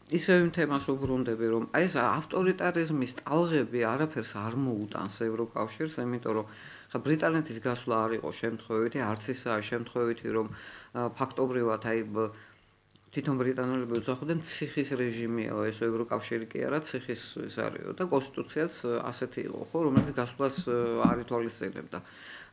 ისევ იმ თემას უბრუნდები რომ აი ეს ავტორიტარიზმის ტალღები არაფერს არ მოუტანს ევროკავშირს იმიტომ რომ ხა ბრიტანეთის გასვლა არ იყო შემთხვევითი არც ისაა შემთხვევითი რომ ფაქტობრივად აი თვითონ ბრიტანელები უძახოდნენ ციხის რეჟიმიაო ეს ევროკავშირი კი არა ციხის ეს არისო და კონსტიტუციაც ასეთი იყო ხო რომელიც გასვლას არ ითვალისწინებდა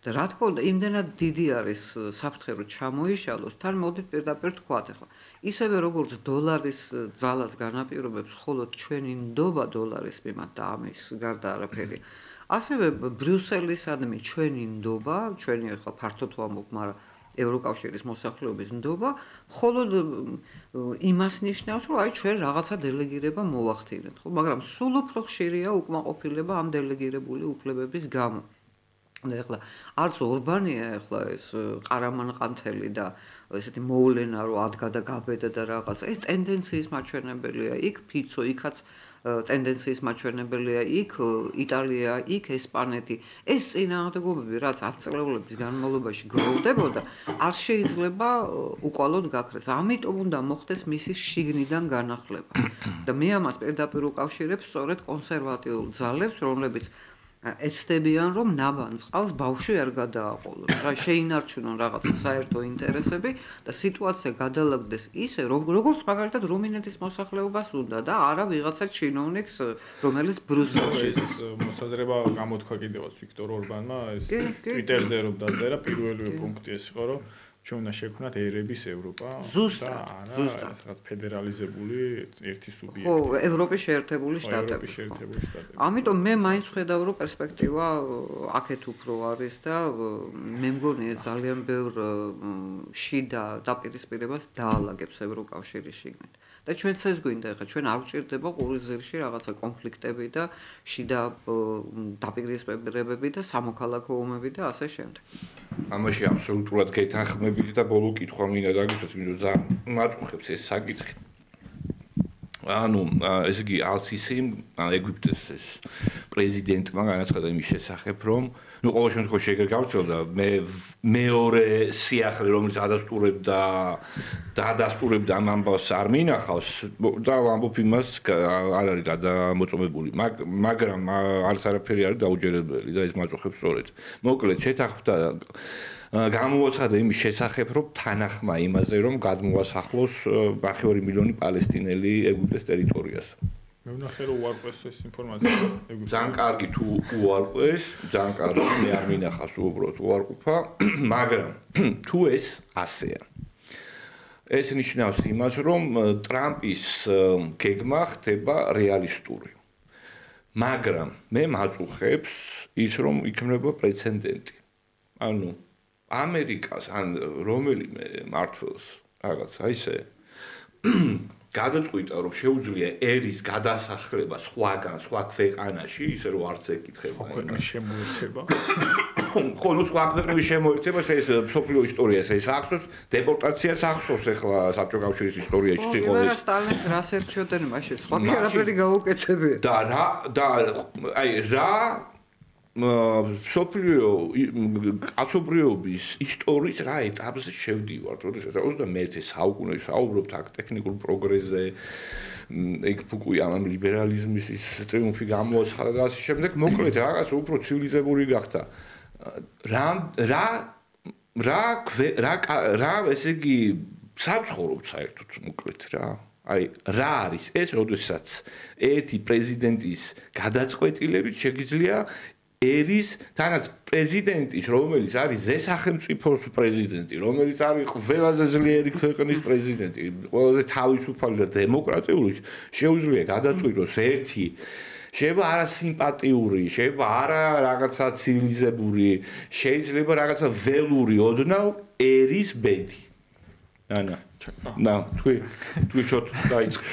და რა თქმა უნდა იმდენად დიდი არის საფრთხე რომ ჩამოიშალოს თან მოდით პირდაპირ თქვათ ახლა ისევე როგორც დოლარის ძალას განაპირობებს მხოლოდ ჩვენი ნდობა დოლარის მიმართ და ამის გარდა არაფერი ასევე ბრიუსელისადმი ჩვენი ნდობა ჩვენი ახლა ფართოდ ვამბობ მაგრამ ევროკავშირის მოსახლეობის ნდობა მხოლოდ იმას ნიშნავს რომ აი ჩვენ რაღაცა დელეგირება მოვახდინეთ ხო მაგრამ სულ უფრო ხშირია უკმაყოფილება ამ დელეგირებული უფლებების გამო და ახლა არც ორბანია ახლა ეს ყარამანყანთელი და ესეთი მოვლენა რომ ადგა და გაბედა და რაღაცა ეს ტენდენციის მაჩვენებელია იქ ფიცო იქაც ტენდენციის მაჩვენებელია იქ იტალია იქ ესპანეთი ეს წინააღმდეგობები რაც 10 წლების განმავლობაში გროვდებოდა არ შეიძლება უკვალოდ გაქრეს ამიტომ უნდა მოხდეს მისი შიგნიდან განახლება და მე ამას პირდაპირ უკავშირებ სწორედ კონსერვატიულ ძალებს რომლებიც ეცდებიან რომ ნაბანს ყავს ბავშვი არ გადააყოლოს რა შეინარჩუნონ რაღაცა საერთო ინტერესები და სიტუაცია გადალაგდეს ისე როგორც მაგალითად რუმინეთის მოსახლეობას უნდა და არა ვიღაცა ჩინოვნიკს რომელიც ბრუსელში ეს მოსაზრება გამოთქვა კიდევაც ვიქტორ ორბანმა ეს ტვიტერზე რომ დაწერა პირველი პუნქტი ეს იყო რომ ჩვენ უნდა შექმნათ ერების ევროპა ზუსტად ეს რაღაც ფედერალიზებული ერთი სუბიექტი ხო ევროპის შეერთებული შტატები ამიტომ მე მაინც ხედავ რომ პერსპექტივა აქეთ უფრო არის და მე მგონი ეს ძალიან ბევრ შიდა დაპირისპირებას დაალაგებს ევროკავშირის შიგნით და ჩვენც ეს გვინდა, ეხლა ჩვენ არ გვჭირდება ყურიზირში რაღაცა კონფლიქტები და შიდა დაპირისპირებები და სამოქალაქო ომები და ასე შემდეგ. ამაში აბსოლუტურად გეთანხმებით და ბოლო კითხვა მინდა დაგისვათ, იმიტომ რომ ძალიან მაწუხებს ეს საკითხი. ანუ ესე იგი ალ-სისი, ეგვიპტის ეს პრეზიდენტმა განაცხადა იმის შესახებ, რომ ნუ ყოველ შემთხვევაში ეგრე გავცელდა, მე მეორე სიახლე რომელიც ადასტურებდა ამ ამბავს არ მინახავს და ვამბობ იმას არ არის გადამოწმებული, მაგრამ არც არაფერი არის დაუჯერებელი და ეს მაწუხებს სწორედ. მოკლედ შეთანხმდა გამოაცხადა იმის შესახებ, რომ თანახმა იმაზე, რომ გადმოასახლოს 2 მილიონი პალესტინელი ეგვიპტეს ტერიტორიას. მე ვნახე რომ უარყვეს ეს ინფორმაცია ეგვიპტეს. ძალიან კარგი თუ უარყვეს, ძალიან კარგი, მე არ მინახავს უბრალოდ უარყოფა, მაგრამ თუ ეს ასეა. ეს ნიშნავს იმას, რომ ტრამპის გეგმა ხდება რეალისტური. მაგრამ მე მაწუხებს ის, რომ იქნება პრეცედენტი. ანუ ამერიკას ან რომელიმე მმართველს რაღაცა ისე გადაწყვიტა რომ შეუძლია ერის გადასახლება სხვა ქვეყანაში, ისე რომ არც ეკითხება ქვეყნის შემოერთება. ხო, ნუ სხვა ქვეყნების შემოერთება, ეს მსოფლიო ისტორიას ეს ახსოვს, დეპორტაციას ახსოვს ახლა საბჭოთა კავშირის ისტორიაში იყო ეს. რა სტალინს რას ერჩიოდნენ მაშინ, სხვა არაფერი გაუკეთებია. რა მსოფლიო კაცობრიობის ისტორიის რა ეტაპზე შევდივართ, როდესაც 21 საუკუნეში საუბრობთ აქ ტექნიკურ პროგრესზე, ეგ ფუკუიამამ ლიბერალიზმის ის ტრიუმფი გამოაცხადა და ასე შემდეგ, მოკლედ რაღაც უფრო ცივილიზებული გახდა. რა ესე იგი საცხოვრობთ საერთოდ მოკლედ რა. აი რა არის ეს, როდესაც ერთი პრეზიდენტის გადაწყვეტილებით შეგიძლია ერის თანაც პრეზიდენტის, რომელიც არის ზესახელმწიფოს პრეზიდენტი, რომელიც არის ყველაზე ძლიერი ქვეყნის პრეზიდენტი, ყველაზე თავისუფალი და დემოკრატიული, შეუძლია გადაწყვიტოს ერთი შეიძლება არა სიმპათიური, შეიძლება არა რაღაცა ცივილიზებული, შეიძლება რაღაცა ველური ოდნავ ერის ბედი. თუ შოთ დაიწყე.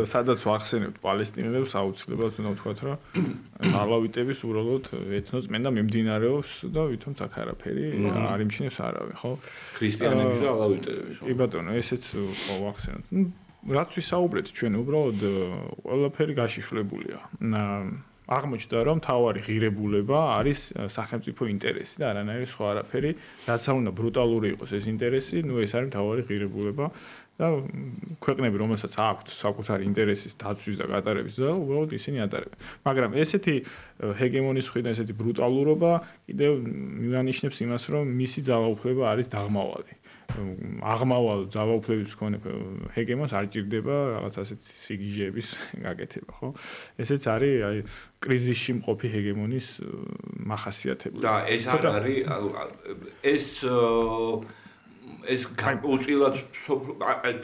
სადაც ვახსენებთ პალესტინელებს, აუცილებლად უნდა ვთქვათ, რომ ალავიტების უბრალოდ ეთნოსწმენდა მიმდინარეობს და ვითომ აქ არაფერი არ იმჩნევს არავინ, ხო? ქრისტიანების და ალავიტების. კი ბატონო, ესეც ვახსენოთ. რაც ვისაუბრეთ ჩვენ უბრალოდ ყველაფერი გაშიშვლებულია. აღმოჩნდა რომ თავარი ღირებულება არის სახელმწიფო ინტერესი და არანაირი სხვა არაფერი, რაც არ უნდა ბრუტალური იყოს ეს ინტერესი, ნუ ეს არის თავარი ღირებულება და ქვეყნები რომელსაც აქვთ საკუთარი ინტერესის დაცვის და გატარების ზალა, უბრალოდ ისინი ატარებენ. მაგრამ ესეთი ჰეგემონის მხრიდან ესეთი ბრუტალურობა კიდევ მიანიშნებს იმას, რომ მისი ძალაუფლება არის დაღმავალი. აღმავალ ძალაუფლების მქონე ჰეგემონს არ ჭირდება რაღაც ასეთი სიგიჟეების გაკეთება, ხო? ესეც არის აი კრიზისში მყოფი ჰეგემონის მახასიათებლები. და ეს არ არის ეს უწილად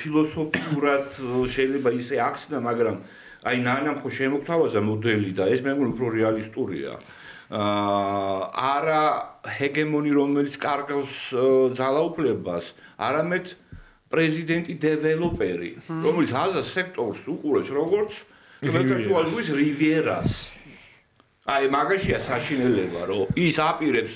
ფილოსოფიურად შეიძლება ისე ახსნა, მაგრამ აი ნანამ ხო შემოგთავაზა მოდელი და ეს მე მგონი უფრო რეალისტურია. არა ჰეგემონი რომელიც კარგავს ძალაუფლებას, არამედ პრეზიდენტი დეველოპერი, რომელიც აზას სექტორს უყურებს როგორც ხმელთაშუა ზღვის რივიერას. აი მაგაშია საშინელება, რომ ის აპირებს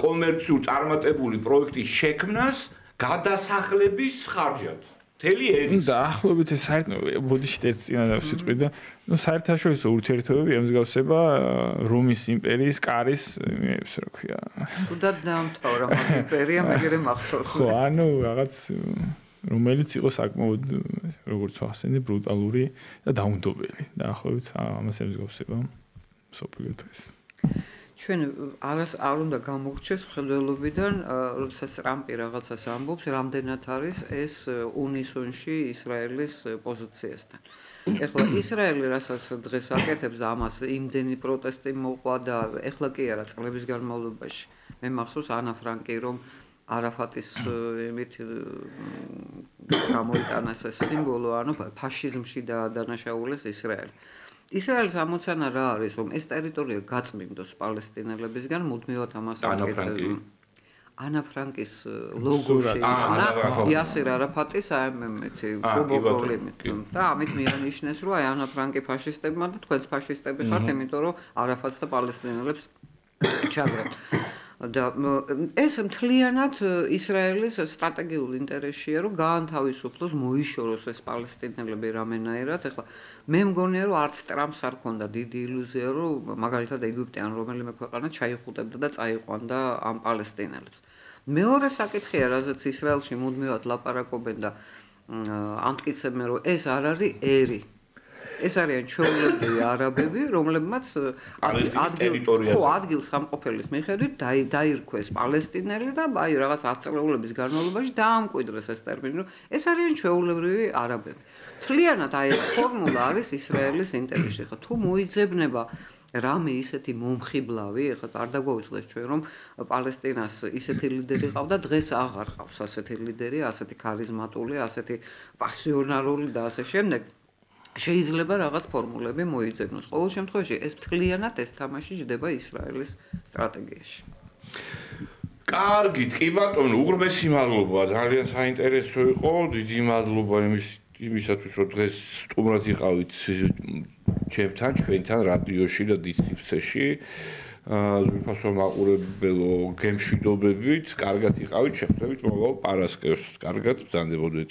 კომერციულ წარმატებული პროექტის შექმნას გადასახლების ხარჯად. მთელი ერის. დაახლოებით ეს საერთოდ ბოდიში ერთ წინადად სიტყვი და ნუ საერთაშორისო ურთიერთობები ემსგავსება რომის იმპერიის კარის იმებს რა ქვია. თუდად დაამთავრა მაგ იმპერია, მეგერე მახსოვს. ხო, ანუ რაღაც რომელიც იყო საკმაოდ როგორც ვახსენე ბრუტალური და დაუნდობელი. დაახლოებით ამას ემსგავსება სოფლიო დღეს. ჩვენ არ უნდა გამოგრჩეს ხედველობიდან, როდესაც ტრამპი რაღაცას ამბობს, რამდენად არის ეს უნისონში ისრაელის პოზიციასთან. ეხლა ისრაელი რასაც დღეს აკეთებს და ამას იმდენი პროტესტი მოყვა და ეხლა კი არა წლების განმავლობაში. მე მახსოვს ანა ფრანკი რომ არაფატის იმით გამოიტანა ეს სიმბოლო, ანუ ფაშიზმში დანაშაულეს ისრაელი. ისრაელის ამოცანა რა არის, რომ ეს ტერიტორია გაწმინდოს პალესტინელებისგან, მუდმივად ამას აკეთებს. ანა ფრანკის ლოგოში იასერ არაფატის აი მეთი პრობლემით და ამით მიანიშნეს რომ აი ანა ფრანკი ფაშისტებმა და თქვენც ფაშისტები ხართ იმიტომ რომ არაფატს და პალესტინელებს ჩაგრებთ და ეს მთლიანად ისრაელის სტრატეგიულ ინტერესშია რომ გაანთავისუფლოს მოიშოროს ეს პალესტინელები რამენაირად ახლა მე მგონია რომ არც ტრამპს არ ქონდა დიდი ილუზია რომ მაგალითად ეგვიპტე ან რომელიმე ქვეყანა ჩაიხუტებდა და წაიყვანდა ამ პალესტინელებს მეორე საკითხია რაზეც ისრაელში მუდმივად ლაპარაკობენ და ამტკიცებენ რომ ეს არ არის ერი ეს არიან ჩვეულებრივი არაბები, რომლებმაც ადგილ სამყოფელის მიხედვით დაირქვეს პალესტინელი და აი რაღაც 10 წლეულების განმავლობაში დაამკვიდრეს ეს ტერმინი, რომ ეს არიან ჩვეულებრივი არაბები. მთლიანად აი ეს ფორმულა არის ისრაელის ინტერესში. ხა თუ მოიძებნება რამე ისეთი მომხიბლავი, ეხლა არ დაგვაუწყდეს ჩვენ რომ პალესტინას ისეთი ლიდერი ყავდა, დღეს აღარ ყავს ასეთი ლიდერი, ასეთი ქარიზმატული, ასეთი პასიონარული და ასე შემდეგ. შეიძლება რაღაც ფორმულები მოიძებნოს. ყოველ შემთხვევაში ეს მთლიანად ეს თამაში ჯდება ისრაელის სტრატეგიაში. კარგით, კი ბატონო, უღრმესი მადლობა, ძალიან საინტერესო იყო. დიდი მადლობა იმისათვის, რომ დღეს სტუმრად იყავით ჩემთან, ჩვენთან რადიოში და დისციფცეში. ზურფასო მაყურებელო გემშვიდობებით, კარგად იყავით, შეხვდებით მომავალ პარასკევს. კარგად ბრძანდებოდეთ.